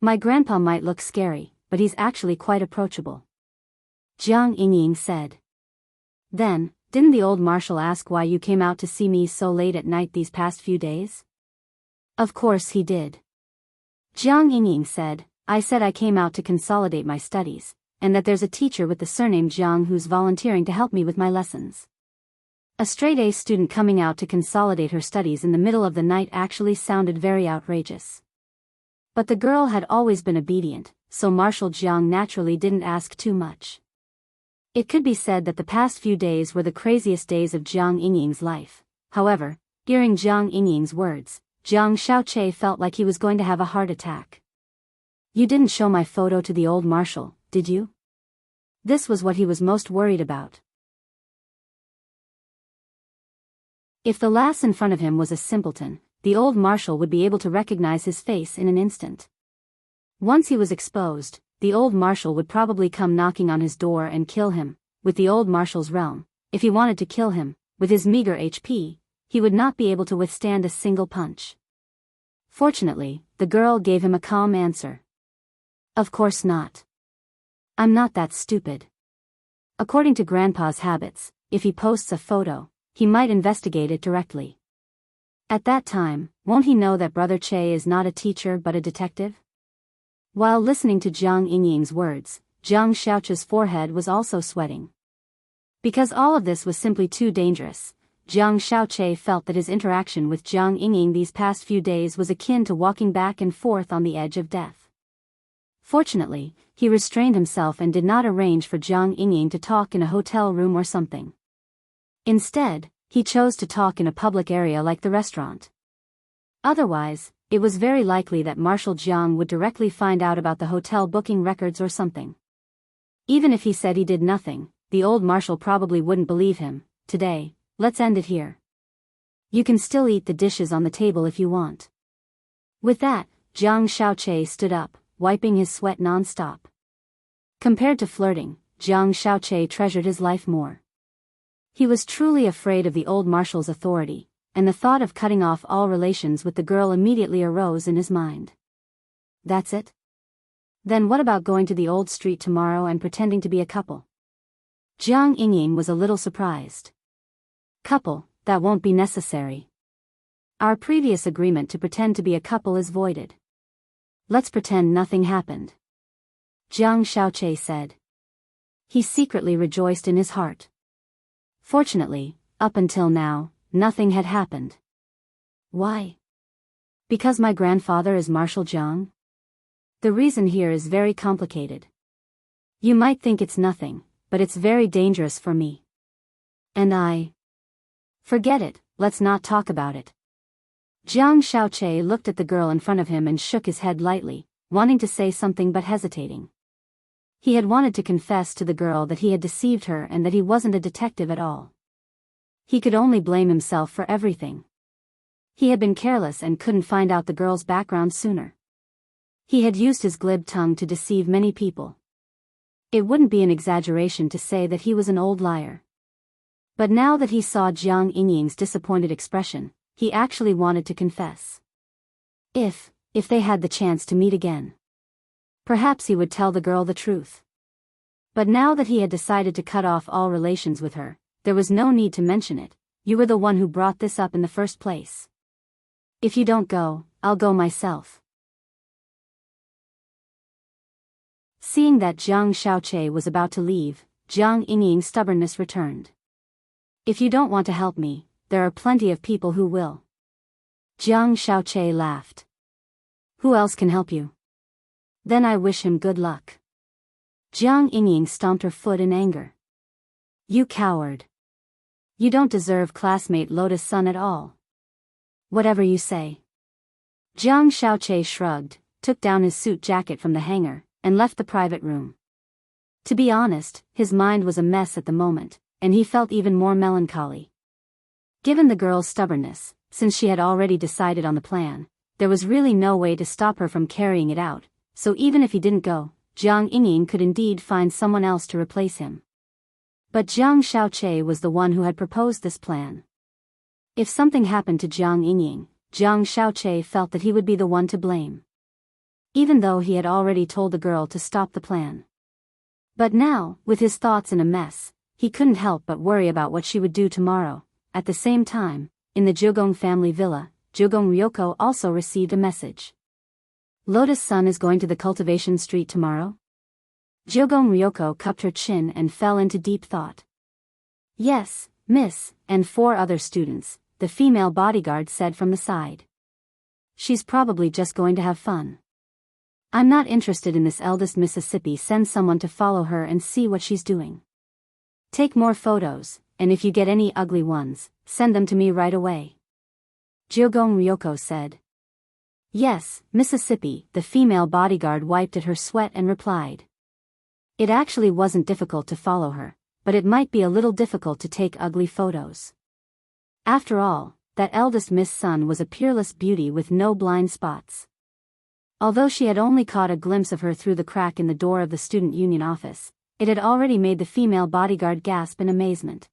My grandpa might look scary, but he's actually quite approachable, Jiang Yingying said. Then, didn't the old marshal ask why you came out to see me so late at night these past few days? Of course he did. Jiang Yingying said, I said I came out to consolidate my studies, and that there's a teacher with the surname Jiang who's volunteering to help me with my lessons. A straight-A student coming out to consolidate her studies in the middle of the night actually sounded very outrageous. But the girl had always been obedient, so Marshal Jiang naturally didn't ask too much. It could be said that the past few days were the craziest days of Jiang Yingying's life. However, hearing Jiang Yingying's words, Jiang Shaoqi felt like he was going to have a heart attack. You didn't show my photo to the old marshal, did you? This was what he was most worried about. If the lass in front of him was a simpleton, the old marshal would be able to recognize his face in an instant. Once he was exposed, the old marshal would probably come knocking on his door and kill him. With the old marshal's realm, if he wanted to kill him, with his meager HP, he would not be able to withstand a single punch. Fortunately, the girl gave him a calm answer. Of course not. I'm not that stupid. According to Grandpa's habits, if he posts a photo, he might investigate it directly. At that time, won't he know that Brother Che is not a teacher but a detective? While listening to Jiang Yingying's words, Jiang Shaoqi's forehead was also sweating. Because all of this was simply too dangerous, Jiang Shaoqi felt that his interaction with Jiang Yingying these past few days was akin to walking back and forth on the edge of death. Fortunately, he restrained himself and did not arrange for Jiang Yingying to talk in a hotel room or something. Instead, he chose to talk in a public area like the restaurant. Otherwise, it was very likely that Marshal Jiang would directly find out about the hotel booking records or something. Even if he said he did nothing, the old marshal probably wouldn't believe him. Today, let's end it here. You can still eat the dishes on the table if you want. With that, Jiang Shaoqi stood up, wiping his sweat non-stop. Compared to flirting, Jiang Shaoqi treasured his life more. He was truly afraid of the old marshal's authority, and the thought of cutting off all relations with the girl immediately arose in his mind. That's it? Then what about going to the old street tomorrow and pretending to be a couple? Jiang Yingying was a little surprised. Couple, that won't be necessary. Our previous agreement to pretend to be a couple is voided. Let's pretend nothing happened. Jiang Xiaoche said. He secretly rejoiced in his heart. Fortunately, up until now, nothing had happened. Why? Because my grandfather is Marshal Jiang? The reason here is very complicated. You might think it's nothing, but it's very dangerous for me. And I... Forget it, let's not talk about it. Jiang Xiaoche looked at the girl in front of him and shook his head lightly, wanting to say something but hesitating. He had wanted to confess to the girl that he had deceived her and that he wasn't a detective at all. He could only blame himself for everything. He had been careless and couldn't find out the girl's background sooner. He had used his glib tongue to deceive many people. It wouldn't be an exaggeration to say that he was an old liar. But now that he saw Jiang Yingying's disappointed expression, he actually wanted to confess. If they had the chance to meet again. Perhaps he would tell the girl the truth. But now that he had decided to cut off all relations with her, there was no need to mention it. You were the one who brought this up in the first place. If you don't go, I'll go myself. Seeing that Jiang Xiaoche was about to leave, Jiang Yingying's stubbornness returned. If you don't want to help me, there are plenty of people who will. Jiang Xiaoche laughed. Who else can help you? Then I wish him good luck. Jiang Yingying stomped her foot in anger. You coward. You don't deserve classmate Lotus Sun at all. Whatever you say. Jiang Xiaoche shrugged, took down his suit jacket from the hanger, and left the private room. To be honest, his mind was a mess at the moment, and he felt even more melancholy. Given the girl's stubbornness, since she had already decided on the plan, there was really no way to stop her from carrying it out, so even if he didn't go, Jiang Yingying could indeed find someone else to replace him. But Jiang Xiaoche was the one who had proposed this plan. If something happened to Jiang Yingying, Jiang Xiaoche felt that he would be the one to blame. Even though he had already told the girl to stop the plan. But now, with his thoughts in a mess, he couldn't help but worry about what she would do tomorrow. At the same time, in the Jiugong family villa, Jiugong Ryoko also received a message. Lotus Sun is going to the cultivation street tomorrow? Jiugong Ryoko cupped her chin and fell into deep thought. Yes, miss, and 4 other students, the female bodyguard said from the side. She's probably just going to have fun. I'm not interested in this eldest Mississippi. Send someone to follow her and see what she's doing. Take more photos, and if you get any ugly ones, send them to me right away. Jiugong Ryoko said. Yes, Mississippi, the female bodyguard wiped at her sweat and replied. It actually wasn't difficult to follow her, but it might be a little difficult to take ugly photos. After all, that eldest Miss Sun was a peerless beauty with no blind spots. Although she had only caught a glimpse of her through the crack in the door of the student union office, it had already made the female bodyguard gasp in amazement.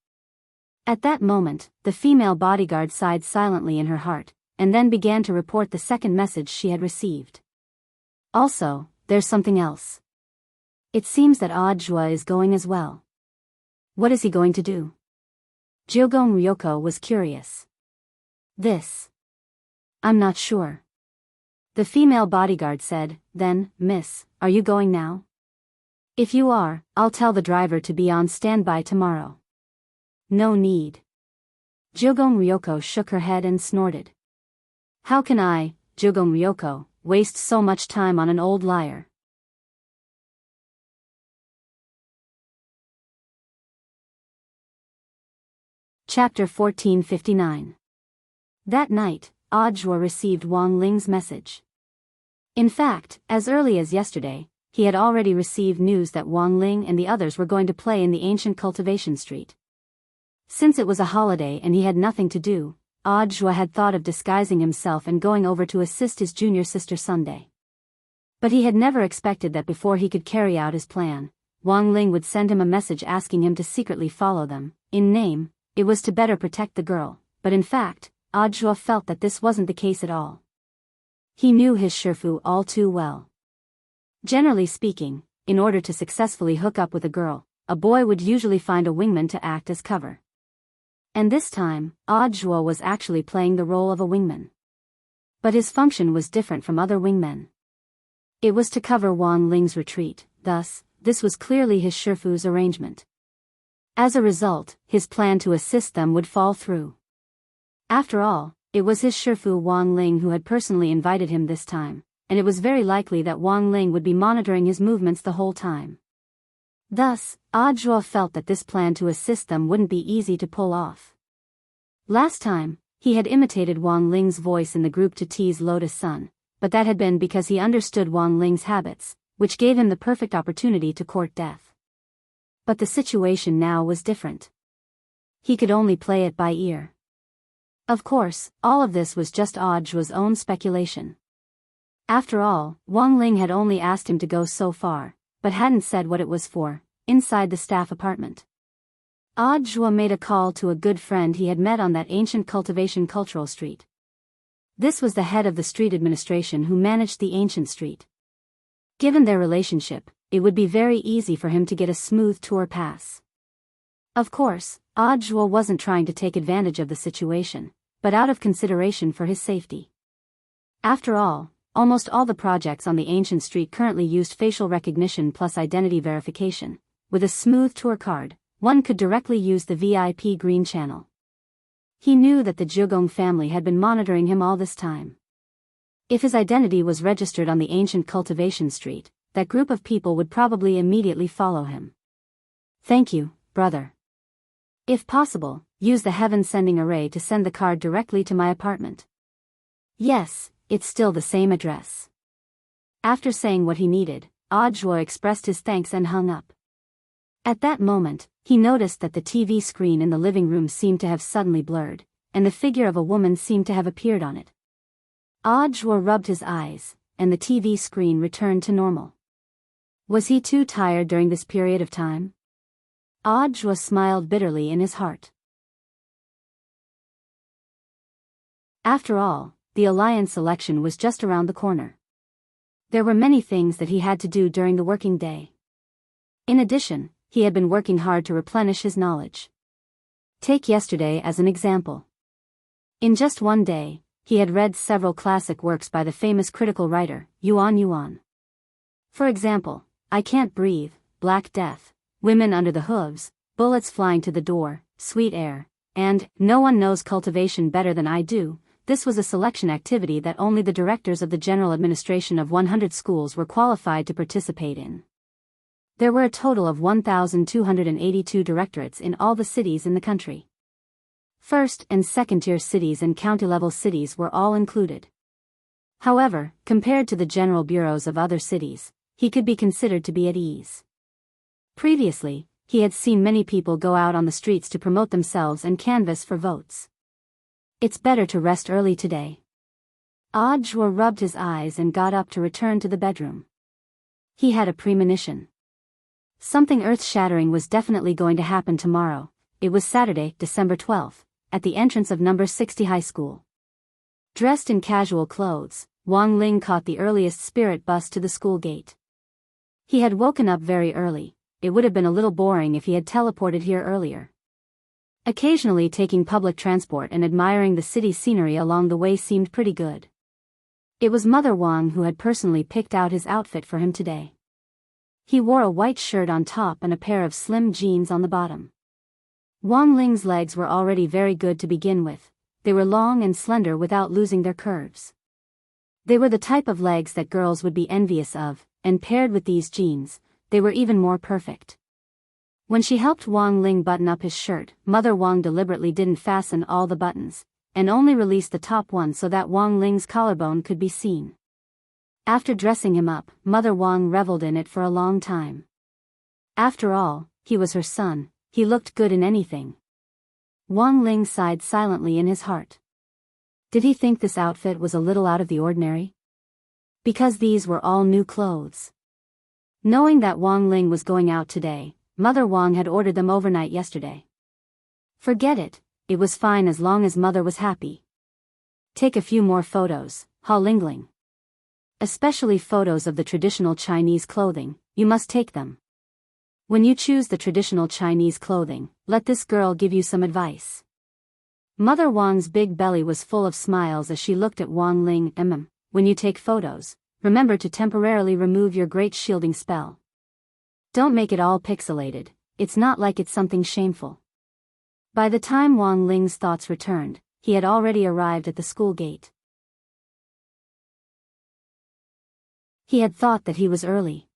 At that moment, the female bodyguard sighed silently in her heart, and then began to report the second message she had received. Also, there's something else. It seems that Audjua is going as well. What is he going to do? Jiugong Ryoko was curious. This. I'm not sure. The female bodyguard said, then, miss, are you going now? If you are, I'll tell the driver to be on standby tomorrow. No need. Jiugong Ryoko shook her head and snorted. How can I, Jiugong Ryoko, waste so much time on an old liar? Chapter 1459. That night, Audjua received Wang Ling's message. In fact, as early as yesterday, he had already received news that Wang Ling and the others were going to play in the ancient cultivation street. Since it was a holiday and he had nothing to do, Audjua had thought of disguising himself and going over to assist his junior sister Sunday. But he had never expected that before he could carry out his plan, Wang Ling would send him a message asking him to secretly follow them. In name, it was to better protect the girl, but in fact, Audjua felt that this wasn't the case at all. He knew his Shifu all too well. Generally speaking, in order to successfully hook up with a girl, a boy would usually find a wingman to act as cover. And this time, Audiobook was actually playing the role of a wingman. But his function was different from other wingmen. It was to cover Wang Ling's retreat, thus, this was clearly his Shifu's arrangement. As a result, his plan to assist them would fall through. After all, it was his Shifu Wang Ling who had personally invited him this time, and it was very likely that Wang Ling would be monitoring his movements the whole time. Thus, Audiobook felt that this plan to assist them wouldn't be easy to pull off. Last time, he had imitated Wang Ling's voice in the group to tease Lotus Sun, but that had been because he understood Wang Ling's habits, which gave him the perfect opportunity to court death. But the situation now was different. He could only play it by ear. Of course, all of this was just Audiobook's own speculation. After all, Wang Ling had only asked him to go so far, but hadn't said what it was for, inside the staff apartment. Audiobook made a call to a good friend he had met on that ancient cultivation cultural street. This was the head of the street administration who managed the ancient street. Given their relationship, it would be very easy for him to get a smooth tour pass. Of course, Audiobook wasn't trying to take advantage of the situation, but out of consideration for his safety. After all, almost all the projects on the ancient street currently used facial recognition plus identity verification. With a smooth tour card, one could directly use the VIP green channel. He knew that the Jiugong family had been monitoring him all this time. If his identity was registered on the ancient cultivation street, that group of people would probably immediately follow him. Thank you, brother. If possible, use the heaven-sending array to send the card directly to my apartment. Yes, it's still the same address. After saying what he needed, Audiobook expressed his thanks and hung up. At that moment, he noticed that the TV screen in the living room seemed to have suddenly blurred, and the figure of a woman seemed to have appeared on it. Audiobook rubbed his eyes, and the TV screen returned to normal. Was he too tired during this period of time? Audiobook smiled bitterly in his heart. After all, the alliance election was just around the corner. There were many things that he had to do during the working day. In addition, he had been working hard to replenish his knowledge. Take yesterday as an example. In just one day, he had read several classic works by the famous critical writer, Yuan Yuan. For example, I Can't Breathe, Black Death, Women Under the Hooves, Bullets Flying to the Door, Sweet Air, and No One Knows Cultivation Better Than I Do. This was a selection activity that only the directors of the general administration of 100 schools were qualified to participate in. There were a total of 1,282 directorates in all the cities in the country. First- and second-tier cities and county-level cities were all included. However, compared to the general bureaus of other cities, he could be considered to be at ease. Previously, he had seen many people go out on the streets to promote themselves and canvass for votes. It's better to rest early today. Audiobook rubbed his eyes and got up to return to the bedroom. He had a premonition. Something earth-shattering was definitely going to happen tomorrow. It was Saturday, December 12th, at the entrance of number 60 high school. Dressed in casual clothes, Wang Ling caught the earliest spirit bus to the school gate. He had woken up very early. It would have been a little boring if he had teleported here earlier. Occasionally taking public transport and admiring the city's scenery along the way seemed pretty good. It was Mother Wang who had personally picked out his outfit for him today. He wore a white shirt on top and a pair of slim jeans on the bottom. Wang Ling's legs were already very good to begin with. They were long and slender without losing their curves. They were the type of legs that girls would be envious of, and paired with these jeans, they were even more perfect. When she helped Wang Ling button up his shirt, Mother Wang deliberately didn't fasten all the buttons, and only released the top one so that Wang Ling's collarbone could be seen. After dressing him up, Mother Wang reveled in it for a long time. After all, he was her son, he looked good in anything. Wang Ling sighed silently in his heart. Did he think this outfit was a little out of the ordinary? Because these were all new clothes. Knowing that Wang Ling was going out today, Mother Wang had ordered them overnight yesterday. Forget it, it was fine as long as Mother was happy. Take a few more photos, Ha Lingling. Especially photos of the traditional Chinese clothing, you must take them. When you choose the traditional Chinese clothing, let this girl give you some advice. Mother Wang's big belly was full of smiles as she looked at Wang Ling. When you take photos, remember to temporarily remove your great shielding spell. Don't make it all pixelated, it's not like it's something shameful. By the time Wang Ling's thoughts returned, he had already arrived at the school gate. He had thought that he was early.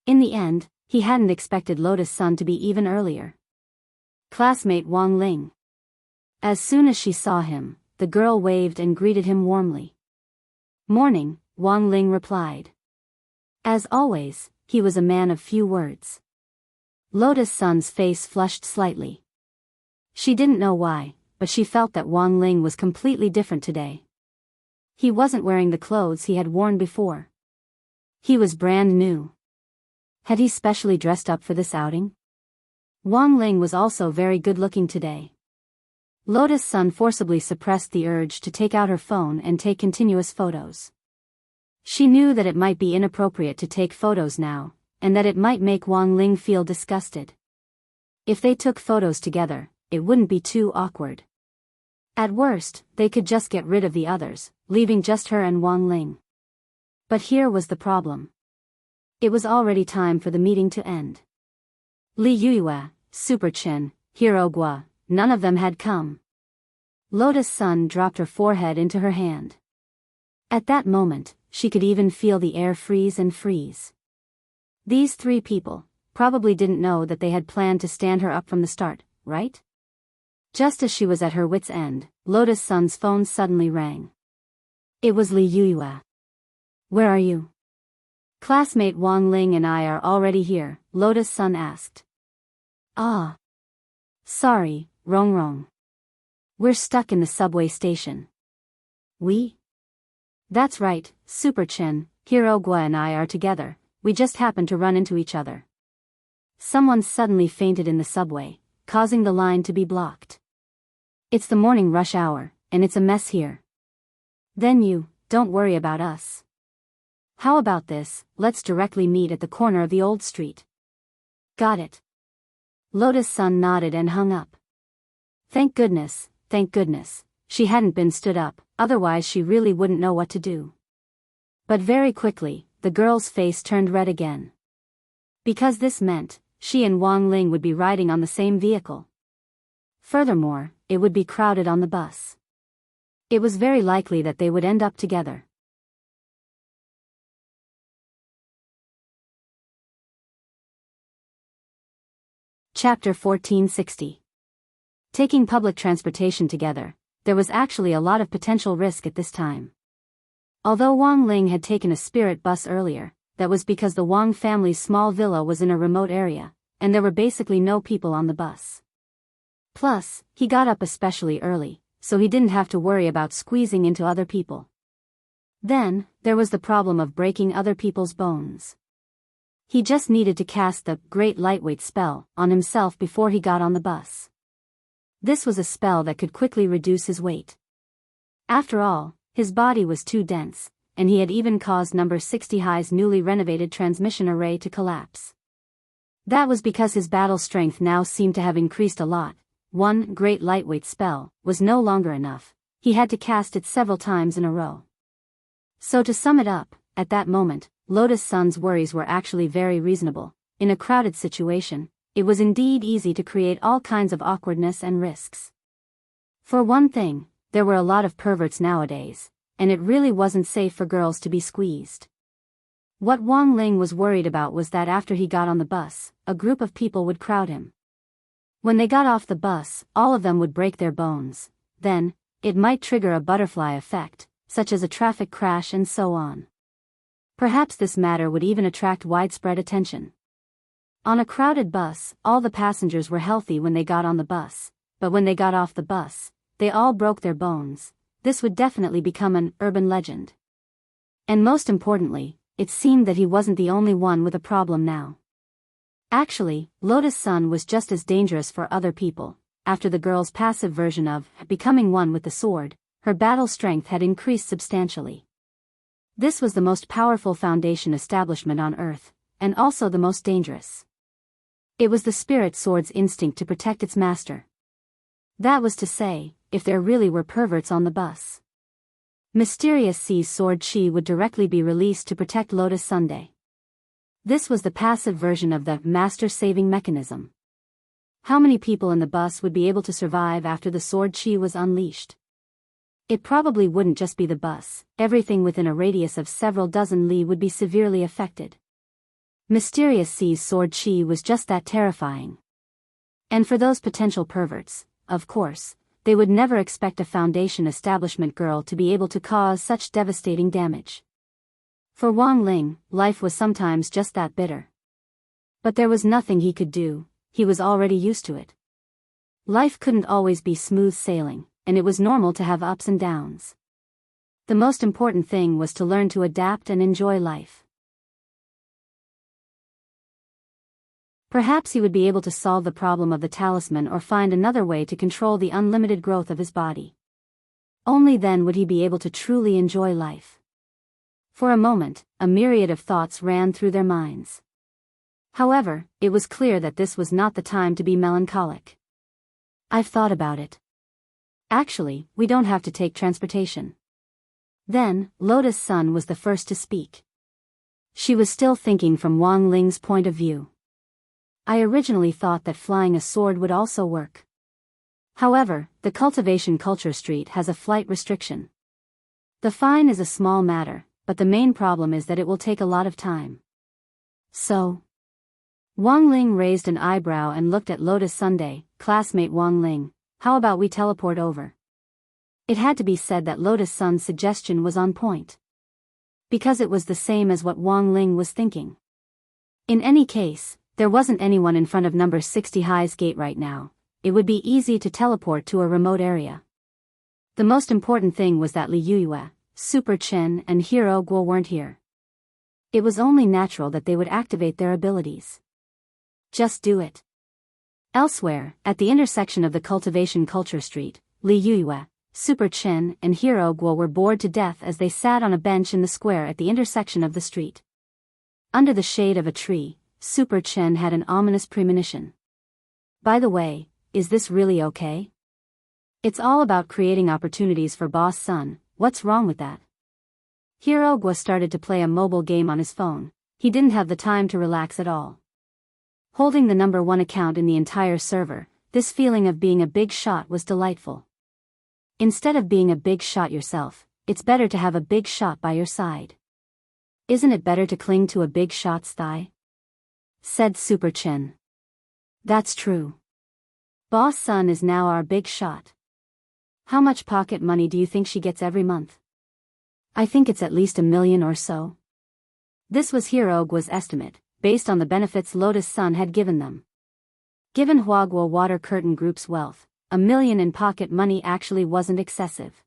In the end, he hadn't expected Lotus Sun to be even earlier. Classmate Wang Ling. As soon as she saw him, the girl waved and greeted him warmly. Morning, Wang Ling replied. As always, he was a man of few words. Lotus Sun's face flushed slightly. She didn't know why, but she felt that Wang Ling was completely different today. He wasn't wearing the clothes he had worn before. He was brand new. Had he specially dressed up for this outing? Wang Ling was also very good-looking today. Lotus Sun forcibly suppressed the urge to take out her phone and take continuous photos. She knew that it might be inappropriate to take photos now, and that it might make Wang Ling feel disgusted. If they took photos together, it wouldn't be too awkward. At worst, they could just get rid of the others, leaving just her and Wang Ling. But here was the problem. It was already time for the meeting to end. Li Yuyue, Super Chen, Hero Gua, none of them had come. Lotus Sun dropped her forehead into her hand. At that moment, she could even feel the air freeze and freeze. These three people probably didn't know that they had planned to stand her up from the start, right? Just as she was at her wit's end, Lotus Sun's phone suddenly rang. It was Li Yuyue. Where are you? Classmate Wang Ling and I are already here, Lotus Sun asked. Ah. Sorry, Rong. We're stuck in the subway station. We? That's right, Super Chen, Hero Gua and I are together, we just happened to run into each other. Someone suddenly fainted in the subway, causing the line to be blocked. It's the morning rush hour, and it's a mess here. Then don't worry about us. How about this, let's directly meet at the corner of the old street. Got it. Lotus Sun nodded and hung up. Thank goodness, she hadn't been stood up, otherwise she really wouldn't know what to do. But very quickly, the girl's face turned red again. Because this meant, she and Wang Ling would be riding on the same vehicle. Furthermore, it would be crowded on the bus. It was very likely that they would end up together. Chapter 1460. Taking public transportation together, there was actually a lot of potential risk at this time. Although Wang Ling had taken a spirit bus earlier, that was because the Wang family's small villa was in a remote area, and there were basically no people on the bus. Plus, he got up especially early, so he didn't have to worry about squeezing into other people. Then, there was the problem of breaking other people's bones. He just needed to cast the Great Lightweight spell on himself before he got on the bus. This was a spell that could quickly reduce his weight. After all, his body was too dense, and he had even caused number 60 High's newly renovated transmission array to collapse. That was because his battle strength now seemed to have increased a lot. One Great Lightweight spell was no longer enough, he had to cast it several times in a row. So to sum it up, at that moment, Lotus Sun's worries were actually very reasonable. In a crowded situation, it was indeed easy to create all kinds of awkwardness and risks. For one thing, there were a lot of perverts nowadays, and it really wasn't safe for girls to be squeezed. What Wang Ling was worried about was that after he got on the bus, a group of people would crowd him. When they got off the bus, all of them would break their bones. Then, it might trigger a butterfly effect, such as a traffic crash and so on. Perhaps this matter would even attract widespread attention. On a crowded bus, all the passengers were healthy when they got on the bus, but when they got off the bus, they all broke their bones. This would definitely become an urban legend. And most importantly, it seemed that he wasn't the only one with a problem now. Actually, Lotus Sun was just as dangerous for other people. After the girl's passive version of becoming one with the sword, her battle strength had increased substantially. This was the most powerful foundation establishment on Earth, and also the most dangerous. It was the spirit sword's instinct to protect its master. That was to say, if there really were perverts on the bus. Mysterious C's sword Chi would directly be released to protect Lotus Sunday. This was the passive version of the master saving mechanism. How many people in the bus would be able to survive after the sword Chi was unleashed? It probably wouldn't just be the bus, everything within a radius of several dozen li would be severely affected. Mysterious C's sword Chi was just that terrifying. And for those potential perverts, of course, they would never expect a Foundation establishment girl to be able to cause such devastating damage. For Wang Ling, life was sometimes just that bitter. But there was nothing he could do, he was already used to it. Life couldn't always be smooth sailing, and it was normal to have ups and downs. The most important thing was to learn to adapt and enjoy life. Perhaps he would be able to solve the problem of the talisman or find another way to control the unlimited growth of his body. Only then would he be able to truly enjoy life. For a moment, a myriad of thoughts ran through their minds. However, it was clear that this was not the time to be melancholic. I've thought about it. Actually, we don't have to take transportation. Then, Lotus Sun was the first to speak. She was still thinking from Wang Ling's point of view. I originally thought that flying a sword would also work. However, the Cultivation Culture Street has a flight restriction. The fine is a small matter, but the main problem is that it will take a lot of time. So? Wang Ling raised an eyebrow and looked at Lotus Sunday. Classmate Wang Ling, how about we teleport over? It had to be said that Lotus Sun's suggestion was on point. Because it was the same as what Wang Ling was thinking. In any case, there wasn't anyone in front of number 60 High's gate right now. It would be easy to teleport to a remote area. The most important thing was that Li Yuyue, Super Chen and Hero Guo weren't here. It was only natural that they would activate their abilities. Just do it. Elsewhere, at the intersection of the Cultivation Culture Street, Li Yuyue, Super Chen and Hero Guo were bored to death as they sat on a bench in the square at the intersection of the street. Under the shade of a tree, Super Chen had an ominous premonition. By the way, is this really okay? It's all about creating opportunities for Boss Sun, what's wrong with that? Hero Guo started to play a mobile game on his phone. He didn't have the time to relax at all. Holding the number 1 account in the entire server, this feeling of being a big shot was delightful. Instead of being a big shot yourself, it's better to have a big shot by your side. Isn't it better to cling to a big shot's thigh? Said Super Chen. That's true. Boss Sun is now our big shot. How much pocket money do you think she gets every month? I think it's at least $1 million or so. This was Hero Guo's estimate, based on the benefits Lotus Sun had given them. Given Huaguo Water Curtain Group's wealth, $1 million in pocket money actually wasn't excessive.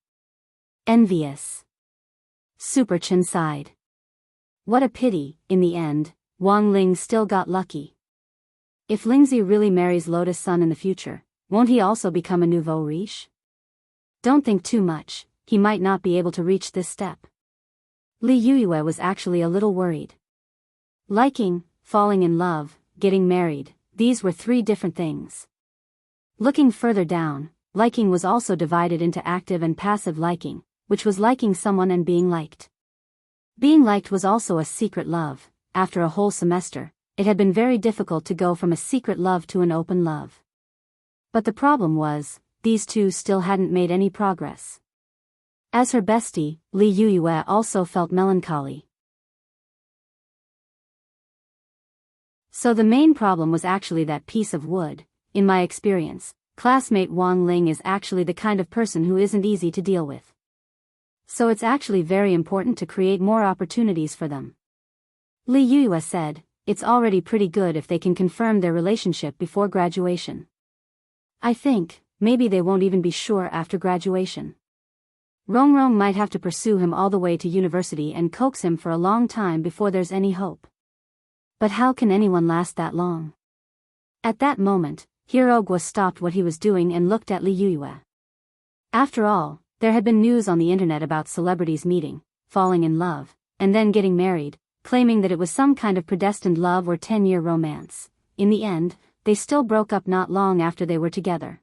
Envious. Super Chen sighed. What a pity, in the end, Wang Ling still got lucky. If Lingzi really marries Lotus Sun in the future, won't he also become a nouveau riche? Don't think too much, he might not be able to reach this step. Li Yuyue was actually a little worried. Liking, falling in love, getting married, these were 3 different things. Looking further down, liking was also divided into active and passive liking, which was liking someone and being liked. Being liked was also a secret love. After a whole semester, it had been very difficult to go from a secret love to an open love. But the problem was, these two still hadn't made any progress. As her bestie, Li Yuyue also felt melancholy. So the main problem was actually that piece of wood. In my experience, classmate Wang Ling is actually the kind of person who isn't easy to deal with. So it's actually very important to create more opportunities for them. Li Yuyue said, it's already pretty good if they can confirm their relationship before graduation. I think, maybe they won't even be sure after graduation. Rongrong might have to pursue him all the way to university and coax him for a long time before there's any hope. But how can anyone last that long? At that moment, Hero Guo stopped what he was doing and looked at Li Yuyue. After all, there had been news on the internet about celebrities meeting, falling in love, and then getting married, claiming that it was some kind of predestined love or 10-year romance. In the end, they still broke up not long after they were together.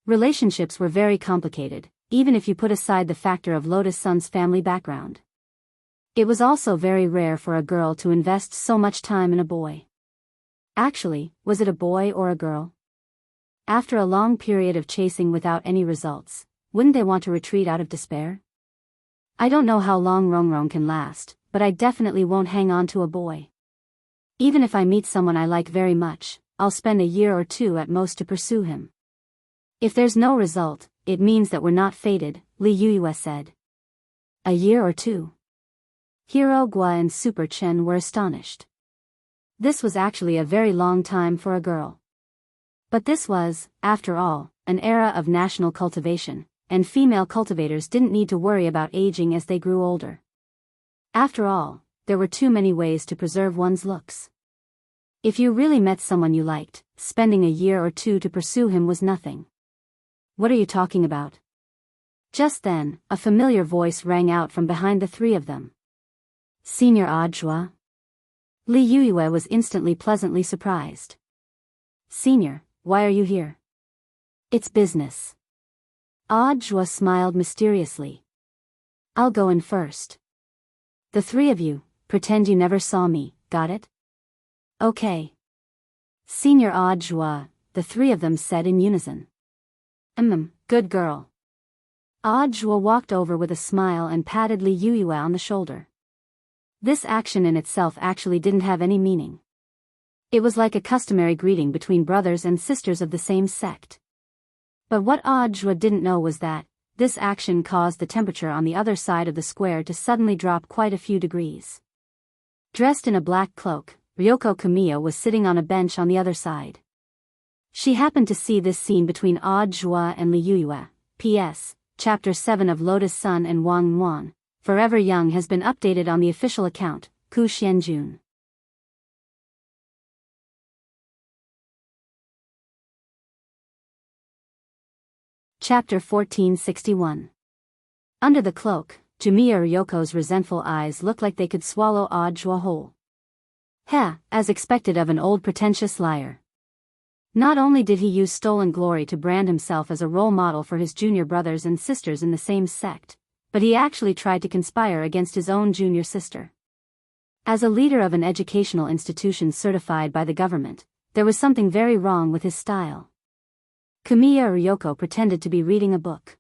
Relationships were very complicated, even if you put aside the factor of Lotus Sun's family background. It was also very rare for a girl to invest so much time in a boy. Actually, was it a boy or a girl? After a long period of chasing without any results, wouldn't they want to retreat out of despair? I don't know how long Rongrong can last, but I definitely won't hang on to a boy. Even if I meet someone I like very much, I'll spend a year or two at most to pursue him. If there's no result, it means that we're not fated, Li Yuyue said. A year or two? Hero Gua and Super Chen were astonished. This was actually a very long time for a girl. But this was, after all, an era of national cultivation, and female cultivators didn't need to worry about aging as they grew older. After all, there were too many ways to preserve one's looks. If you really met someone you liked, spending a year or two to pursue him was nothing. What are you talking about? Just then, a familiar voice rang out from behind the three of them. Senior Audjua? Li Yuyue was instantly pleasantly surprised. Senior, why are you here? It's business. Audjua smiled mysteriously. I'll go in first. The three of you, pretend you never saw me, got it? Okay. Senior Audjua, the three of them said in unison. Good girl. Audjua walked over with a smile and patted Li Yuyue on the shoulder. This action in itself actually didn't have any meaning. It was like a customary greeting between brothers and sisters of the same sect. But what Audjua didn't know was that, this action caused the temperature on the other side of the square to suddenly drop quite a few degrees. Dressed in a black cloak, Ryoko Kamiya was sitting on a bench on the other side. She happened to see this scene between Audjua and Li Yuyue. P.S. Chapter 7 of Lotus Sun and Wang Muan, Forever Young has been updated on the official account, Ku Xianjun. Chapter 1461. Under the cloak, Jamiya Ryoko's resentful eyes looked like they could swallow Audjua whole. As expected of an old pretentious liar. Not only did he use stolen glory to brand himself as a role model for his junior brothers and sisters in the same sect, but he actually tried to conspire against his own junior sister. As a leader of an educational institution certified by the government, there was something very wrong with his style. Kamiya Ryoko pretended to be reading a book.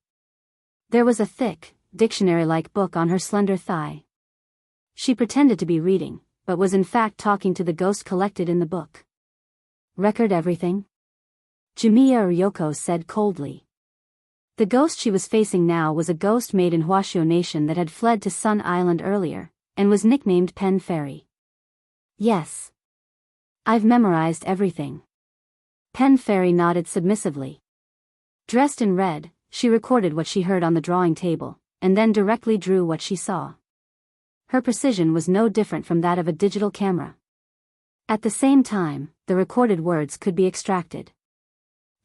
There was a thick, dictionary-like book on her slender thigh. She pretended to be reading, but was in fact talking to the ghost collected in the book. Record everything? Jamiya Ryoko said coldly. The ghost she was facing now was a ghost made in Huaxiu Nation that had fled to Sun Island earlier, and was nicknamed Pen Fairy. Yes. I've memorized everything. Pen Fairy nodded submissively. Dressed in red, she recorded what she heard on the drawing table, and then directly drew what she saw. Her precision was no different from that of a digital camera. At the same time, the recorded words could be extracted.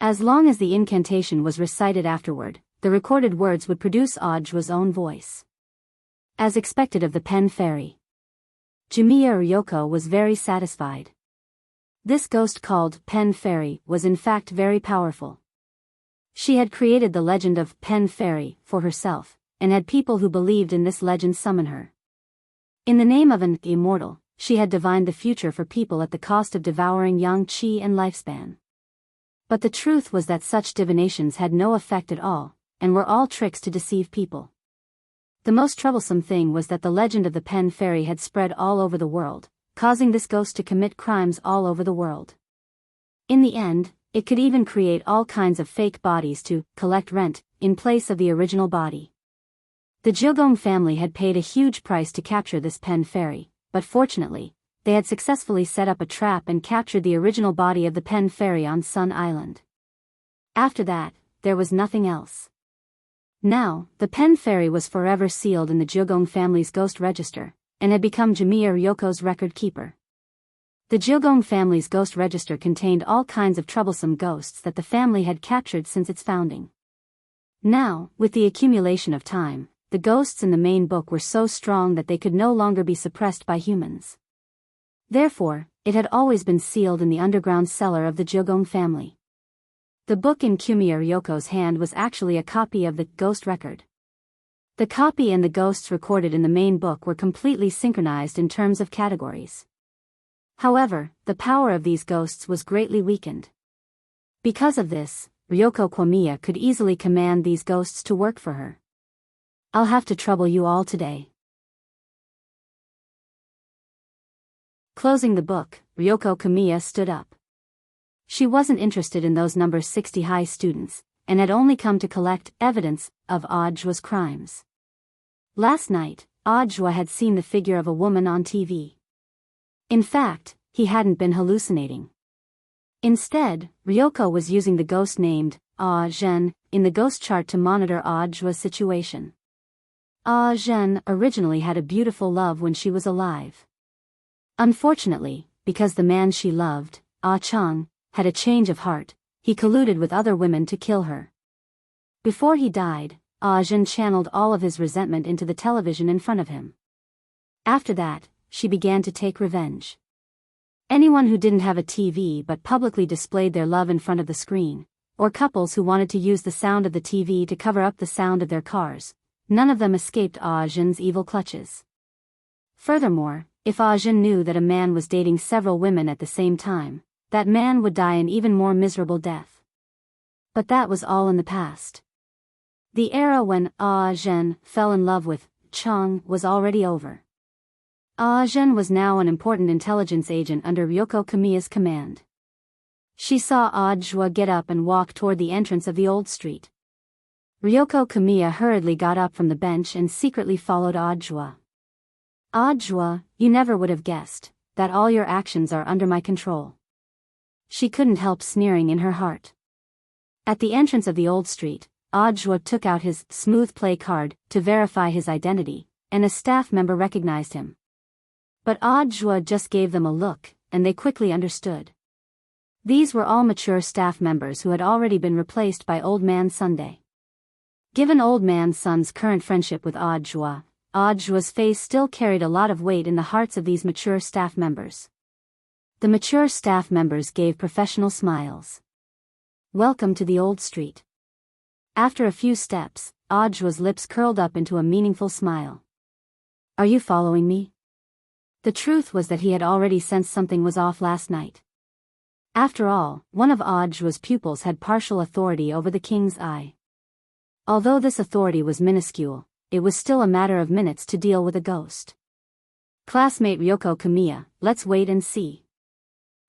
As long as the incantation was recited afterward, the recorded words would produce Audjua's own voice. As expected of the Pen Fairy, Jamiya Ryoko was very satisfied. This ghost called Pen Fairy was in fact very powerful. She had created the legend of Pen Fairy for herself, and had people who believed in this legend summon her. In the name of an Immortal, she had divined the future for people at the cost of devouring yang qi and lifespan. But the truth was that such divinations had no effect at all, and were all tricks to deceive people. The most troublesome thing was that the legend of the Pen Fairy had spread all over the world, causing this ghost to commit crimes all over the world. In the end, it could even create all kinds of fake bodies to collect rent, in place of the original body. The Jiugong family had paid a huge price to capture this Pen Fairy, but fortunately, they had successfully set up a trap and captured the original body of the Pen Fairy on Sun Island. After that, there was nothing else. Now, the Pen Fairy was forever sealed in the Jiugong family's ghost register, and had become Jamiya Ryoko's record keeper. The Jiugong family's ghost register contained all kinds of troublesome ghosts that the family had captured since its founding. Now, with the accumulation of time, the ghosts in the main book were so strong that they could no longer be suppressed by humans. Therefore, it had always been sealed in the underground cellar of the Jiugong family. The book in Kumiya Ryoko's hand was actually a copy of the ghost record. The copy and the ghosts recorded in the main book were completely synchronized in terms of categories. However, the power of these ghosts was greatly weakened. Because of this, Ryoko Kumiya could easily command these ghosts to work for her. I'll have to trouble you all today. Closing the book, Ryoko Kumiya stood up. She wasn't interested in those number 60 high students, and had only come to collect evidence of Audio's crimes. Last night, Audio had seen the figure of a woman on TV. In fact, he hadn't been hallucinating. Instead, Ryoko was using the ghost named Zhen in the ghost chart to monitor Audio's situation. Zhen originally had a beautiful love when she was alive. Unfortunately, because the man she loved, Chang, had a change of heart, he colluded with other women to kill her. Before he died, Zhen channeled all of his resentment into the television in front of him. After that, she began to take revenge. Anyone who didn't have a TV but publicly displayed their love in front of the screen, or couples who wanted to use the sound of the TV to cover up the sound of their cars, none of them escaped Zhen's evil clutches. Furthermore, if Zhen knew that a man was dating several women at the same time, that man would die an even more miserable death. But that was all in the past. The era when Zhen fell in love with Chang was already over. Zhen was now an important intelligence agent under Ryoko Kumiya's command. She saw Audio get up and walk toward the entrance of the old street. Ryoko Kumiya hurriedly got up from the bench and secretly followed Audio. Audio, you never would have guessed that all your actions are under my control. She couldn't help sneering in her heart. At the entrance of the old street, Audio took out his smooth play card to verify his identity, and a staff member recognized him. But Audio just gave them a look, and they quickly understood. These were all mature staff members who had already been replaced by Old Man Sunday. Given Old Man Sun's current friendship with Audio's face still carried a lot of weight in the hearts of these mature staff members. The mature staff members gave professional smiles. Welcome to the old street. After a few steps, Audio's lips curled up into a meaningful smile. Are you following me? The truth was that he had already sensed something was off last night. After all, one of Audio's pupils had partial authority over the king's eye. Although this authority was minuscule, it was still a matter of minutes to deal with a ghost. Classmate Ryoko Kumiya, let's wait and see.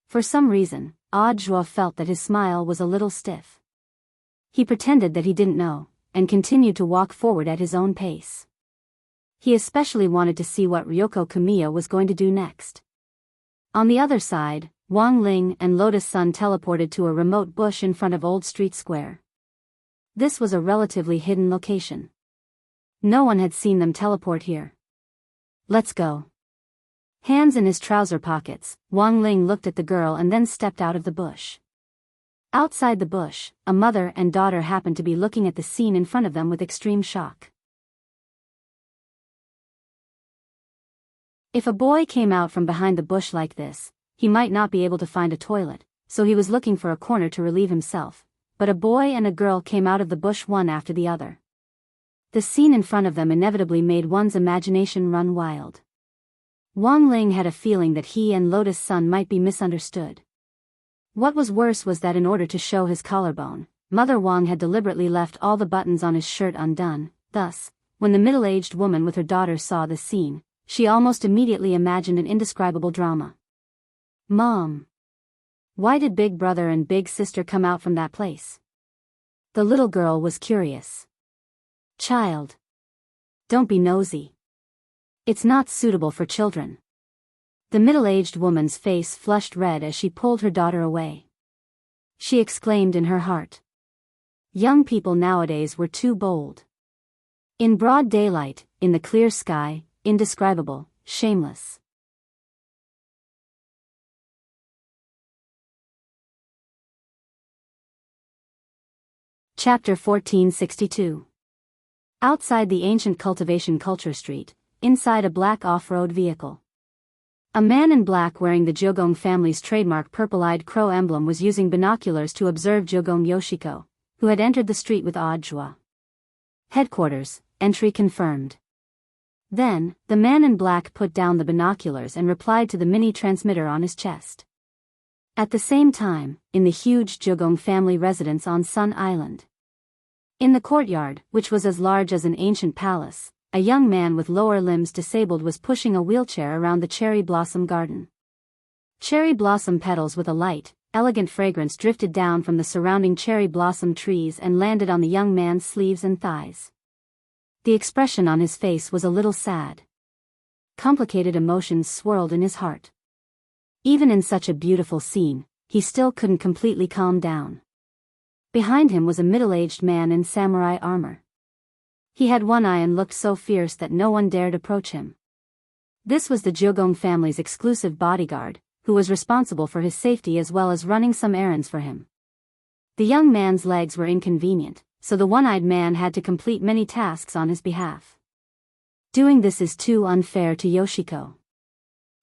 For some reason, Audio felt that his smile was a little stiff. He pretended that he didn't know, and continued to walk forward at his own pace. He especially wanted to see what Ryoko Kumiya was going to do next. On the other side, Wang Ling and Lotus Sun teleported to a remote bush in front of Old Street Square. This was a relatively hidden location. No one had seen them teleport here. Let's go. Hands in his trouser pockets, Wang Ling looked at the girl and then stepped out of the bush. Outside the bush, a mother and daughter happened to be looking at the scene in front of them with extreme shock. If a boy came out from behind the bush like this, he might not be able to find a toilet, so he was looking for a corner to relieve himself, but a boy and a girl came out of the bush one after the other. The scene in front of them inevitably made one's imagination run wild. Wang Ling had a feeling that he and Lotus Sun might be misunderstood. What was worse was that in order to show his collarbone, Mother Wang had deliberately left all the buttons on his shirt undone. Thus, when the middle-aged woman with her daughter saw the scene, she almost immediately imagined an indescribable drama. Mom! Why did Big Brother and Big Sister come out from that place? The little girl was curious. Child! Don't be nosy. It's not suitable for children. The middle-aged woman's face flushed red as she pulled her daughter away. She exclaimed in her heart. Young people nowadays were too bold. In broad daylight, in the clear sky, indescribable, shameless. Chapter 1462. Outside the ancient cultivation culture street, inside a black off-road vehicle. A man in black wearing the Jogong family's trademark purple-eyed crow emblem was using binoculars to observe Jogong Yoshiko, who had entered the street with Audiobook. Headquarters, entry confirmed. Then, the man in black put down the binoculars and replied to the mini transmitter on his chest. At the same time, in the huge Jogong family residence on Sun Island. In the courtyard, which was as large as an ancient palace, a young man with lower limbs disabled was pushing a wheelchair around the cherry blossom garden. Cherry blossom petals with a light, elegant fragrance drifted down from the surrounding cherry blossom trees and landed on the young man's sleeves and thighs. The expression on his face was a little sad. Complicated emotions swirled in his heart. Even in such a beautiful scene, he still couldn't completely calm down. Behind him was a middle-aged man in samurai armor. He had one eye and looked so fierce that no one dared approach him. This was the Jogong family's exclusive bodyguard, who was responsible for his safety as well as running some errands for him. The young man's legs were inconvenient, so the one-eyed man had to complete many tasks on his behalf. Doing this is too unfair to Yoshiko.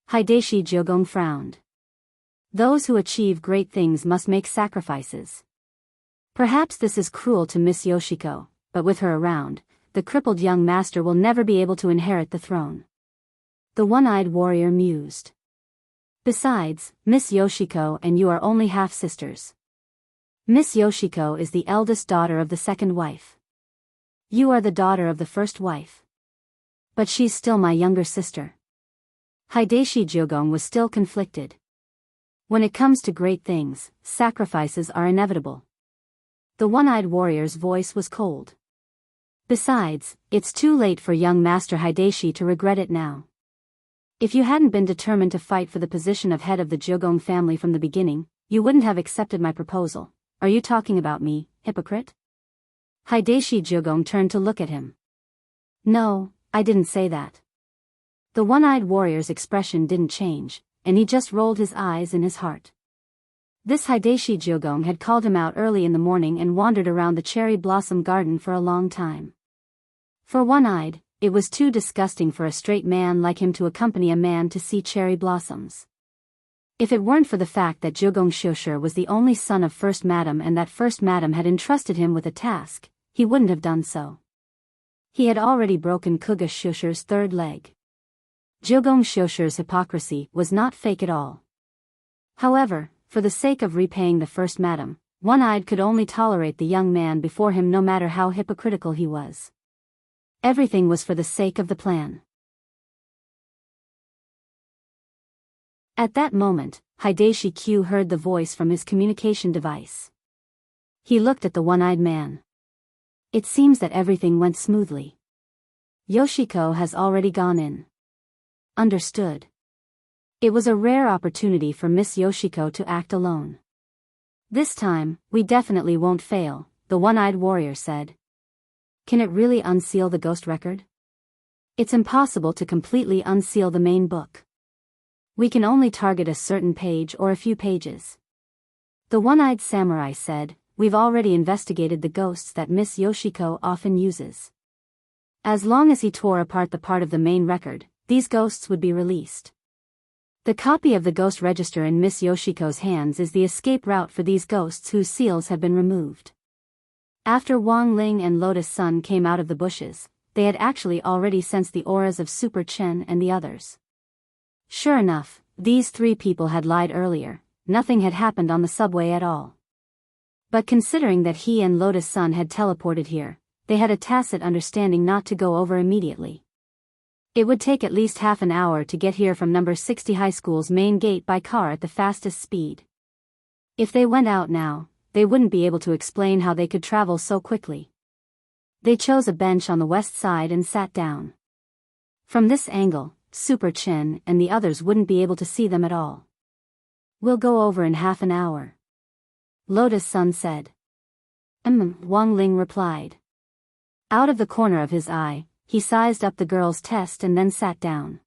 Hideshi Jogong frowned. Those who achieve great things must make sacrifices. Perhaps this is cruel to Miss Yoshiko, but with her around, the crippled young master will never be able to inherit the throne. The one-eyed warrior mused. Besides, Miss Yoshiko and you are only half-sisters. Miss Yoshiko is the eldest daughter of the second wife. You are the daughter of the first wife. But she's still my younger sister. Hideshi Jogong was still conflicted. When it comes to great things, sacrifices are inevitable. The one-eyed warrior's voice was cold. Besides, it's too late for young Master Hideshi to regret it now. If you hadn't been determined to fight for the position of head of the Jogong family from the beginning, you wouldn't have accepted my proposal. Are you talking about me, hypocrite? Hideshi Jogong turned to look at him. No, I didn't say that. The one-eyed warrior's expression didn't change, and he just rolled his eyes in his heart. This Hideshi Jogong had called him out early in the morning and wandered around the cherry blossom garden for a long time. For one-eyed, it was too disgusting for a straight man like him to accompany a man to see cherry blossoms. If it weren't for the fact that Jogong Shoshir was the only son of First Madam and that First Madam had entrusted him with a task, he wouldn't have done so. He had already broken Kuga Shoshir's third leg. Jogong Shoshir's hypocrisy was not fake at all. However, for the sake of repaying the First Madam, one-eyed could only tolerate the young man before him no matter how hypocritical he was. Everything was for the sake of the plan. At that moment, Hideshi Q heard the voice from his communication device. He looked at the one-eyed man. It seems that everything went smoothly. Yoshiko has already gone in. Understood. It was a rare opportunity for Miss Yoshiko to act alone. This time, we definitely won't fail, the one-eyed warrior said. Can it really unseal the ghost record? It's impossible to completely unseal the main book. We can only target a certain page or a few pages. The one-eyed samurai said, we've already investigated the ghosts that Miss Yoshiko often uses. As long as he tore apart the part of the main record, these ghosts would be released. The copy of the ghost register in Miss Yoshiko's hands is the escape route for these ghosts whose seals have been removed. After Wang Ling and Lotus Sun came out of the bushes, they had actually already sensed the auras of Super Chen and the others. Sure enough, these three people had lied earlier, nothing had happened on the subway at all. But considering that he and Lotus Sun had teleported here, they had a tacit understanding not to go over immediately. It would take at least half an hour to get here from number 60 High School's main gate by car at the fastest speed. If they went out now, they wouldn't be able to explain how they could travel so quickly. They chose a bench on the west side and sat down. From this angle, Super Chen and the others wouldn't be able to see them at all. We'll go over in half an hour. Lotus Sun said. Wang Ling replied. Out of the corner of his eye, he sized up the girl's test and then sat down.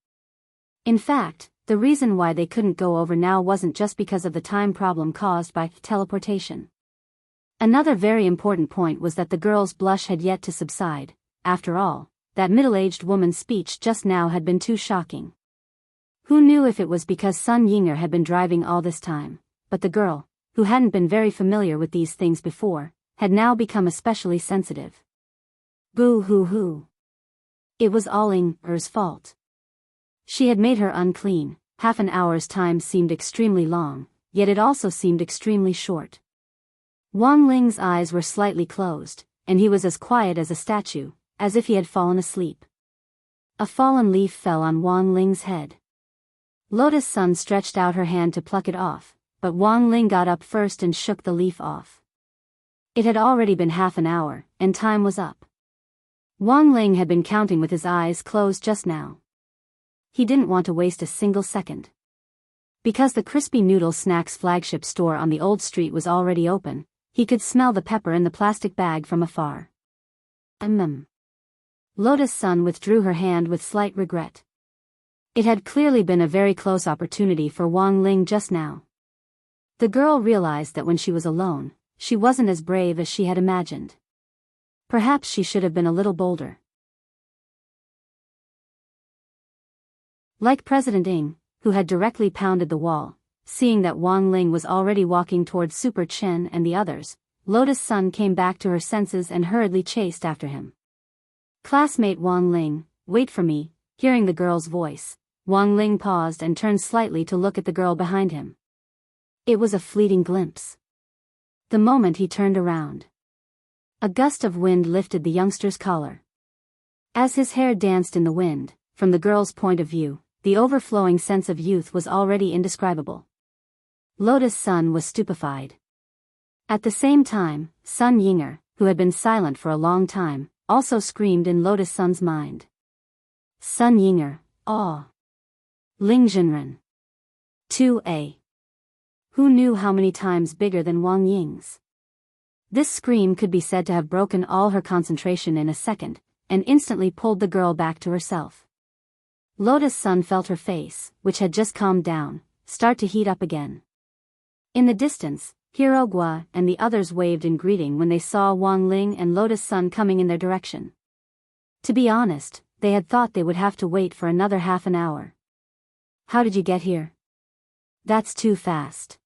In fact, the reason why they couldn't go over now wasn't just because of the time problem caused by teleportation. Another very important point was that the girl's blush had yet to subside. After all, that middle-aged woman's speech just now had been too shocking. Who knew if it was because Sun Yinger had been driving all this time, but the girl, who hadn't been very familiar with these things before, had now become especially sensitive. Boo-hoo-hoo. It was all Inger's fault. She had made her unclean. Half an hour's time seemed extremely long, yet it also seemed extremely short. Wang Ling's eyes were slightly closed, and he was as quiet as a statue, as if he had fallen asleep. A fallen leaf fell on Wang Ling's head. Lotus Sun stretched out her hand to pluck it off, but Wang Ling got up first and shook the leaf off. It had already been half an hour, and time was up. Wang Ling had been counting with his eyes closed just now. He didn't want to waste a single second. Because the Crispy Noodle Snacks flagship store on the old street was already open, he could smell the pepper in the plastic bag from afar. Lotus Sun withdrew her hand with slight regret. It had clearly been a very close opportunity for Wang Ling just now. The girl realized that when she was alone, she wasn't as brave as she had imagined. Perhaps she should have been a little bolder. Like President Ing, who had directly pounded the wall, seeing that Wang Ling was already walking towards Super Chen and the others, Lotus Sun came back to her senses and hurriedly chased after him. Classmate Wang Ling, wait for me. Hearing the girl's voice, Wang Ling paused and turned slightly to look at the girl behind him. It was a fleeting glimpse. The moment he turned around, a gust of wind lifted the youngster's collar. As his hair danced in the wind, from the girl's point of view, the overflowing sense of youth was already indescribable. Lotus Sun was stupefied. At the same time, Sun Yinger, who had been silent for a long time, also screamed in Lotus Sun's mind. Sun Yinger, aw. Ling Jinren. 2A. Who knew how many times bigger than Wang Ying's? This scream could be said to have broken all her concentration in a second, and instantly pulled the girl back to herself. Lotus Sun felt her face, which had just calmed down, start to heat up again. In the distance, Hirogwa and the others waved in greeting when they saw Wang Ling and Lotus Sun coming in their direction. To be honest, they had thought they would have to wait for another half an hour. How did you get here? That's too fast.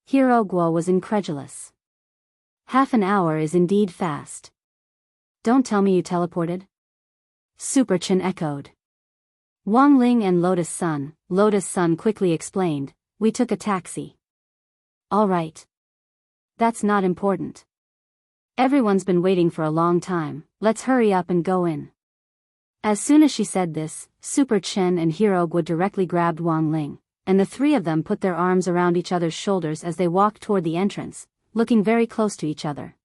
Hirogwa was incredulous. Half an hour is indeed fast. Don't tell me you teleported? Super Chen echoed. Wang Ling and Lotus Sun quickly explained, we took a taxi. All right. That's not important. Everyone's been waiting for a long time, let's hurry up and go in. As soon as she said this, Super Chen and Hirogwa directly grabbed Wang Ling, and the three of them put their arms around each other's shoulders as they walked toward the entrance, looking very close to each other.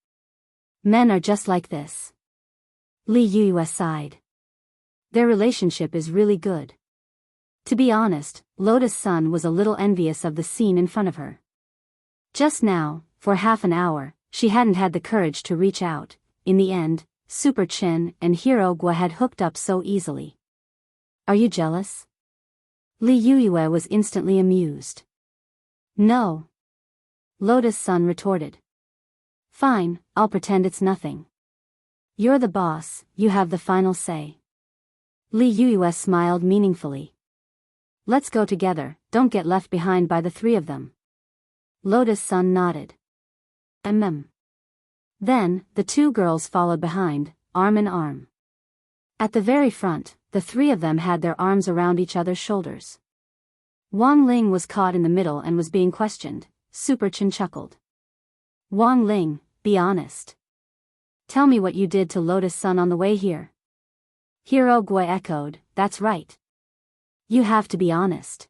Men are just like this. Li Yuyue sighed. Their relationship is really good. To be honest, Lotus Sun was a little envious of the scene in front of her. Just now, for half an hour, she hadn't had the courage to reach out. In the end, Super Chen and Hirogwa had hooked up so easily. Are you jealous? Li Yuyue was instantly amused. No. Lotus Sun retorted. Fine, I'll pretend it's nothing. You're the boss, you have the final say. Li Yuyue smiled meaningfully. Let's go together, don't get left behind by the three of them. Lotus Sun nodded. Then, the two girls followed behind, arm in arm. At the very front, the three of them had their arms around each other's shoulders. Wang Ling was caught in the middle and was being questioned. Super Chen chuckled. Wang Ling, be honest. Tell me what you did to Lotus Sun on the way here. Hirogwa echoed, that's right. You have to be honest.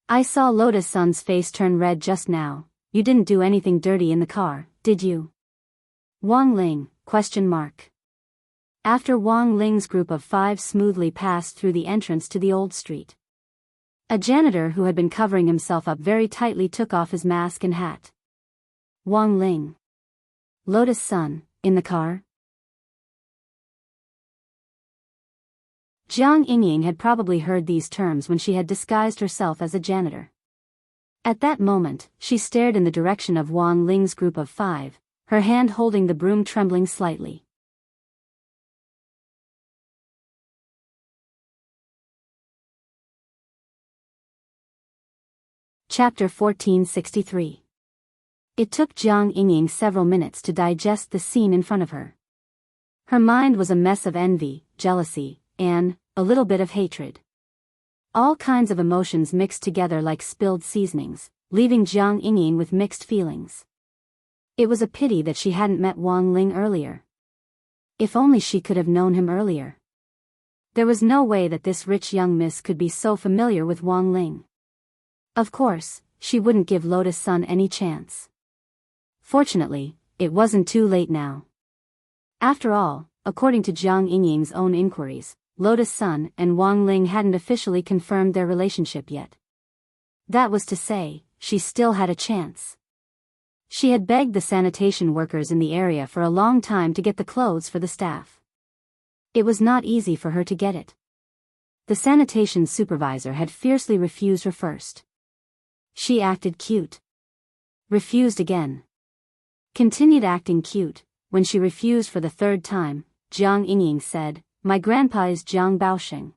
I saw Lotus Sun's face turn red just now. You didn't do anything dirty in the car, did you? Wang Ling, ? After Wang Ling's group of 5 smoothly passed through the entrance to the old street, a janitor who had been covering himself up very tightly took off his mask and hat. Wang Ling. Lotus Sun, in the car? Jiang Yingying had probably heard these terms when she had disguised herself as a janitor. At that moment, she stared in the direction of Wang Ling's group of 5, her hand holding the broom trembling slightly. Chapter 1463. It took Jiang Yingying several minutes to digest the scene in front of her. Her mind was a mess of envy, jealousy, and a little bit of hatred. All kinds of emotions mixed together like spilled seasonings, leaving Jiang Yingying with mixed feelings. It was a pity that she hadn't met Wang Ling earlier. If only she could have known him earlier. There was no way that this rich young miss could be so familiar with Wang Ling. Of course, she wouldn't give Lotus Sun any chance. Fortunately, it wasn't too late now. After all, according to Jiang Yingying's own inquiries, Lotus Sun and Wang Ling hadn't officially confirmed their relationship yet. That was to say, she still had a chance. She had begged the sanitation workers in the area for a long time to get the clothes for the staff. It was not easy for her to get it. The sanitation supervisor had fiercely refused her first. She acted cute. Refused again. Continued acting cute. When she refused for the third time, Jiang Yingying said, "My grandpa is Jiang Baosheng."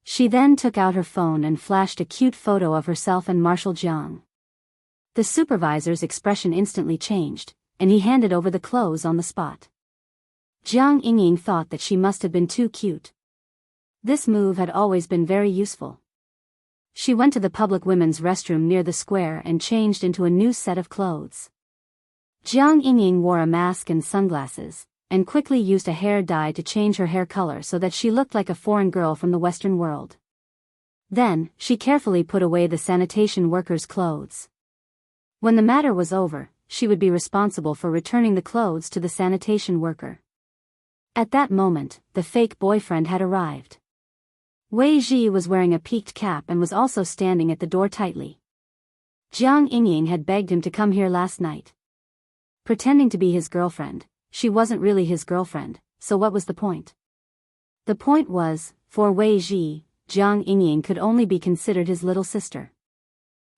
She then took out her phone and flashed a cute photo of herself and Marshal Jiang. The supervisor's expression instantly changed, and he handed over the clothes on the spot. Jiang Yingying thought that she must have been too cute. This move had always been very useful. She went to the public women's restroom near the square and changed into a new set of clothes. Jiang Yingying wore a mask and sunglasses, and quickly used a hair dye to change her hair color so that she looked like a foreign girl from the Western world. Then, she carefully put away the sanitation workers' clothes. When the matter was over, she would be responsible for returning the clothes to the sanitation worker. At that moment, the fake boyfriend had arrived. Wei Ji was wearing a peaked cap and was also standing at the door tightly. Jiang Yingying had begged him to come here last night. Pretending to be his girlfriend, she wasn't really his girlfriend, so what was the point? The point was, for Wei Ji, Jiang Yingying could only be considered his little sister.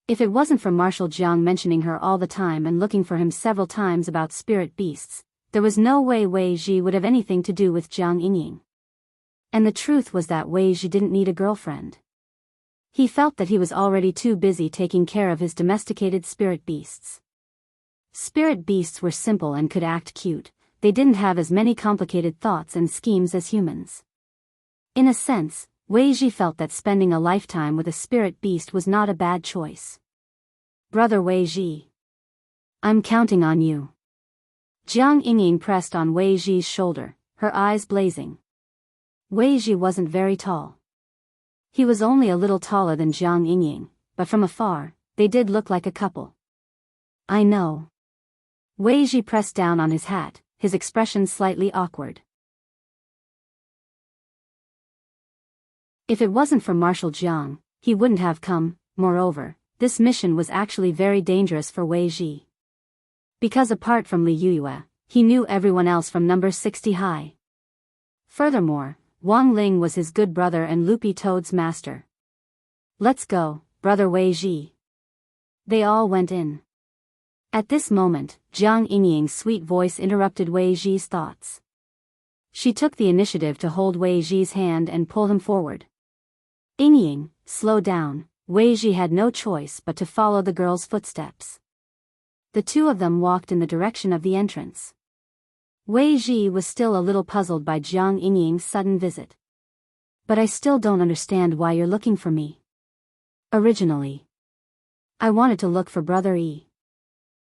If it wasn't for Marshal Jiang mentioning her all the time and looking for him several times about spirit beasts, there was no way Wei Ji would have anything to do with Jiang Yingying. And the truth was that Wei Ji didn't need a girlfriend. He felt that he was already too busy taking care of his domesticated spirit beasts. Spirit beasts were simple and could act cute, they didn't have as many complicated thoughts and schemes as humans. In a sense, Wei Ji felt that spending a lifetime with a spirit beast was not a bad choice. "Brother Wei Ji. I'm counting on you." Jiang Yingying pressed on Wei Ji's shoulder, her eyes blazing. Wei Ji wasn't very tall. He was only a little taller than Jiang Yingying, but from afar, they did look like a couple. "I know." Wei Ji pressed down on his hat, his expression slightly awkward. If it wasn't for Marshal Jiang, he wouldn't have come. Moreover, this mission was actually very dangerous for Wei Ji. Because apart from Li Yuyue, he knew everyone else from number 60 high. Furthermore, Wang Ling was his good brother and Loopy Toad's master. "Let's go, brother Wei Ji." They all went in. At this moment, Jiang Yingying's sweet voice interrupted Wei Ji's thoughts. She took the initiative to hold Wei Ji's hand and pull him forward. "Yingying, slow down." Wei Ji had no choice but to follow the girl's footsteps. The two of them walked in the direction of the entrance. Wei Ji was still a little puzzled by Jiang Yingying's sudden visit. "But I still don't understand why you're looking for me. Originally, I wanted to look for Brother Yi.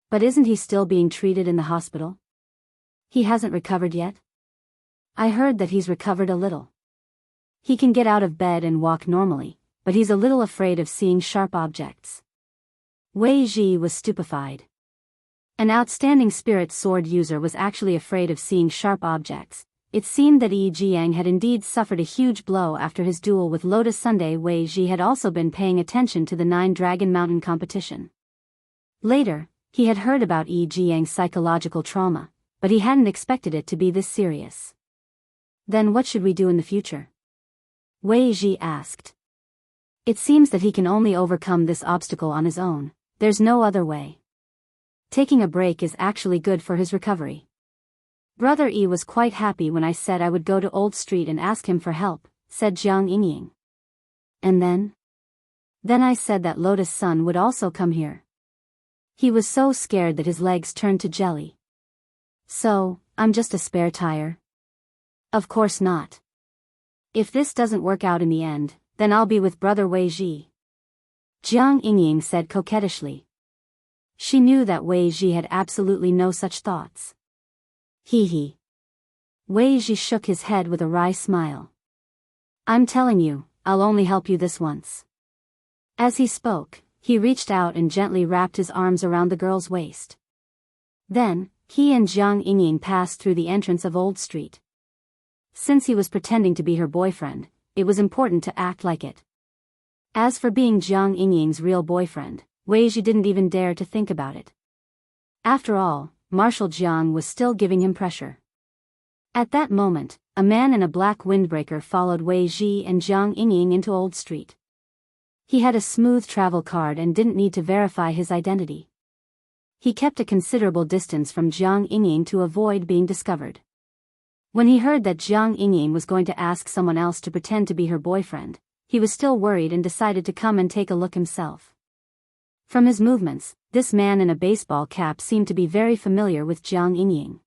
But isn't he still being treated in the hospital? He hasn't recovered yet?" "I heard that he's recovered a little. He can get out of bed and walk normally, but he's a little afraid of seeing sharp objects." Wei Ji was stupefied. An outstanding spirit sword user was actually afraid of seeing sharp objects. It seemed that Yi Jiang had indeed suffered a huge blow after his duel with Lotus Sunday. Wei Ji had also been paying attention to the 9 Dragon Mountain competition. Later, he had heard about Yi Jiang's psychological trauma, but he hadn't expected it to be this serious. "Then what should we do in the future?" Wei Ji asked. "It seems that he can only overcome this obstacle on his own. There's no other way. Taking a break is actually good for his recovery. Brother Yi was quite happy when I said I would go to Old Street and ask him for help," said Jiang Yingying. "And then?" Then I said that Lotus Sun would also come here. He was so scared that his legs turned to jelly. So, I'm just a spare tire? Of course not. If this doesn't work out in the end, then I'll be with brother Wei Ji. Jiang Yingying said coquettishly. She knew that Wei Ji had absolutely no such thoughts. Hee hee. Wei Ji shook his head with a wry smile. I'm telling you, I'll only help you this once. As he spoke, he reached out and gently wrapped his arms around the girl's waist. Then, he and Jiang Yingying passed through the entrance of Old Street. Since he was pretending to be her boyfriend, it was important to act like it. As for being Jiang Yingying's real boyfriend, Wei Ji didn't even dare to think about it. After all, Marshal Jiang was still giving him pressure. At that moment, a man in a black windbreaker followed Wei Ji and Jiang Yingying into Old Street. He had a smooth travel card and didn't need to verify his identity. He kept a considerable distance from Jiang Yingying to avoid being discovered. When he heard that Jiang Yingying was going to ask someone else to pretend to be her boyfriend, he was still worried and decided to come and take a look himself. From his movements, this man in a baseball cap seemed to be very familiar with Jiang Yingying.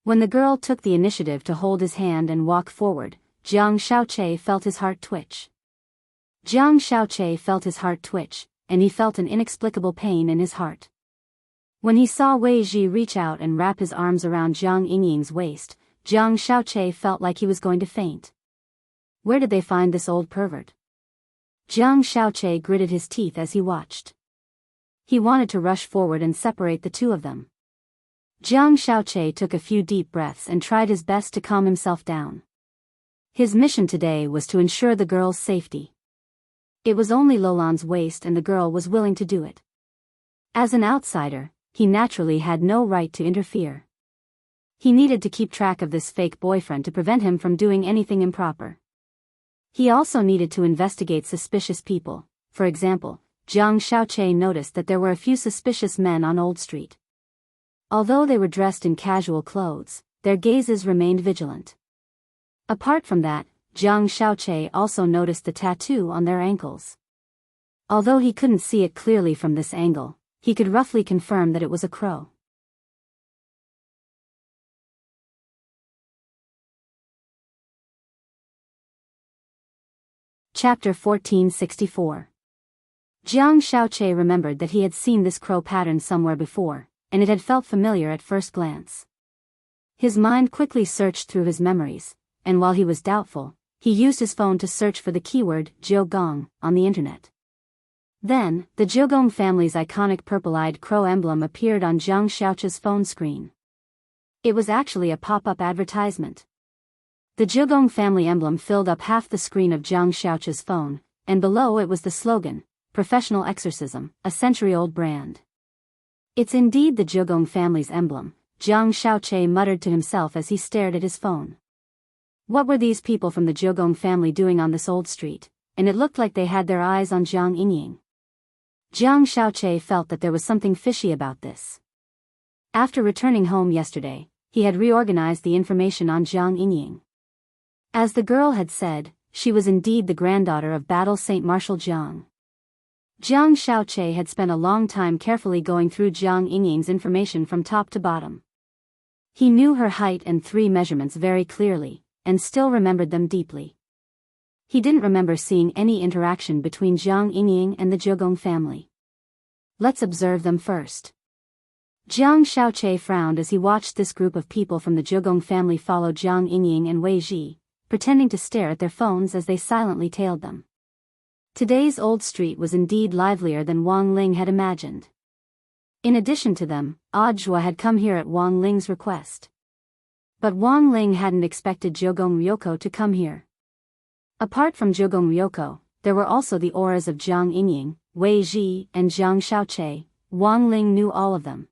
When the girl took the initiative to hold his hand and walk forward, Jiang Shaoqi felt his heart twitch. Jiang Shaoqi felt his heart twitch, and he felt an inexplicable pain in his heart. When he saw Wei Ji reach out and wrap his arms around Jiang Yingying's waist, Jiang Shaoqi felt like he was going to faint. Where did they find this old pervert? Jiang Shaoqi gritted his teeth as he watched. He wanted to rush forward and separate the two of them. Jiang Shaoqi took a few deep breaths and tried his best to calm himself down. His mission today was to ensure the girl's safety. It was only Lolan's waist and the girl was willing to do it. As an outsider, he naturally had no right to interfere. He needed to keep track of this fake boyfriend to prevent him from doing anything improper. He also needed to investigate suspicious people. For example, Jiang Shaoqi noticed that there were a few suspicious men on Old Street. Although they were dressed in casual clothes, their gazes remained vigilant. Apart from that, Jiang Shaoqi also noticed the tattoo on their ankles. Although he couldn't see it clearly from this angle, he could roughly confirm that it was a crow. Chapter 1464. Jiang Shaoqi remembered that he had seen this crow pattern somewhere before, and it had felt familiar at first glance. His mind quickly searched through his memories, and while he was doubtful, he used his phone to search for the keyword Jiugong on the internet. Then, the Jiugong family's iconic purple-eyed crow emblem appeared on Jiang Shaoqi's phone screen. It was actually a pop-up advertisement. The Jiugong family emblem filled up half the screen of Jiang Shaoqi's phone, and below it was the slogan, "Professional Exorcism, a century-old brand." It's indeed the Jiugong family's emblem, Jiang Shaoqi muttered to himself as he stared at his phone. What were these people from the Jiugong family doing on this old street? And it looked like they had their eyes on Jiang Yingying. Jiang Shaoqi felt that there was something fishy about this. After returning home yesterday, he had reorganized the information on Jiang Yingying. As the girl had said, she was indeed the granddaughter of Battle Saint Marshal Jiang. Jiang Shaoqi had spent a long time carefully going through Jiang Yingying's information from top to bottom. He knew her height and 3 measurements very clearly, and still remembered them deeply. He didn't remember seeing any interaction between Jiang Yingying and the Jiugong family. Let's observe them first. Jiang Shaoqi frowned as he watched this group of people from the Jiugong family follow Jiang Yingying and Wei Ji, pretending to stare at their phones as they silently tailed them. Today's old street was indeed livelier than Wang Ling had imagined. In addition to them, Audiobook had come here at Wang Ling's request. But Wang Ling hadn't expected Jiugong Ryoko to come here. Apart from Jiugong Ryoko, there were also the auras of Jiang Yingying, Wei Ji, and Jiang Shaoqi. Wang Ling knew all of them.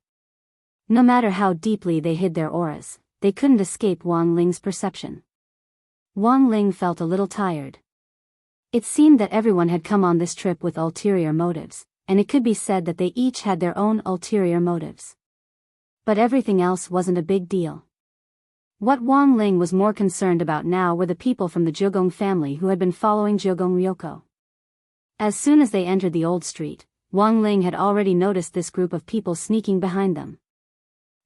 No matter how deeply they hid their auras, they couldn't escape Wang Ling's perception. Wang Ling felt a little tired. It seemed that everyone had come on this trip with ulterior motives, and it could be said that they each had their own ulterior motives. But everything else wasn't a big deal. What Wang Ling was more concerned about now were the people from the Jiugong family who had been following Jiugong Ryoko. As soon as they entered the old street, Wang Ling had already noticed this group of people sneaking behind them.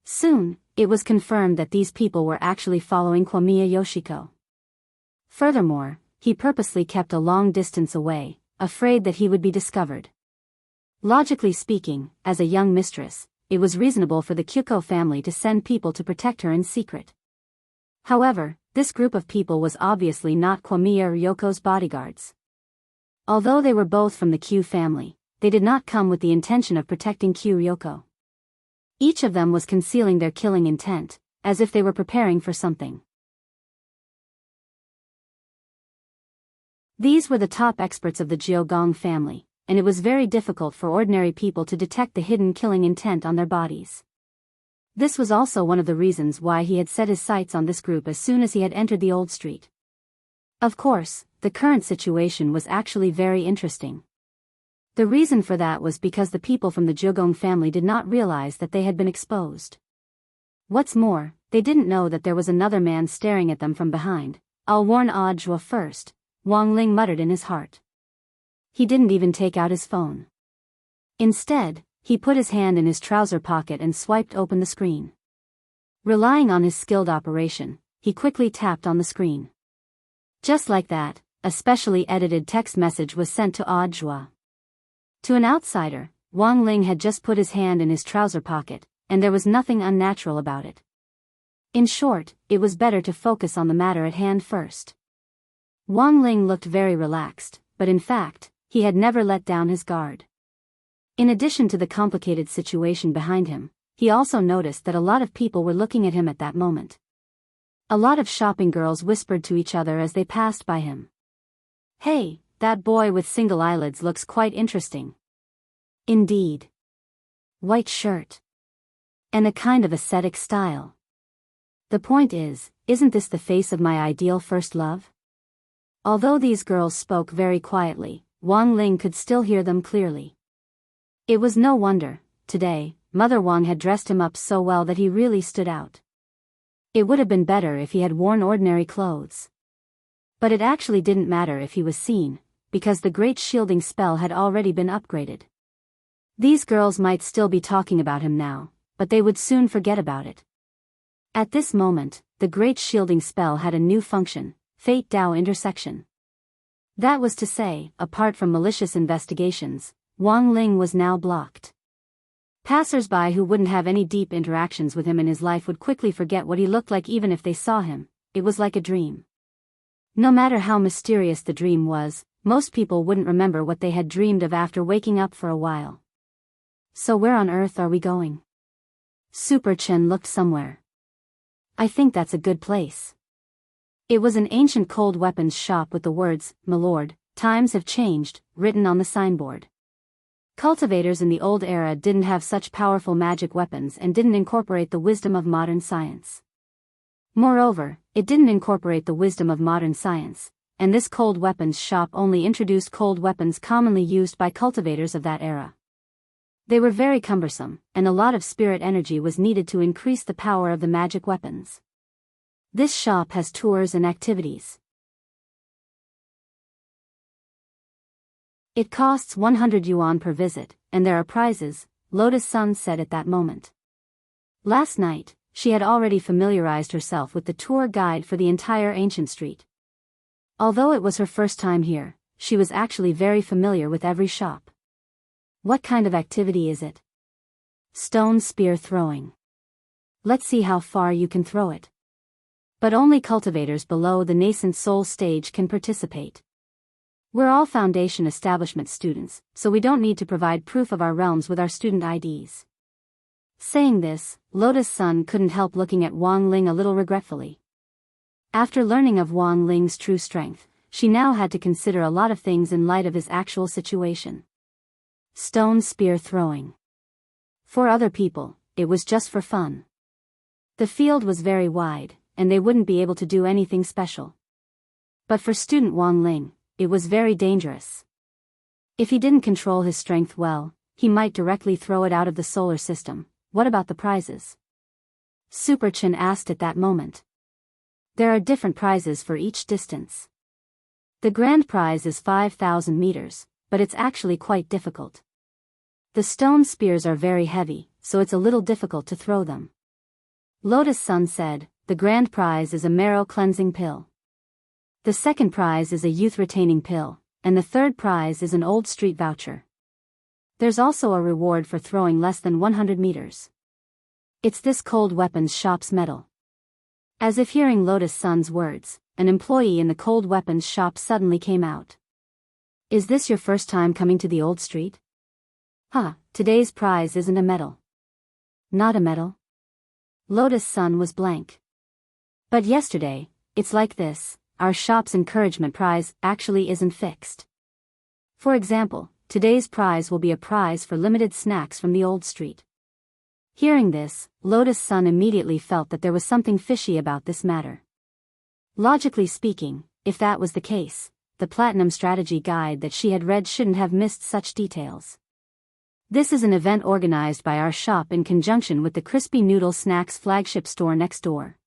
Soon, it was confirmed that these people were actually following Kiyomiya Yoshiko. Furthermore, he purposely kept a long distance away, afraid that he would be discovered. Logically speaking, as a young mistress, it was reasonable for the Kyuko family to send people to protect her in secret. However, this group of people was obviously not Kiyomiya Ryoko's bodyguards. Although they were both from the Q family, they did not come with the intention of protecting Q Ryoko. Each of them was concealing their killing intent, as if they were preparing for something. These were the top experts of the Jiugong family, and it was very difficult for ordinary people to detect the hidden killing intent on their bodies. This was also one of the reasons why he had set his sights on this group as soon as he had entered the old street. Of course, the current situation was actually very interesting. The reason for that was because the people from the Jiugong family did not realize that they had been exposed. What's more, they didn't know that there was another man staring at them from behind. "I'll warn Audjua first," Wang Ling muttered in his heart. He didn't even take out his phone. Instead, he put his hand in his trouser pocket and swiped open the screen. Relying on his skilled operation, he quickly tapped on the screen. Just like that, a specially edited text message was sent to Audjua. To an outsider, Wang Ling had just put his hand in his trouser pocket, and there was nothing unnatural about it. In short, it was better to focus on the matter at hand first. Wang Ling looked very relaxed, but in fact, he had never let down his guard. In addition to the complicated situation behind him, he also noticed that a lot of people were looking at him at that moment. A lot of shopping girls whispered to each other as they passed by him. "Hey, that boy with single eyelids looks quite interesting." Indeed. White shirt. And a kind of ascetic style. The point is, isn't this the face of my ideal first love? Although these girls spoke very quietly, Wang Ling could still hear them clearly. It was no wonder, today, Mother Wang had dressed him up so well that he really stood out. It would have been better if he had worn ordinary clothes. But it actually didn't matter if he was seen, because the great shielding spell had already been upgraded. These girls might still be talking about him now, but they would soon forget about it. At this moment, the great shielding spell had a new function, Fate Dao intersection. That was to say, apart from malicious investigations, Wang Ling was now blocked. Passers-by who wouldn't have any deep interactions with him in his life would quickly forget what he looked like even if they saw him. It was like a dream. No matter how mysterious the dream was, most people wouldn't remember what they had dreamed of after waking up for a while. So where on earth are we going? Super Chen looked somewhere. I think that's a good place. It was an ancient cold weapons shop with the words, "My lord, times have changed," written on the signboard. Cultivators in the old era didn't have such powerful magic weapons and didn't incorporate the wisdom of modern science. Moreover, it didn't incorporate the wisdom of modern science, and this cold weapons shop only introduced cold weapons commonly used by cultivators of that era. They were very cumbersome, and a lot of spirit energy was needed to increase the power of the magic weapons. This shop has tours and activities. It costs 100 yuan per visit, and there are prizes, Lotus Sun said at that moment. Last night, she had already familiarized herself with the tour guide for the entire ancient street. Although it was her first time here, she was actually very familiar with every shop. What kind of activity is it? Stone spear throwing. Let's see how far you can throw it. But only cultivators below the nascent soul stage can participate. We're all Foundation Establishment students, so we don't need to provide proof of our realms with our student IDs. Saying this, Lotus Sun couldn't help looking at Wang Ling a little regretfully. After learning of Wang Ling's true strength, she now had to consider a lot of things in light of his actual situation. Stone spear throwing. For other people, it was just for fun. The field was very wide, and they wouldn't be able to do anything special. But for student Wang Ling, it was very dangerous. If he didn't control his strength well, he might directly throw it out of the solar system. What about the prizes? Super Chen asked at that moment. There are different prizes for each distance. The grand prize is 5,000 meters, but it's actually quite difficult. The stone spears are very heavy, so it's a little difficult to throw them. Lotus Sun said, the grand prize is a marrow cleansing pill. The second prize is a youth retaining pill, and the third prize is an old street voucher. There's also a reward for throwing less than 100 meters. It's this cold weapons shop's medal. As if hearing Lotus Sun's words, an employee in the cold weapons shop suddenly came out. Is this your first time coming to the old street? Today's prize isn't a medal. Not a medal? Lotus Sun was blank. But yesterday, it's like this, our shop's encouragement prize actually isn't fixed. For example, today's prize will be a prize for limited snacks from the old street. Hearing this, Lotus Sun immediately felt that there was something fishy about this matter. Logically speaking, if that was the case, the Platinum Strategy Guide that she had read shouldn't have missed such details. This is an event organized by our shop in conjunction with the Crispy Noodle Snacks flagship store next door.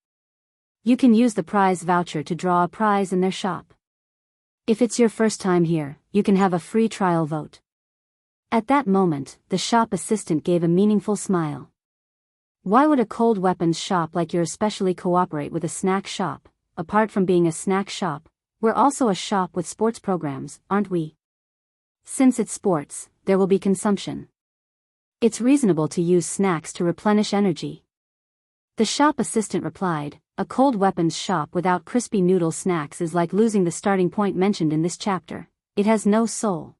You can use the prize voucher to draw a prize in their shop. If it's your first time here, you can have a free trial vote. At that moment, the shop assistant gave a meaningful smile. Why would a cold weapons shop like yours especially cooperate with a snack shop? Apart from being a snack shop, we're also a shop with sports programs, aren't we? Since it's sports, there will be consumption. It's reasonable to use snacks to replenish energy. The shop assistant replied, a cold weapons shop without crispy noodle snacks is like losing the starting point mentioned in this chapter. It has no soul.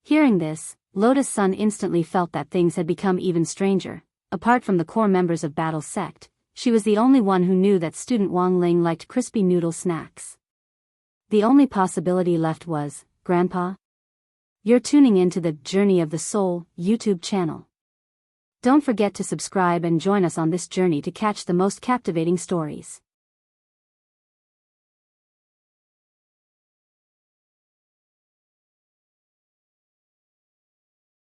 Hearing this, Lotus Sun instantly felt that things had become even stranger. Apart from the core members of Battle Sect, she was the only one who knew that student Wang Ling liked crispy noodle snacks. The only possibility left was, Grandpa? You're tuning in to the Journey of the Soul YouTube channel. Don't forget to subscribe and join us on this journey to catch the most captivating stories.